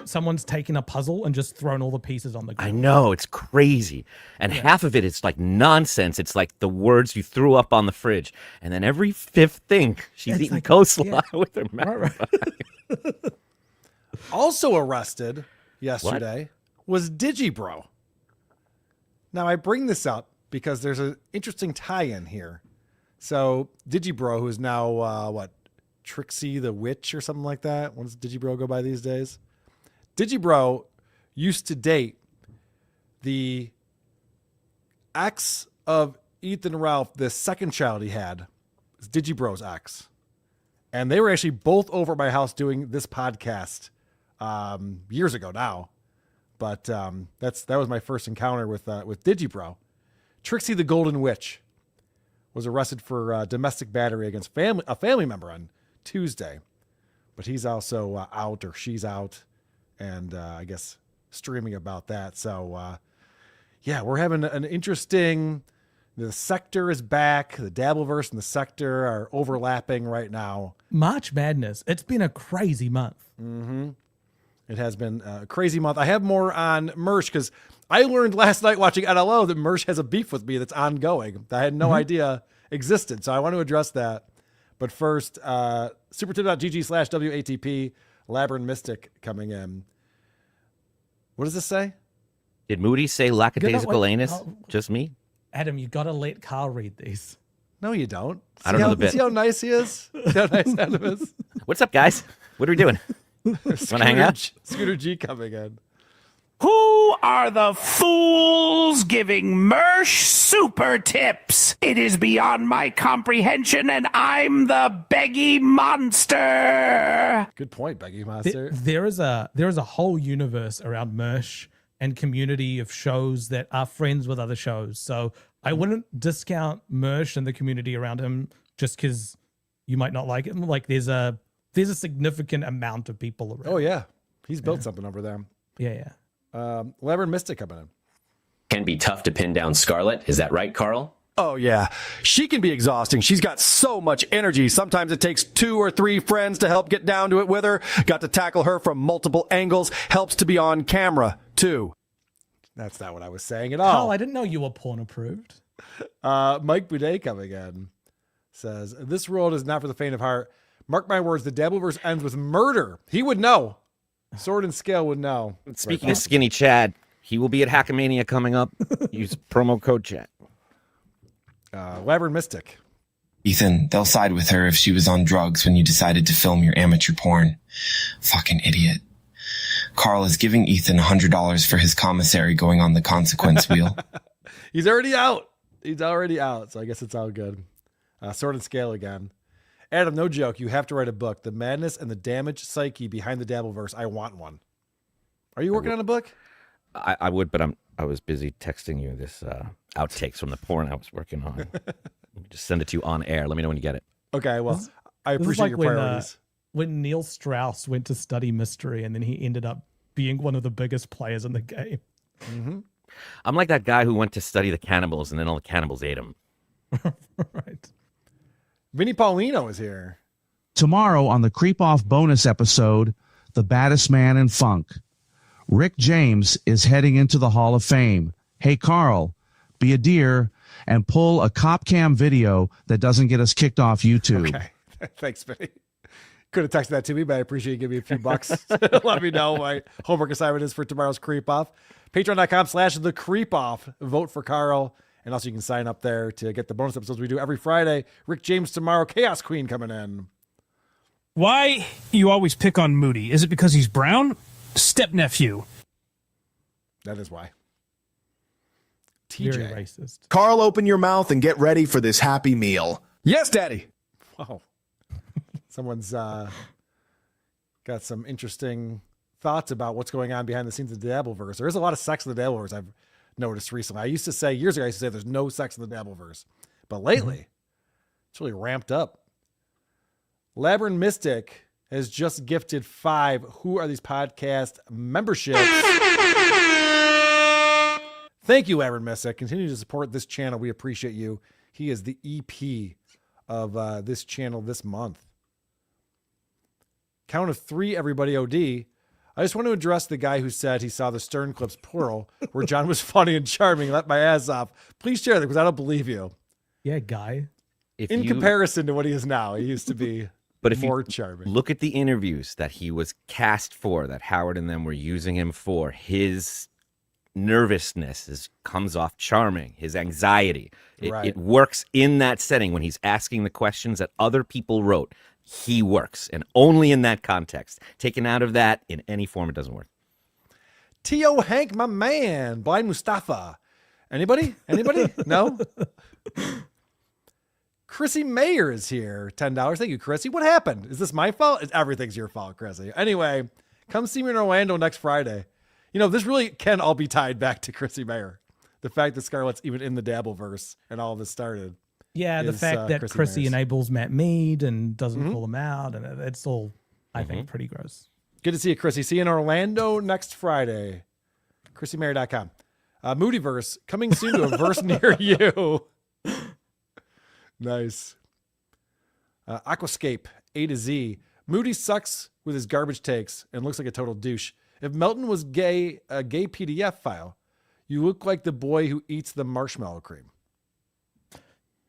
someone's taken a puzzle and just thrown all the pieces on the ground. I know, it's crazy. And half of it is like nonsense. It's like the words you threw up on the fridge. And then every fifth thing, she's It's eating like, coleslaw yeah. with her mouth. Right. Also arrested yesterday was Digibro. Now, I bring this up because there's an interesting tie-in here. So, Digibro, who is now, Trixie the Witch or something like that? What does Digibro go by these days? Digibro used to date the ex of Ethan Ralph, the second child he had. It's Digibro's ex. And they were actually both over at my house doing this podcast years ago now. But that was my first encounter with Digibro. Trixie the Golden Witch was arrested for domestic battery against a family member on Tuesday. But he's also out, or she's out, and I guess streaming about that. So, yeah, we're having an interesting... The sector is back. The Dabbleverse and the sector are overlapping right now. March Madness. It's been a crazy month. Mm-hmm. It has been a crazy month. I have more on Mersh because I learned last night watching NLO that Mersh has a beef with me that's ongoing that I had no idea existed. So I want to address that. But first, supertip.gg/WATP, Labyrinth Mystic coming in. What does this say? Did Moody say lackadaisical wait, anus? oh. Just me? Adam, you got to let Carl read these. No, you don't. I don't know the bit. See how nice he is? See how nice Adam is? What's up, guys? What are we doing? Want to hang out? Scooter G coming in. Who are the fools giving Mersh super tips? It is beyond my comprehension, and I'm the beggy monster. Good point, Beggy Monster. There is a whole universe around Mersh and community of shows that are friends with other shows. So I wouldn't discount Mersh and the community around him just because you might not like him. Like there's a significant amount of people around. Oh yeah, he's built something over there. Yeah. Labyrinth Mystic coming in. Can be tough to pin down Scarlett. Is that right, Carl? Oh, yeah. She can be exhausting. She's got so much energy. Sometimes it takes 2 or 3 friends to help get down to it with her. Got to tackle her from multiple angles. Helps to be on camera, too. That's not what I was saying at all. Carl, I didn't know you were porn approved. Mike Boudet coming in says, this world is not for the faint of heart. Mark my words, the Dabbleverse ends with murder. He would know. Sword and Scale would know. Speaking of Skinny Chad, he will be at Hackamania coming up. Use promo code chat. Labyrinth Mystic. Ethan, they'll side with her if she was on drugs when you decided to film your amateur porn. Fucking idiot. Carl is giving Ethan $100 for his commissary going on the consequence wheel. He's already out. So I guess it's all good. Sword and Scale again. Adam, no joke. You have to write a book. The madness and the damaged psyche behind the Dabbleverse. I want one. Are you working on a book? I would, but I was busy texting you this outtakes from the porn I was working on. Just send it to you on air. Let me know when you get it. Okay, well, I This is appreciate like your when, priorities. When Neil Strauss went to study mystery and then he ended up being one of the biggest players in the game. Mm-hmm. I'm like that guy who went to study the cannibals and then all the cannibals ate him. Right. Vinny Paulino is here. Tomorrow on the Creep Off bonus episode, The Baddest Man in Funk. Rick James is heading into the Hall of Fame. Hey, Carl, be a dear and pull a cop cam video that doesn't get us kicked off YouTube. Okay. Thanks, Vinny. Could have texted that to me, but I appreciate you giving me a few bucks. Let me know my homework assignment is for tomorrow's Creep Off. Patreon.com/The Creep Off. Vote for Carl. And also you can sign up there to get the bonus episodes we do every Friday. Rick James tomorrow. Chaos Queen coming in. Why you always pick on Moody? Is it because he's brown? Stepnephew. That is why. Very TJ. racist. Carl, open your mouth and get ready for this happy meal. Yes, Daddy. Wow. Someone's got some interesting thoughts about what's going on behind the scenes of the Dabbleverse. There is a lot of sex in the Dabbleverse, I've noticed recently. I used to say, years ago, I used to say there's no sex in the Dabbleverse. But lately, it's really ramped up. Labyrinth Mystic has just gifted 5 Who Are These Podcast memberships. Thank you, Aaron Messick. Continue to support this channel. We appreciate you. He is the EP of this channel this month. Count of 3, everybody OD. I just want to address the guy who said he saw the Stern clips plural, where John was funny and charming. Let my ass off. Please share that because I don't believe you. Yeah, guy. In comparison to what he is now, he used to be more charming. Look at the interviews that he was cast for, that Howard and them were using him for. His nervousness comes off charming. His anxiety. It works in that setting when he's asking the questions that other people wrote. He works, and only in that context. Taken out of that, in any form, it doesn't work. T.O. Hank, my man. Blind Mustafa. Anybody? No? Chrissy Mayer is here. $10. Thank you, Chrissy. What happened? Is this my fault? Everything's your fault, Chrissy. Anyway, come see me in Orlando next Friday. This really can all be tied back to Chrissy Mayer. The fact that Scarlett's even in the Dabbleverse and all of this started. Yeah, the fact that Chrissy enables Matt Mead and doesn't call him out, and it's all, I think, pretty gross. Good to see you, Chrissy. See you in Orlando next Friday. ChrissyMayer.com. Moodyverse, coming soon to a verse near you. Nice. Aquascape, A to Z. Moody sucks with his garbage takes and looks like a total douche. If Melton was a gay PDF file, you look like the boy who eats the marshmallow cream.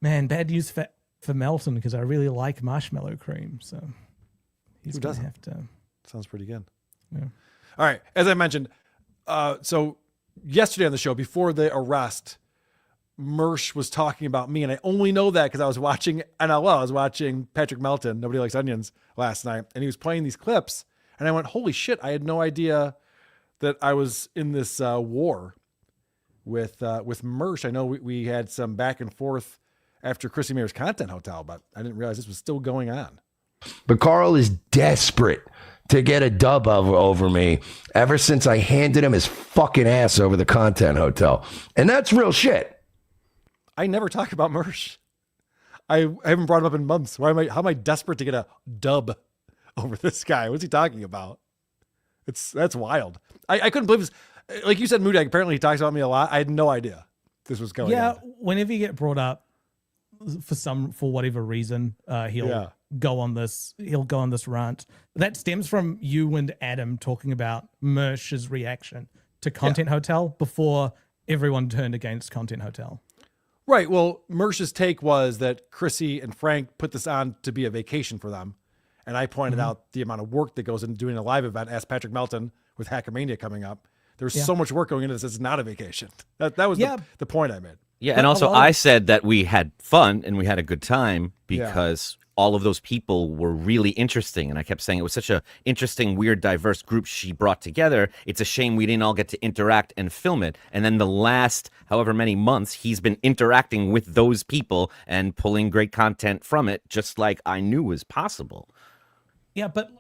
Man, bad news for Melton because I really like marshmallow cream. So he's going to have to. Sounds pretty good. Yeah. All right. As I mentioned, so yesterday on the show, before the arrest, Mersh was talking about me. And I only know that because I was watching NLO. I was watching Patrick Melton, Nobody Likes Onions, last night. And he was playing these clips. And I went, holy shit, I had no idea that I was in this war with Mersh. I know we had some back and forth after Chrissy Mayer's Content Hotel, but I didn't realize this was still going on. But Carl is desperate to get a dub over me ever since I handed him his fucking ass over the Content Hotel. And that's real shit. I never talk about Mersh. I haven't brought him up in months. How am I desperate to get a dub over this guy? What's he talking about? That's wild. I couldn't believe this. Like you said, Moody, apparently he talks about me a lot. I had no idea this was going on. Yeah, whenever you get brought up for whatever reason, he'll go on this rant. That stems from you and Adam talking about Mersh's reaction to Content Hotel before everyone turned against Content Hotel. Right. Well, Mersh's take was that Chrissy and Frank put this on to be a vacation for them. And I pointed out the amount of work that goes into doing a live event. Ask Patrick Melton with Hackermania coming up. There's so much work going into this. It's not a vacation. That was the point I made. Yeah, and also I said that we had fun and we had a good time because all of those people were really interesting. And I kept saying it was such a interesting, weird, diverse group she brought together. It's a shame we didn't all get to interact and film it. And then the last however many months, he's been interacting with those people and pulling great content from it, just like I knew was possible. Yeah, but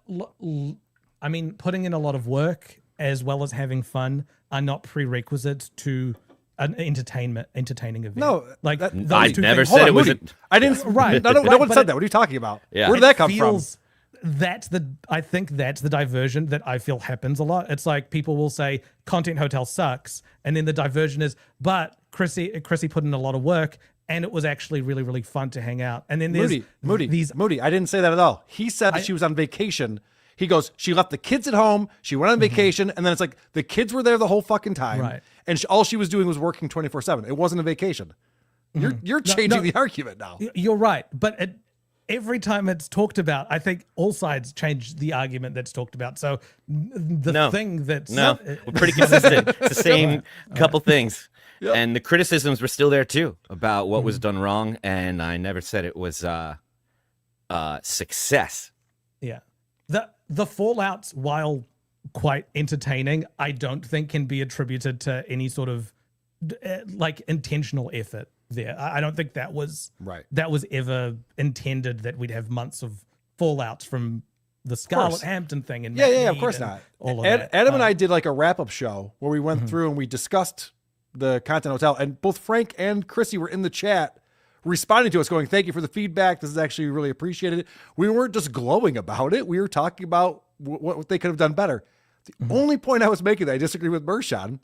I mean, putting in a lot of work as well as having fun are not prerequisites to an entertaining event. No, like I never said it was. I didn't. Right. No one said that. What are you talking about? Yeah. Where did that come from? I think that's the diversion that I feel happens a lot. It's like people will say Content Hotel sucks, and then the diversion is, but Chrissy put in a lot of work, and it was actually really, really fun to hang out. And then there's Moody. I didn't say that at all. He said that she was on vacation. He goes, she left the kids at home. She went on vacation. And then it's like the kids were there the whole fucking time. Right. And all she was doing was working 24/7. It wasn't a vacation. You're changing the argument now. You're right. But every time it's talked about, I think all sides change the argument that's talked about. So thing that's... we're pretty consistent. It's the same couple things. Yep. And the criticisms were still there too about what was done wrong. And I never said it was success. Yeah. The fallouts, while quite entertaining, I don't think can be attributed to any sort of like intentional effort there. I don't think that was ever intended that we'd have months of fallouts from the Scarlett Hampton thing. And of course not. All of that. Adam and I did like a wrap-up show where we went through and we discussed the Content Hotel, and both Frank and Chrissy were in the chat responding to us going, thank you for the feedback. This is actually really appreciated. We weren't just glowing about it. We were talking about what they could have done better. The only point I was making that I disagree with Mersh on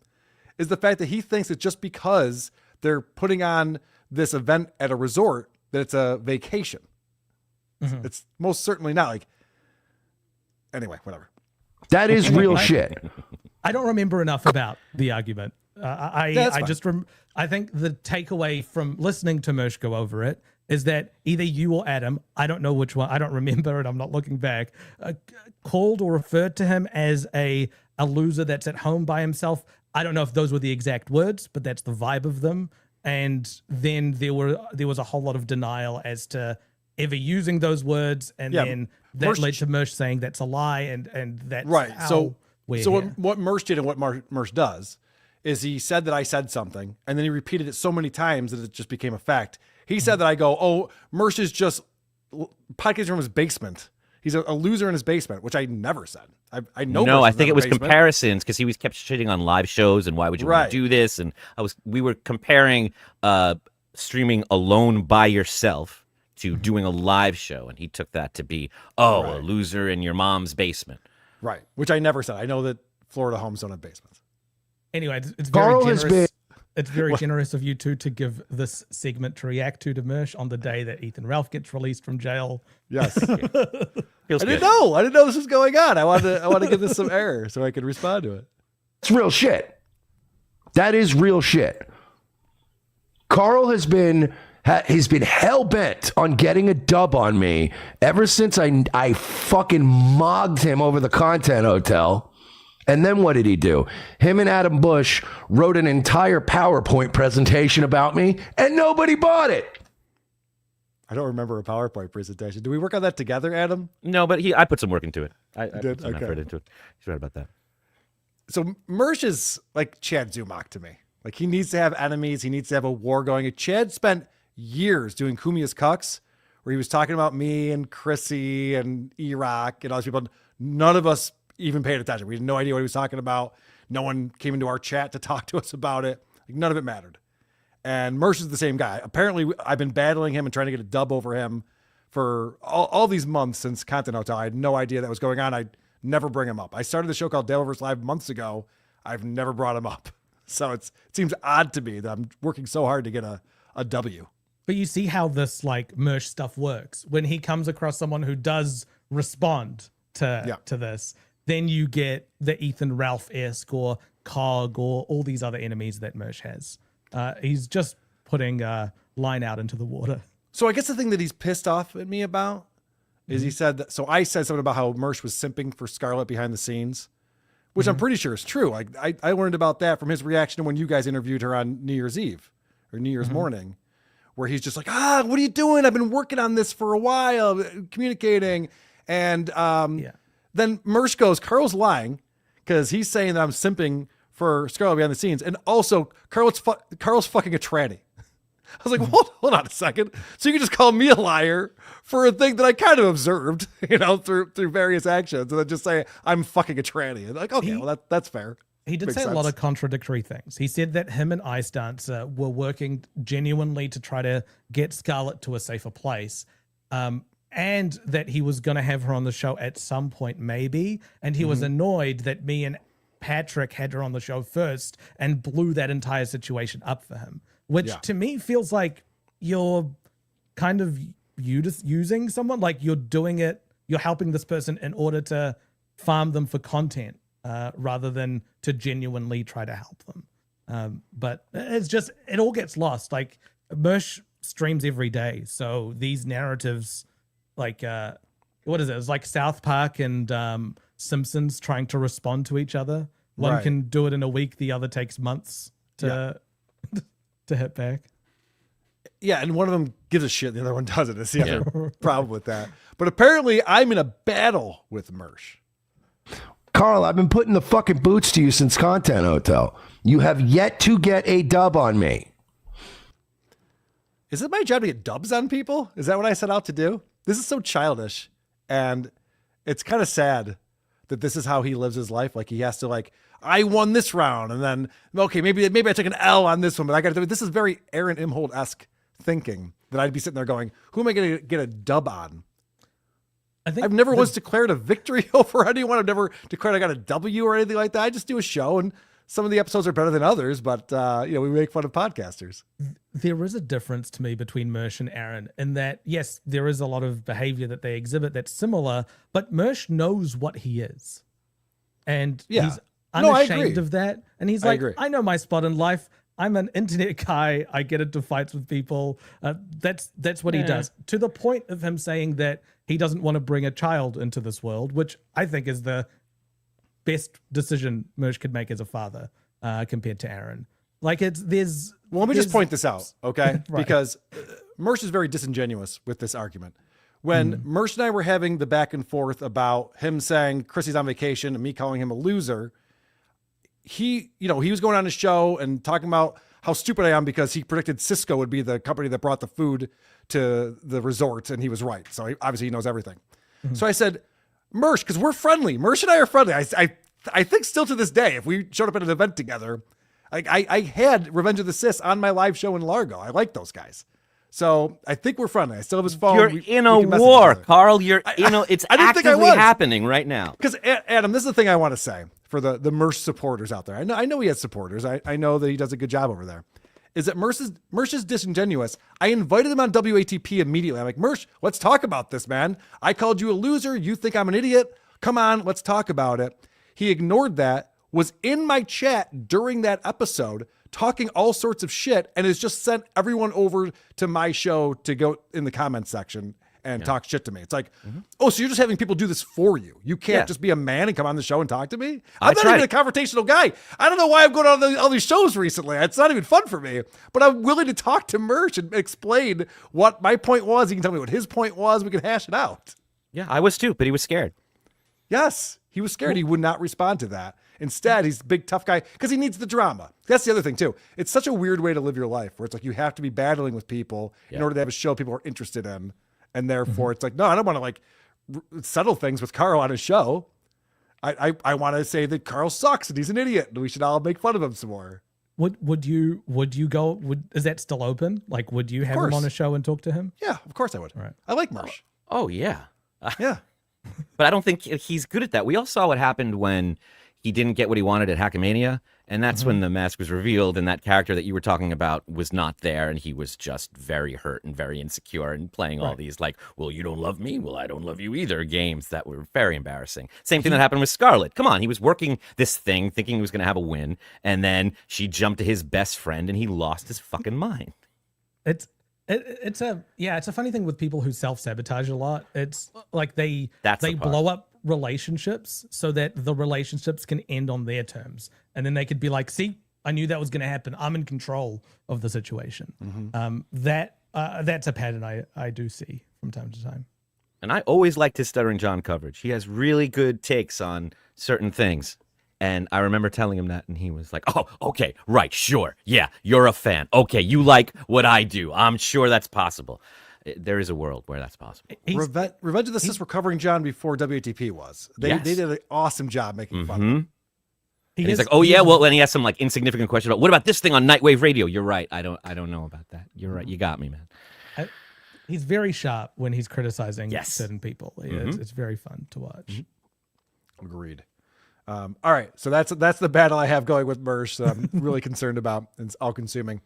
is the fact that he thinks that just because they're putting on this event at a resort, that it's a vacation. It's most certainly not. Like, anyway, whatever. That is real shit. I don't remember enough about the argument. I think the takeaway from listening to Mersh go over it is that either you or Adam, I don't know which one, I don't remember it, I'm not looking back, called or referred to him as a loser that's at home by himself. I don't know if those were the exact words, but that's the vibe of them. And then there was a whole lot of denial as to ever using those words, and then that led to Mersh saying that's a lie, and that's right. how So we're so here. what Mersh did and what Mersh does is he said that I said something, and then he repeated it so many times that it just became a fact. He said that I go, oh, Mersh is just podcasting from his basement. He's a loser in his basement, which I never said. I know. No, Mersh I is think in it a was basement. comparisons because he was kept shitting on live shows and why would you want Right. to do this? And we were comparing streaming alone by yourself to doing a live show, and he took that to be a loser in your mom's basement. Right, which I never said. I know that Florida homes don't have basements. Anyway, it's Carl very has generous. been- It's very generous of you two to give this segment to react to Mersh on the day that Ethan Ralph gets released from jail. Yes. Feels I didn't good. know. I didn't know this was going on. I want to give this some air so I could respond to it. It's real shit. That is real shit. Carl has been hell bent on getting a dub on me ever since I fucking mogged him over the Content Hotel. And then what did he do? Him and Adam Busch wrote an entire PowerPoint presentation about me, and nobody bought it. I don't remember a PowerPoint presentation. Did we work on that together, Adam? No, but I put some work into it. I did? put some Okay. effort into it. He's right about that. So Mersh is like Chad Zumock to me. Like, he needs to have enemies. He needs to have a war going. Chad spent years doing Kumia's Cucks, where he was talking about me and Chrissy and E-Rock and all these people. None of us even paid attention. We had no idea what he was talking about. No one came into our chat to talk to us about it. Like, none of it mattered. And Mersh is the same guy. Apparently, I've been battling him and trying to get a dub over him for all these months since Content Hotel. I had no idea that was going on. I'd never bring him up. I started the show called Dabbleverse Live months ago. I've never brought him up. So it seems odd to me that I'm working so hard to get a W. But you see how this like Mersh stuff works. When he comes across someone who does respond to this, then you get the Ethan Ralph-esque or Cog or all these other enemies that Mersh has. He's just putting a line out into the water. So I guess the thing that he's pissed off at me about is he said that. So I said something about how Mersh was simping for Scarlett behind the scenes, which I'm pretty sure is true. Like, I learned about that from his reaction when you guys interviewed her on New Year's Eve or New Year's morning, where he's just like, what are you doing? I've been working on this for a while, communicating. And then Mersh goes, Carl's lying because he's saying that I'm simping for Scarlett behind the scenes. And also, Carl's fucking a tranny. I was like, hold on a second. So you can just call me a liar for a thing that I kind of observed, through various actions, and then just say I'm fucking a tranny. And like, okay, well that's fair. He did Makes say a lot sense. of contradictory things. He said that him and Ice Dancer were working genuinely to try to get Scarlett to a safer place. And that he was going to have her on the show at some point, maybe. And he was annoyed that me and Patrick had her on the show first and blew that entire situation up for him, which to me feels like you're kind of using someone, like you're doing it, you're helping this person in order to farm them for content rather than to genuinely try to help them. But it's just, it all gets lost. Like, Mersh streams every day. So these narratives, like, what is it? It's like South Park and Simpsons trying to respond to each other. One Right. can do it in a week. The other takes months to hit back. Yeah, and one of them gives a shit, the other one doesn't. It's the other problem with that. But apparently, I'm in a battle with Mersh. Carl, I've been putting the fucking boots to you since Content Hotel. You have yet to get a dub on me. Is it my job to get dubs on people? Is that what I set out to do? This is so childish, and it's kind of sad that this is how he lives his life. Like, he has to, like, I won this round, and then, okay, maybe I took an L on this one, but I got to do it. This is very Aaron Imholt-esque thinking that I'd be sitting there going, who am I going to get a dub on? I've never once declared a victory over anyone. I've never declared I got a W or anything like that. I just do a show, and some of the episodes are better than others, but we make fun of podcasters. There is a difference to me between Mersh and Aaron in that, yes, there is a lot of behavior that they exhibit that's similar, but Mersh knows what he is. And he's unashamed of that. And he's like, I know my spot in life. I'm an internet guy. I get into fights with people. That's what he does. To the point of him saying that he doesn't want to bring a child into this world, which I think is the best decision Mersh could make as a father compared to Aaron. Like let me just point this out, okay? Right. Because Mersh is very disingenuous with this argument. When Mersh and I were having the back and forth about him saying Chrissy's on vacation and me calling him a loser, he was going on his show and talking about how stupid I am because he predicted Cisco would be the company that brought the food to the resort, and he was right. So obviously he knows everything. So I said, Mersh, because we're friendly. Mersh and I are friendly. I think still to this day, if we showed up at an event together, I had Revenge of the Sis on my live show in Largo. I like those guys. So I think we're friendly. I still have his phone. You're in a war, Carl. It's actively happening right now. Because Adam, this is the thing I want to say for the Mersh supporters out there. I know he has supporters. I know that he does a good job over there. Is that Mersh is disingenuous. I invited him on WATP immediately. I'm like, Mersh, let's talk about this, man. I called you a loser. You think I'm an idiot. Come on, let's talk about it. He ignored that, was in my chat during that episode, talking all sorts of shit, and has just sent everyone over to my show to go in the comments section and talk shit to me. It's like, oh, so you're just having people do this for you. You can't just be a man and come on the show and talk to me? I'm not even a confrontational guy. I don't know why I'm going on all these shows recently. It's not even fun for me. But I'm willing to talk to Mersh and explain what my point was. He can tell me what his point was. We can hash it out. Yeah, I was too, but he was scared. Yes, he was scared. He would not respond to that. Instead, he's a big, tough guy because he needs the drama. That's the other thing, too. It's such a weird way to live your life where it's like you have to be battling with people in order to have a show people are interested in. And therefore, it's like, no, I don't want to like settle things with Carl on his show. I want to say that Carl sucks and he's an idiot and we should all make fun of him some more. Would you go? Is that still open? Like, would you have him on a show and talk to him? Yeah, of course I would. Right. I like Mersh. Oh yeah. Yeah. But I don't think he's good at that. We all saw what happened when he didn't get what he wanted at Hackamania, and that's when the mask was revealed, and that character that you were talking about was not there, and he was just very hurt and very insecure and playing all these like, well, you don't love me, well, I don't love you either games that were very embarrassing. Same thing that happened with Scarlett. Come on, he was working this thing thinking he was going to have a win, and then she jumped to his best friend, and he lost his fucking mind. It's a funny thing with people who self-sabotage a lot. It's like they blow up relationships so that the relationships can end on their terms. And then they could be like, see, I knew that was going to happen. I'm in control of the situation. That's a pattern I do see from time to time. And I always liked his Stuttering John coverage. He has really good takes on certain things. And I remember telling him that, and he was like, oh, okay, right, sure. Yeah, you're a fan. Okay, you like what I do. I'm sure that's possible. There is a world where that's possible. Revenge of the Sis were covering John before WATP was. They did an awesome job making fun of him. And he's like, oh, yeah, well, and he has some like insignificant question about, what about this thing on Nightwave Radio? You're right. I don't know about that. You're right. You got me, man. He's very sharp when he's criticizing certain people. It's very fun to watch. Agreed. All right, so that's the battle I have going with Mersh that I'm really concerned about, and it's all consuming.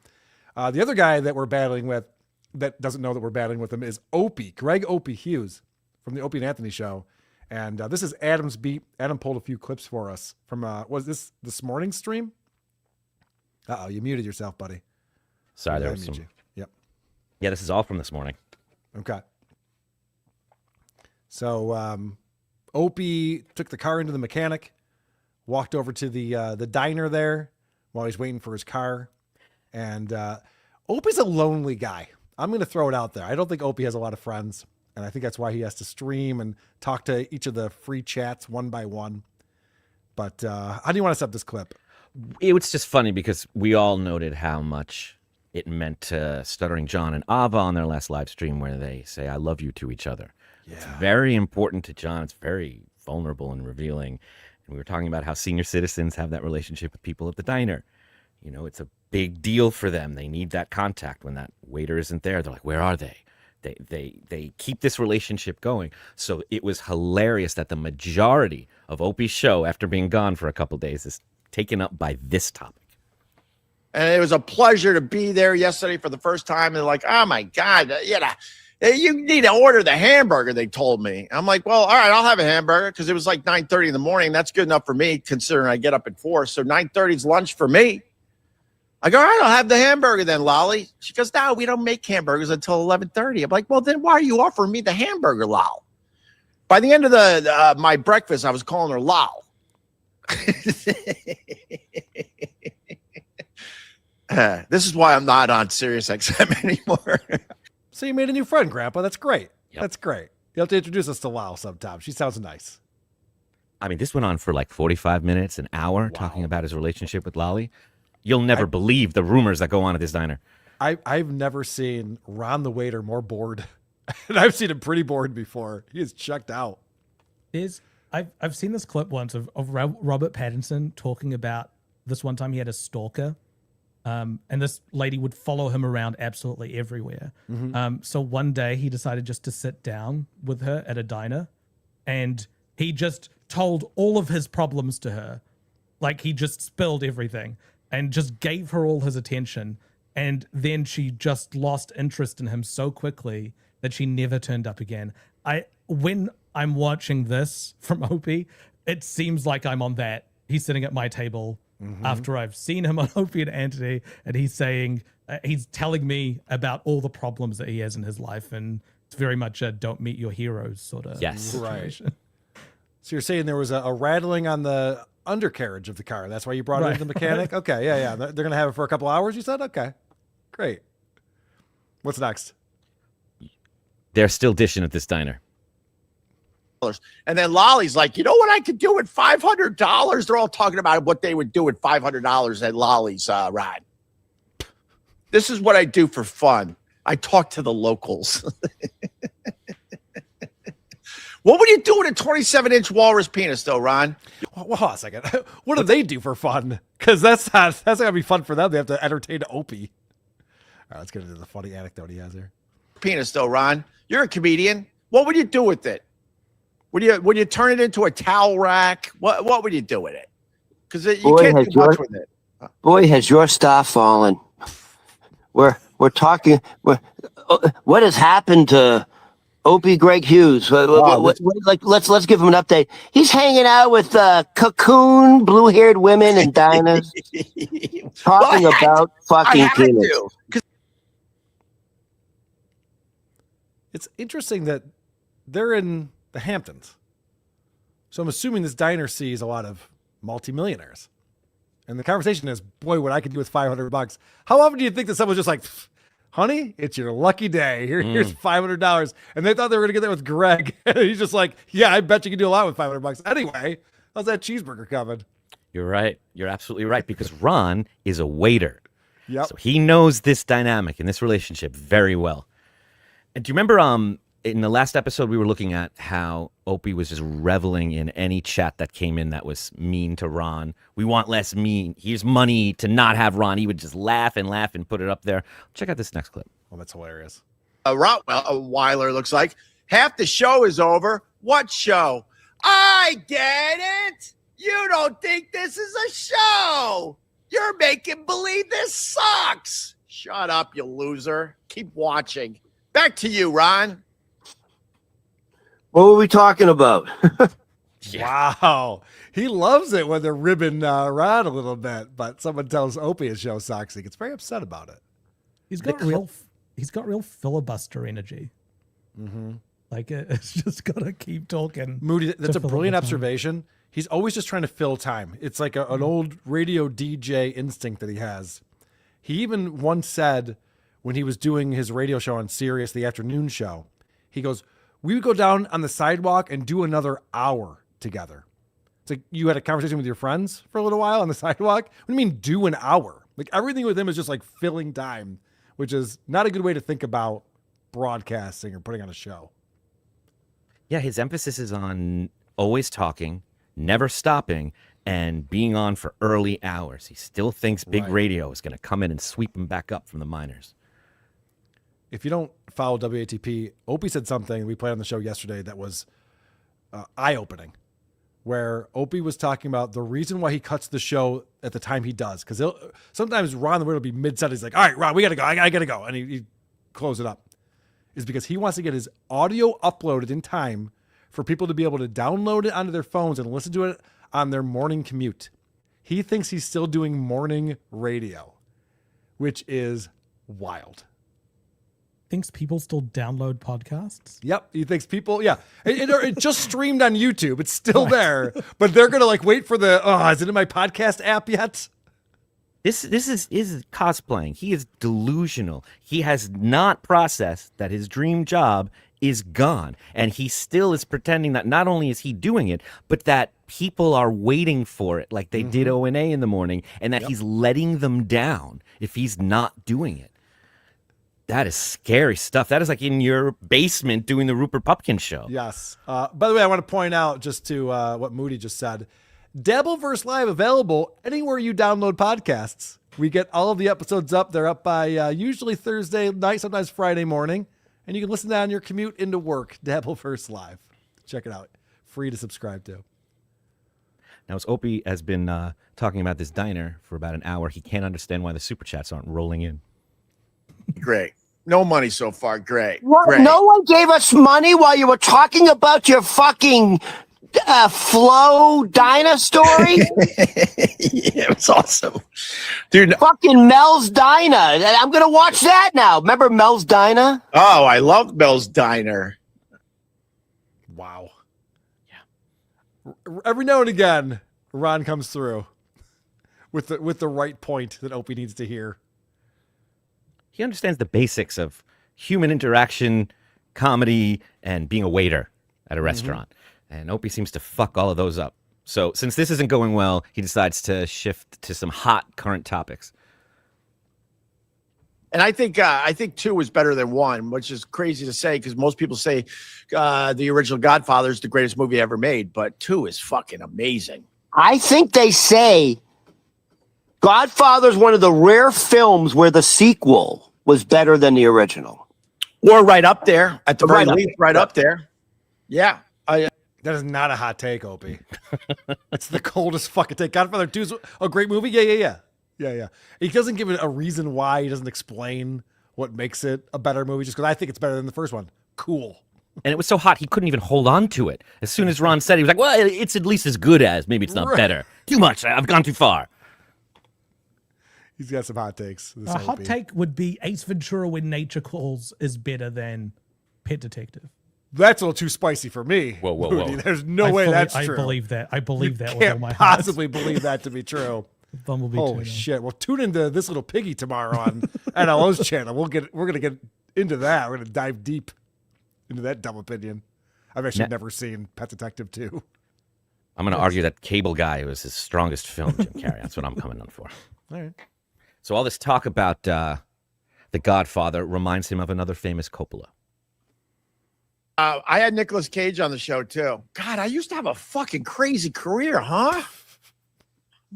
The other guy that we're battling with that doesn't know that we're battling with him is Opie, Greg Opie Hughes from the Opie and Anthony show. And this is Adam's beat. Adam pulled a few clips for us from, was this morning's stream? Uh-oh, you muted yourself, buddy. Sorry, there was some... Yep. Yeah, this is all from this morning. Okay. So Opie took the car into the mechanic, walked over to the diner there while he's waiting for his car. And Opie's a lonely guy. I'm going to throw it out there. I don't think Opie has a lot of friends. And I think that's why he has to stream and talk to each of the free chats one by one. But how do you want to set up this clip? It was just funny because we all noted how much it meant to Stuttering John and Ava on their last live stream where they say, I love you to each other. Yeah. It's very important to John. It's very vulnerable and revealing. And we were talking about how senior citizens have that relationship with people at the diner. You know, it's a big deal for them. They need that contact when that waiter isn't there. They're like, where are they? They keep this relationship going. So it was hilarious that the majority of Opie's show, after being gone for a couple days, is taken up by this topic. And it was a pleasure to be there yesterday for the first time. And like, oh my God, you need to order the hamburger, they told me. I'm like, well, all right, I'll have a hamburger because it was like 9:30 in the morning. That's good enough for me considering I get up at 4. So 9:30 is lunch for me. I go, all right, I'll have the hamburger then, Lolly. She goes, no, we don't make hamburgers until 11:30. I'm like, well, then why are you offering me the hamburger, Lol? By the end of my breakfast, I was calling her Lol. This is why I'm not on SiriusXM anymore. So you made a new friend, Grandpa. That's great. Yep. That's great. You'll have to introduce us to Lyle sometime. She sounds nice. I mean, this went on for like 45 minutes, an hour, talking about his relationship with Lolly. You'll never believe the rumors that go on at this diner. I've never seen Ron the waiter more bored. And I've seen him pretty bored before. He is checked out. I've seen this clip once of Robert Pattinson talking about this one time he had a stalker. And this lady would follow him around absolutely everywhere. So one day he decided just to sit down with her at a diner, and he just told all of his problems to her. Like, he just spilled everything and just gave her all his attention. And then she just lost interest in him so quickly that she never turned up again. When I'm watching this from Opie, it seems like I'm on that. He's sitting at my table after I've seen him on Opie and Anthony, and he's saying, he's telling me about all the problems that he has in his life, and it's very much a don't meet your heroes sort of situation. Right. So you're saying there was a rattling on the undercarriage of the car. That's why you brought it to the mechanic? Okay, yeah. They're going to have it for a couple hours, you said? Okay, great. What's next? They're still dishing at this diner. And then Lolly's like, you know what I could do with $500? They're all talking about what they would do with $500 at Lolly's ride. This is what I do for fun. I talk to the locals. What would you do with a 27-inch walrus penis, though, Ron? Well, hold on a second. What do they do for fun? Because that's not going to be fun for them. They have to entertain Opie. All right, let's get into the funny anecdote he has here. Penis, though, Ron. You're a comedian. What would you do with it? Would you turn it into a towel rack? What would you do with it? Because you can't do much with it. Boy, has your star fallen. We're talking. What has happened to Opie Greg Hughes? Let's give him an update. He's hanging out with cocoon, blue-haired women and diners, talking about fucking penis. It's interesting that they're in the Hamptons. So I'm assuming this diner sees a lot of multimillionaires. And the conversation is, boy, what I could do with $500. How often do you think that someone's just like, honey, it's your lucky day. Here's $500. And they thought they were going to get that with Greg. And he's just like, yeah, I bet you can do a lot with $500. Anyway, how's that cheeseburger coming? You're right. You're absolutely right, because Ron is a waiter. Yep. So he knows this dynamic and this relationship very well. And do you remember in the last episode, we were looking at how Opie was just reveling in any chat that came in that was mean to Ron. We want less mean. Here's money to not have Ron. He would just laugh and put it up there. Check out this next clip. Oh, that's hilarious. Rottweiler looks like. Half the show is over. What show? I get it. You don't think this is a show. You're making believe this sucks. Shut up, you loser. Keep watching. Back to you, Ron. What were we talking about? Wow. He loves it when they're ribbing Ron a little bit, but someone tells Opie his show sucks. He gets very upset about it. He's got real filibuster energy. Like, it's just got to keep talking. Moody, that's a brilliant observation. He's always just trying to fill time. It's like an old radio DJ instinct that he has. He even once said when he was doing his radio show on Sirius, the afternoon show, he goes, we would go down on the sidewalk and do another hour together. It's like you had a conversation with your friends for a little while on the sidewalk. What do you mean do an hour? Like everything with him is just like filling time, which is not a good way to think about broadcasting or putting on a show. Yeah, his emphasis is on always talking, never stopping, and being on for early hours. He still thinks big radio is going to come in and sweep him back up from the minors. If you don't follow WATP, Opie said something we played on the show yesterday that was eye-opening. where Opie was talking about the reason why he cuts the show at the time he does. Because sometimes Ron the Weird will be mid-sentence. He's like, all right, Ron, we got to go. I got to go. And he close it up. Is because he wants to get his audio uploaded in time for people to be able to download it onto their phones and listen to it on their morning commute. He thinks he's still doing morning radio, which is wild. Thinks people still download podcasts? Yep. He thinks people, yeah. It just streamed on YouTube. It's still there, but they're going to like wait for is it in my podcast app yet? This is cosplaying. He is delusional. He has not processed that his dream job is gone. And he still is pretending that not only is he doing it, but that people are waiting for it like they did O&A in the morning, and that he's letting them down if he's not doing it. That is scary stuff. That is like in your basement doing the Rupert Pupkin show. Yes. By the way, I want to point out just to what Moody just said. Dabbleverse Live available anywhere you download podcasts. We get all of the episodes up. They're up by usually Thursday night, sometimes Friday morning. And you can listen to that on your commute into work. Dabbleverse Live. Check it out. Free to subscribe to. Now, as Opie has been talking about this diner for about an hour, he can't understand why the super chats aren't rolling in. Great. No money so far. Great. What? Great. No one gave us money while you were talking about your fucking Flo Dinah story? Yeah, it was awesome. Dude. Fucking Mel's Diner. I'm going to watch that now. Remember Mel's Diner? Oh, I love Mel's Diner. Wow. Yeah. Every now and again, Ron comes through with the right point that Opie needs to hear. He understands the basics of human interaction, comedy, and being a waiter at a restaurant. And Opie seems to fuck all of those up. So since this isn't going well, he decides to shift to some hot current topics. And I think 2 is better than 1, which is crazy to say because most people say the original Godfather is the greatest movie ever made, but 2 is fucking amazing. I think they say Godfather is one of the rare films where the sequel was better than the original. Or right up there, at the very least, right up there. Yeah. That is not a hot take, Opie. It's the coldest fucking take. Godfather 2 is a great movie. Yeah. He doesn't give it a reason why. He doesn't explain what makes it a better movie just because I think it's better than the first one. Cool. And it was so hot, he couldn't even hold on to it. As soon as Ron said it, he was like, well, it's at least as good as. Maybe it's not better. Too much. I've gone too far. He's got some hot takes. A hot take would be Ace Ventura When Nature Calls is better than Pet Detective. That's a little too spicy for me. Whoa. There's no way that's true. I believe that. I believe that with all Can't my heart. possibly believe that to be true. Bumblebee Holy shit. Well, tune into This Little Piggy tomorrow on NLO's channel. We're going to get into that. We're going to dive deep into that dumb opinion. I've actually never seen Pet Detective 2. I'm going to argue that Cable Guy was his strongest film, Jim Carrey. That's what I'm coming on for. All right. So all this talk about The Godfather reminds him of another famous Coppola. I had Nicolas Cage on the show, too. God, I used to have a fucking crazy career, huh?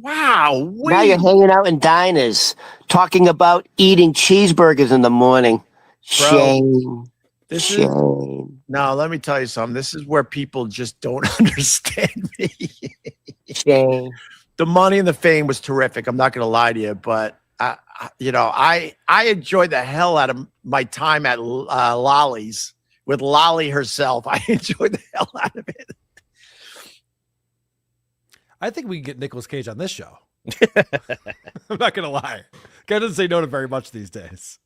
Wow. Now you're hanging out in diners, talking about eating cheeseburgers in the morning. Shame. No, let me tell you something. This is where people just don't understand me. Shame. The money and the fame was terrific. I'm not going to lie to you, but I enjoyed the hell out of my time at Lolly's with Lolly herself. I enjoyed the hell out of it. I think we can get Nicolas Cage on this show. I'm not going to lie. Guy doesn't say no to very much these days.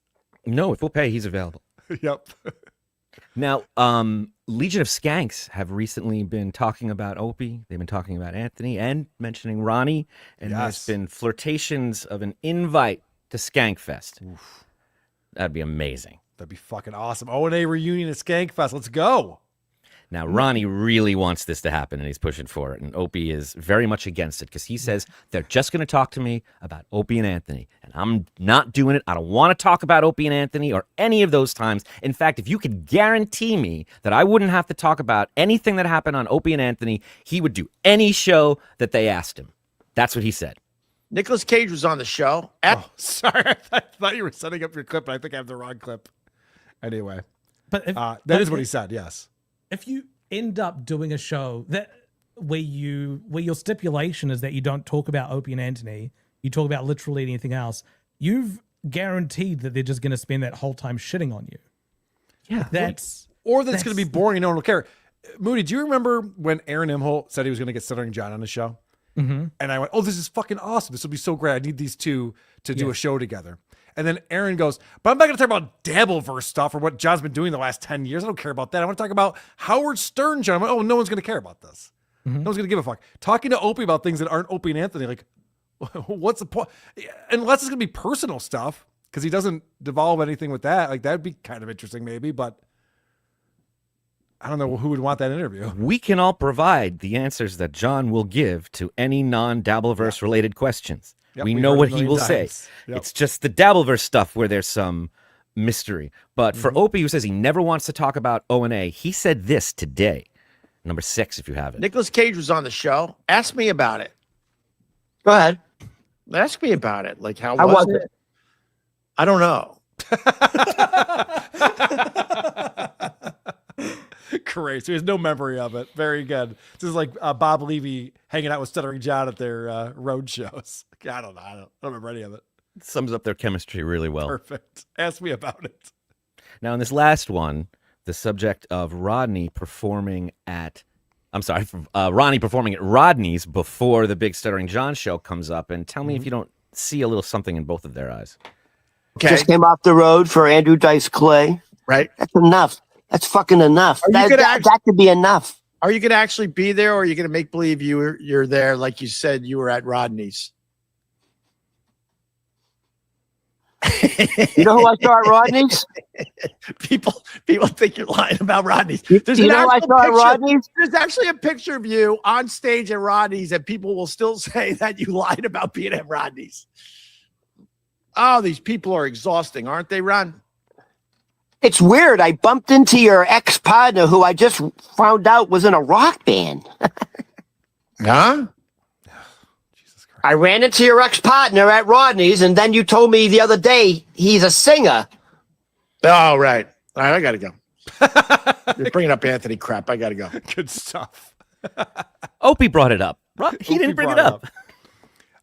No, if we'll pay, he's available. Yep. Now, Legion of Skanks have recently been talking about Opie. They've been talking about Anthony and mentioning Ronnie. And there's been flirtations of an invite to Skankfest. Oof. That'd be amazing. That'd be fucking awesome. O&A reunion at Skankfest. Let's go. Now, Ronnie really wants this to happen, and he's pushing for it. And Opie is very much against it because he says they're just going to talk to me about Opie and Anthony. And I'm not doing it. I don't want to talk about Opie and Anthony or any of those times. In fact, if you could guarantee me that I wouldn't have to talk about anything that happened on Opie and Anthony, he would do any show that they asked him. That's what he said. Nicolas Cage was on the show. Sorry, I thought you were setting up your clip, but I think I have the wrong clip. Anyway, but that is what he said, yes. If you end up doing a show that where your stipulation is that you don't talk about Opie and Anthony, you talk about literally anything else, you've guaranteed that they're just going to spend that whole time shitting on you. Yeah, that's going to be boring and no one will care. Moody, do you remember when Aaron Imholt said he was going to get Stuttering John on the show? Mm-hmm. And I went, oh, this is fucking awesome. This will be so great. I need these two to do a show together. And then Aaron goes, but I'm not going to talk about Dabbleverse stuff or what John's been doing the last 10 years. I don't care about that. I want to talk about Howard Stern, John. I'm like, oh, no one's going to care about this. Mm-hmm. No one's going to give a fuck. Talking to Opie about things that aren't Opie and Anthony, like, what's the point? Unless it's going to be personal stuff, because he doesn't devolve anything with that. Like, that'd be kind of interesting maybe, but I don't know who would want that interview. We can all provide the answers that John will give to any non-Dabbleverse related questions. Yep, we we've know heard what it a he million will say. times. Yep. It's just the Dabbleverse stuff where there's some mystery. But for Opie, who says he never wants to talk about O&A, he said this today. Number 6, if you have it. Nicolas Cage was on the show. Ask me about it. Go ahead. Ask me about it. Like, how How was was it? I don't know. Great. So he has no memory of it. Very good. This is like Bob Levy hanging out with Stuttering John at their road shows. I don't know. I don't remember any of it. Sums up their chemistry really well. Perfect. Ask me about it. Now, in this last one, the subject of Rodney performing at Rodney's before the big Stuttering John show comes up. And tell me if you don't see a little something in both of their eyes. Okay. Just came off the road for Andrew Dice Clay. Right. That's enough. That's fucking enough. Are you That could be enough. Are you going to actually be there, or are you going to make believe you're there like you said you were at Rodney's? You know who I saw at Rodney's? People think you're lying about Rodney's. There's You know who I saw at Rodney's? There's actually a picture of you on stage at Rodney's, and people will still say that you lied about being at Rodney's. Oh, these people are exhausting, aren't they, Ron? It's weird. I bumped into your ex-partner who I just found out was in a rock band. Huh? I ran into your ex-partner at Rodney's, and then you told me the other day he's a singer. Oh, right. All right, I got to go. You're bringing up Anthony crap. I got to go. Good stuff. Opie brought it up. He didn't bring it up.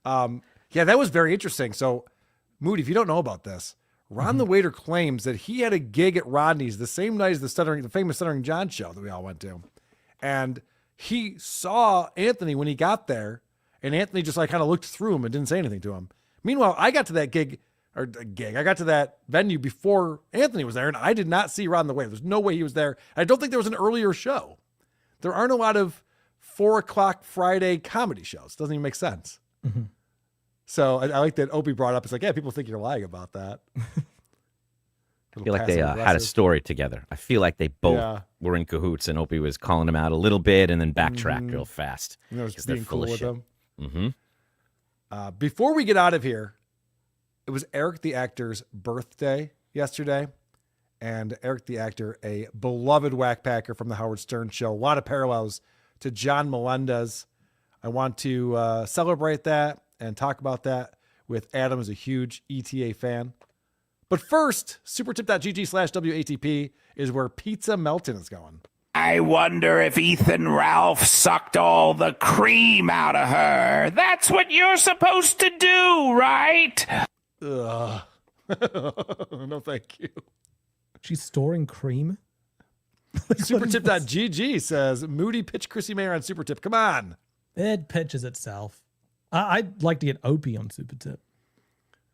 Yeah, that was very interesting. So, Moody, if you don't know about this, Ron the Waiter claims that he had a gig at Rodney's the same night as the famous Stuttering John show that we all went to. And he saw Anthony when he got there, and Anthony just like kind of looked through him and didn't say anything to him. Meanwhile, I got to that I got to that venue before Anthony was there, and I did not see Ron the Waiter. There's no way he was there. I don't think there was an earlier show. There aren't a lot of 4:00 Friday comedy shows. Doesn't even make sense. Mm-hmm. So I like that Opie brought up. It's like, yeah, people think you're lying about that. I feel like they had a story together. I feel like they both were in cahoots, and Opie was calling him out a little bit and then backtracked real fast. And they're because they're full of shit. Mm-hmm. Before we get out of here, it was Eric the actor's birthday yesterday. And Eric the actor, a beloved whackpacker from the Howard Stern show. A lot of parallels to John Melendez. I want to celebrate that and talk about that with Adam, who's a huge ETA fan. But first, supertip.gg/WATP is where Pizza Melton is going. I wonder if Ethan Ralph sucked all the cream out of her. That's what you're supposed to do, right? No, thank you. She's storing cream? Supertip.gg says, Moody pitch Chrissy Mayer on Supertip. Come on. It pitches itself. I'd like to get Opie on Supertip.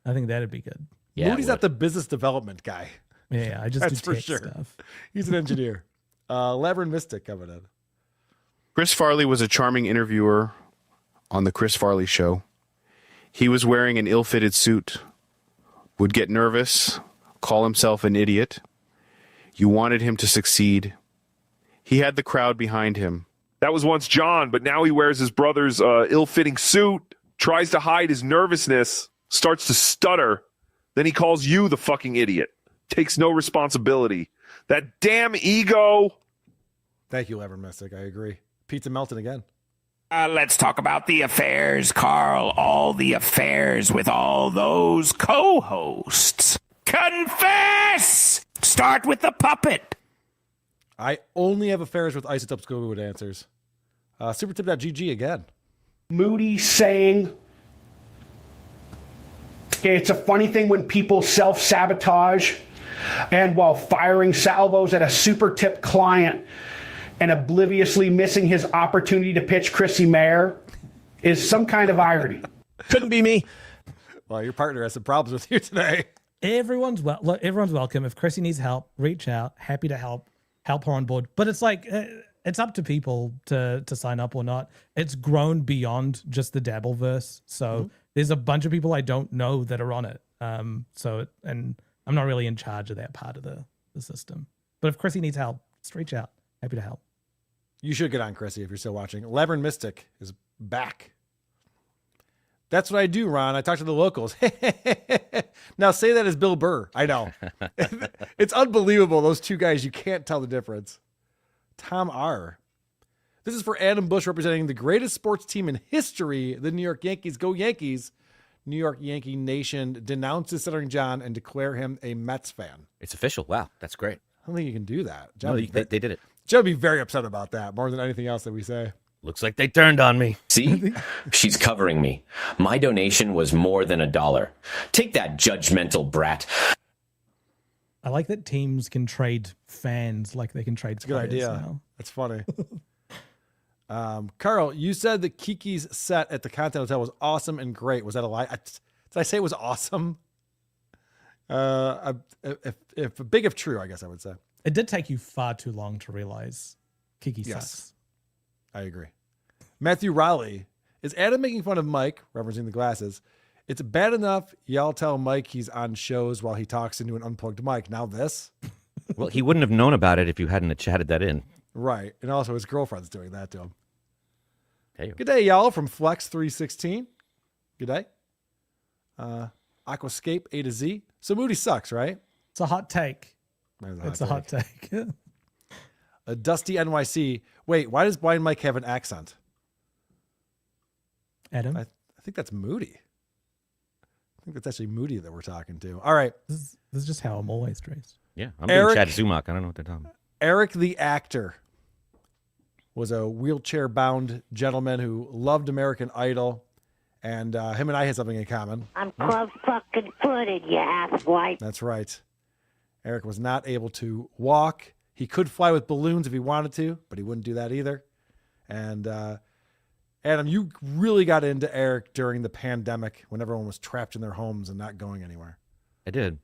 I think that'd be good. Yeah, Moody's not the business development guy. Yeah, I just That's do for tech sure. stuff. He's an engineer. Laverne Mystic coming in. Chris Farley was a charming interviewer on the Chris Farley show. He was wearing an ill-fitted suit, would get nervous, call himself an idiot. You wanted him to succeed. He had the crowd behind him. That was once John, but now he wears his brother's ill-fitting suit, tries to hide his nervousness, starts to stutter. Then he calls you the fucking idiot. Takes no responsibility. That damn ego. Thank you, Laverne Mystic. I agree. Pizza Melton again. Let's talk about the affairs, Carl. All the affairs with all those co-hosts. Confess! Start with the puppet. I only have affairs with Isotopes Good Answers. Supertip.gg again. Moody saying, okay, it's a funny thing when people self-sabotage and while firing salvos at a super tip client and obliviously missing his opportunity to pitch Chrissy Mayer is some kind of irony. Couldn't be me. Well, your partner has some problems with you today. Everyone's welcome. If Chrissy needs help, reach out. Happy to help her on board. But it's like it's up to people to sign up or not. It's grown beyond just the Dabbleverse. So there's a bunch of people I don't know that are on it. And I'm not really in charge of that part of the system. But if Chrissy needs help, just reach out. Happy to help. You should get on, Chrissy, if you're still watching. Laverne Mystic is back. That's what I do, Ron. I talk to the locals. Now say that as Bill Burr. I know. It's unbelievable. Those two guys, you can't tell the difference. Tom R. This is for Adam Busch representing the greatest sports team in history, the New York Yankees. Go Yankees. New York Yankee Nation denounces Stuttering John and declare him a Mets fan. It's official. Wow, that's great. I don't think you can do that. No, they did it. John would be very upset about that, more than anything else that we say. Looks like they turned on me. See? She's covering me. My donation was more than $1. Take that, judgmental brat. I like that teams can trade fans like they can trade It's a good idea. Now. That's funny. Carl, you said that Kiki's set at the Content Hotel was awesome and great. Was that a lie? Did I say it was awesome? If true, I guess I would say. It did take you far too long to realize Kiki sucks. I agree. Matthew Raleigh, is Adam making fun of Mike, referencing the glasses? It's bad enough y'all tell Mike he's on shows while he talks into an unplugged mic. Now this? Well, he wouldn't have known about it if you hadn't chatted that in. Right. And also his girlfriend's doing that to him. Hey. Good day, y'all, from Flex316. Good day. Aquascape A to Z. So Moody sucks, right? It's a hot take. It's a hot take. A Dusty NYC. Wait, why does Blind Mike have an accent? Adam? I think that's Moody. I think that's actually Moody that we're talking to. All right. This is just how I'm always dressed. Yeah, I'm doing Chad Zumock. I don't know what they're talking about. Eric the actor was a wheelchair-bound gentleman who loved American Idol, and him and I had something in common. I'm club-fucking-footed, you asswipe. That's right. Eric was not able to walk. He could fly with balloons if he wanted to, but he wouldn't do that either. And Adam, you really got into Eric during the pandemic when everyone was trapped in their homes and not going anywhere. I did.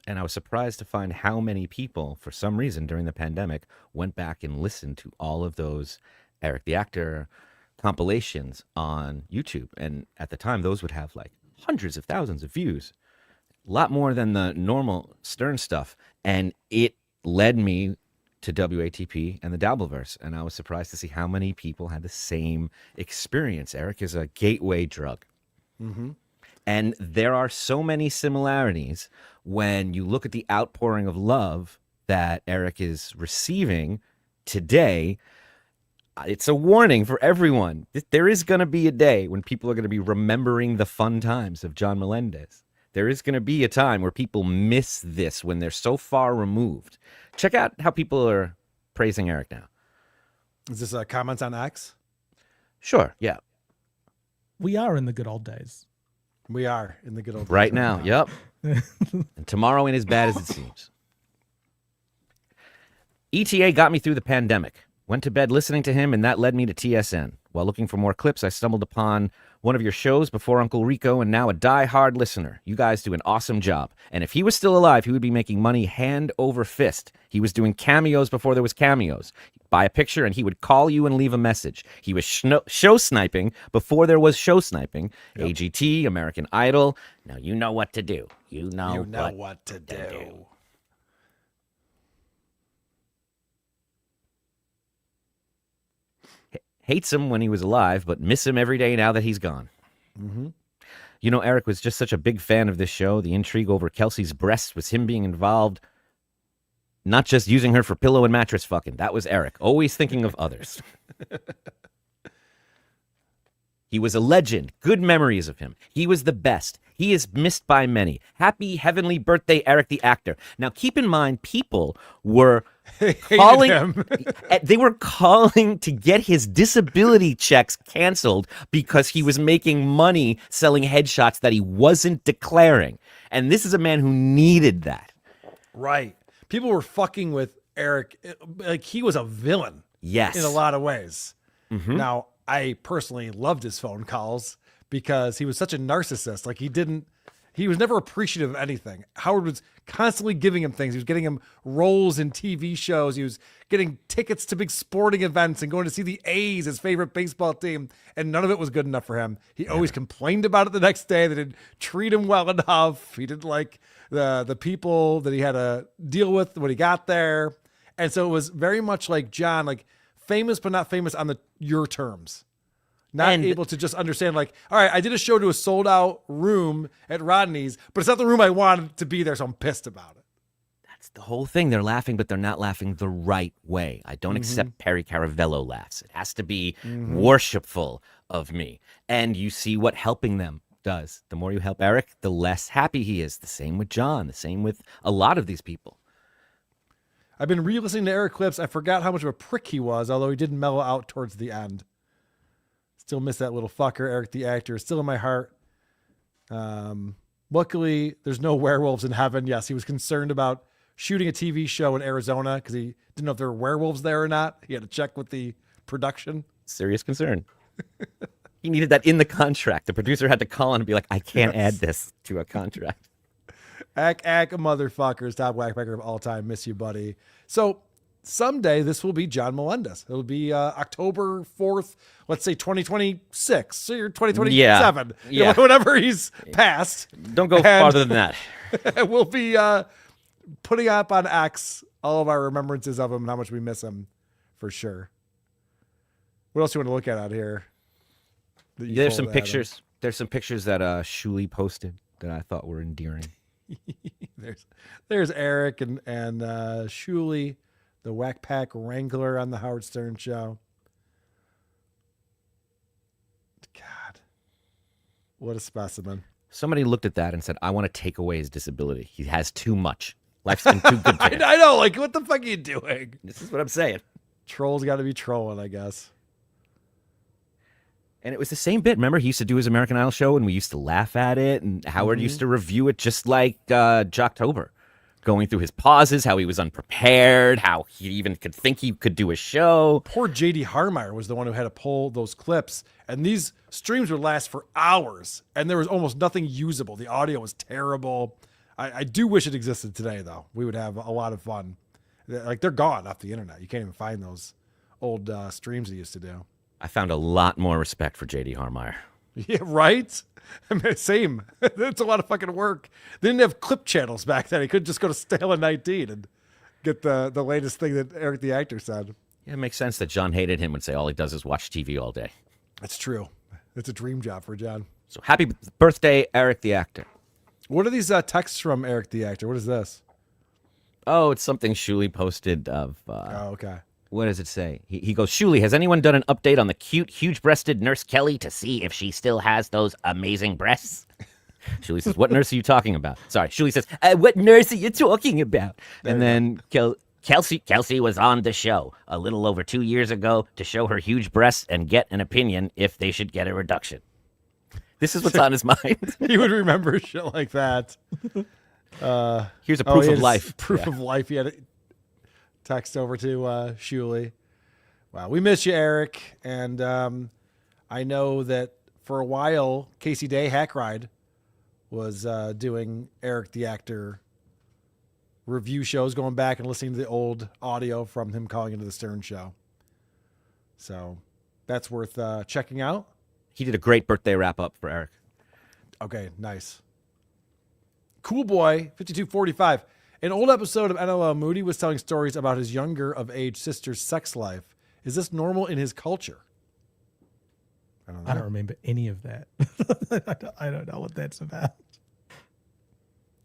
And I was surprised to find how many people, for some reason during the pandemic, went back and listened to all of those Eric the Actor compilations on YouTube. And at the time, those would have like hundreds of thousands of views, a lot more than the normal Stern stuff. And it led me to WATP and the Dabbleverse. And I was surprised to see how many people had the same experience. Eric is a gateway drug. Mm-hmm. And there are so many similarities when you look at the outpouring of love that Eric is receiving today. It's a warning for everyone. There is going to be a day when people are going to be remembering the fun times of John Melendez. There is going to be a time where people miss this when they're so far removed. Check out how people are praising Eric now. Is this comments on X? Sure, yeah. We are in the good old days. We are in the good old days. Right now, yep. And tomorrow ain't as bad as it seems. ETA got me through the pandemic. Went to bed listening to him, and that led me to TSN. While looking for more clips, I stumbled upon one of your shows before Uncle Rico, and now a die-hard listener. You guys do an awesome job. And if he was still alive, he would be making money hand over fist. He was doing cameos before there was cameos. Buy a picture, and he would call you and leave a message. He was show sniping before there was show sniping. Yep. AGT, American Idol. Now you know what to do. You know what to do. Hates him when he was alive, but miss him every day now that he's gone. Mm-hmm. You know, Eric was just such a big fan of this show. The intrigue over Kelsey's breasts was him being involved, not just using her for pillow and mattress fucking. That was Eric, always thinking of others. He was a legend. Good memories of him. He was the best. He is missed by many. Happy heavenly birthday, Eric the actor. Now, keep in mind, people were calling him. they were calling to get his disability checks canceled because he was making money selling headshots that he wasn't declaring. And this is a man who needed that. Right. People were fucking with Eric like he was a villain. Yes. In a lot of ways. Now, I personally loved his phone calls because he was such a narcissist. Like he was never appreciative of anything. Howard was constantly giving him things. He was getting him roles in TV shows. He was getting tickets to big sporting events and going to see the A's, his favorite baseball team. And none of it was good enough for him. He always complained about it the next day. They didn't treat him well enough. He didn't like the people that he had to deal with when he got there. And so it was very much like John, like famous, but not famous on your terms. Not able to just understand, like, all right, I did a show to a sold out room at Rodney's, but it's not the room I wanted to be there, so I'm pissed about it. That's the whole thing. They're laughing, but they're not laughing the right way. I don't accept Perry Caravello laughs. It has to be worshipful of me. And you see what helping them does. The more you help Eric, the less happy he is. The same with John. The same with a lot of these people. I've been re-listening to Eric clips. I forgot how much of a prick he was, although he did mellow out towards the end. Still miss that little fucker, Eric the actor. Is still in my heart. Luckily, there's no werewolves in heaven. Yes, he was concerned about shooting a TV show in Arizona because he didn't know if there were werewolves there or not. He had to check with the production. Serious concern. He needed that in the contract. The producer had to call in and be like, I can't add this to a contract. Ack, motherfuckers. Top whackpacker of all time. Miss you, buddy. So someday this will be John Melendez. It'll be October 4th, let's say 2026. So you're 2027. Yeah. Whenever he's passed. Don't go farther than that. We'll be putting up on X all of our remembrances of him and how much we miss him for sure. What else you want to look at out here? There's some pictures. There's some pictures that Shuli posted that I thought were endearing. There's Eric and Shuli, the Whack Pack Wrangler on the Howard Stern show. God, what a specimen. Somebody looked at that and said, I want to take away his disability. He has too much. Life's been too good to him. I know, like, what the fuck are you doing? This is what I'm saying. Trolls got to be trolling, I guess. And it was the same bit. Remember, he used to do his American Idol show, and we used to laugh at it, and Howard used to review it just like Jocktober, going through his pauses, how he was unprepared, how he even could think he could do a show. Poor J.D. Harmeyer was the one who had to pull those clips, and these streams would last for hours, and there was almost nothing usable. The audio was terrible. I do wish it existed today, though. We would have a lot of fun. Like, they're gone off the internet. You can't even find those old streams he used to do. I found a lot more respect for J.D. Harmeyer. Yeah, right? I mean, same. That's a lot of fucking work. They didn't have clip channels back then. He could just go to Stale 19 and get the latest thing that Eric the actor said. Yeah, it makes sense that John hated him and say all he does is watch TV all day. That's true. It's a dream job for John. So happy birthday, Eric the actor. What are these texts from Eric the actor? What is this? Oh, it's something Shuli posted of... oh, okay. What does it say? He goes, Shuli, has anyone done an update on the cute, huge-breasted Nurse Kelly to see if she still has those amazing breasts? Shuli says, what nurse are you talking about? Sorry, Shuli says, what nurse are you talking about? And then Kelsey was on the show a little over 2 years ago to show her huge breasts and get an opinion if they should get a reduction. This is what's on his mind. He would remember shit like that. Here's a proof of life. Proof of life. He had it. Text over to Shuli. Wow, we miss you, Eric. And I know that for a while, Casey Day Hack Ride was doing Eric the actor review shows, going back and listening to the old audio from him calling into the Stern show. So that's worth checking out. He did a great birthday wrap up for Eric. Okay, nice. Cool Boy 5245. An old episode of NLL Moody was telling stories about his younger of age sister's sex life. Is this normal in his culture? I don't remember any of that. I don't know what that's about.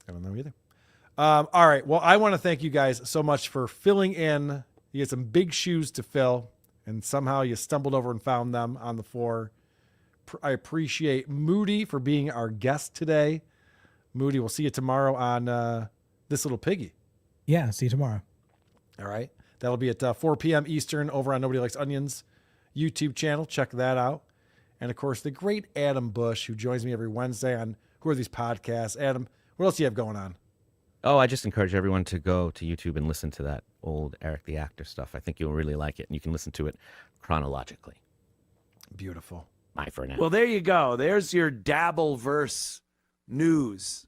I don't know either. All right. Well, I want to thank you guys so much for filling in. You had some big shoes to fill, and somehow you stumbled over and found them on the floor. I appreciate Moody for being our guest today. Moody, we'll see you tomorrow on This Little Piggy. Yeah, see you tomorrow. All right. That'll be at 4 p.m. Eastern over on Nobody Likes Onions YouTube channel. Check that out. And, of course, the great Adam Busch, who joins me every Wednesday on Who Are These Podcasts. Adam, what else do you have going on? Oh, I just encourage everyone to go to YouTube and listen to that old Eric the Actor stuff. I think you'll really like it, and you can listen to it chronologically. Beautiful. Bye for now. Well, there you go. There's your Dabbleverse news.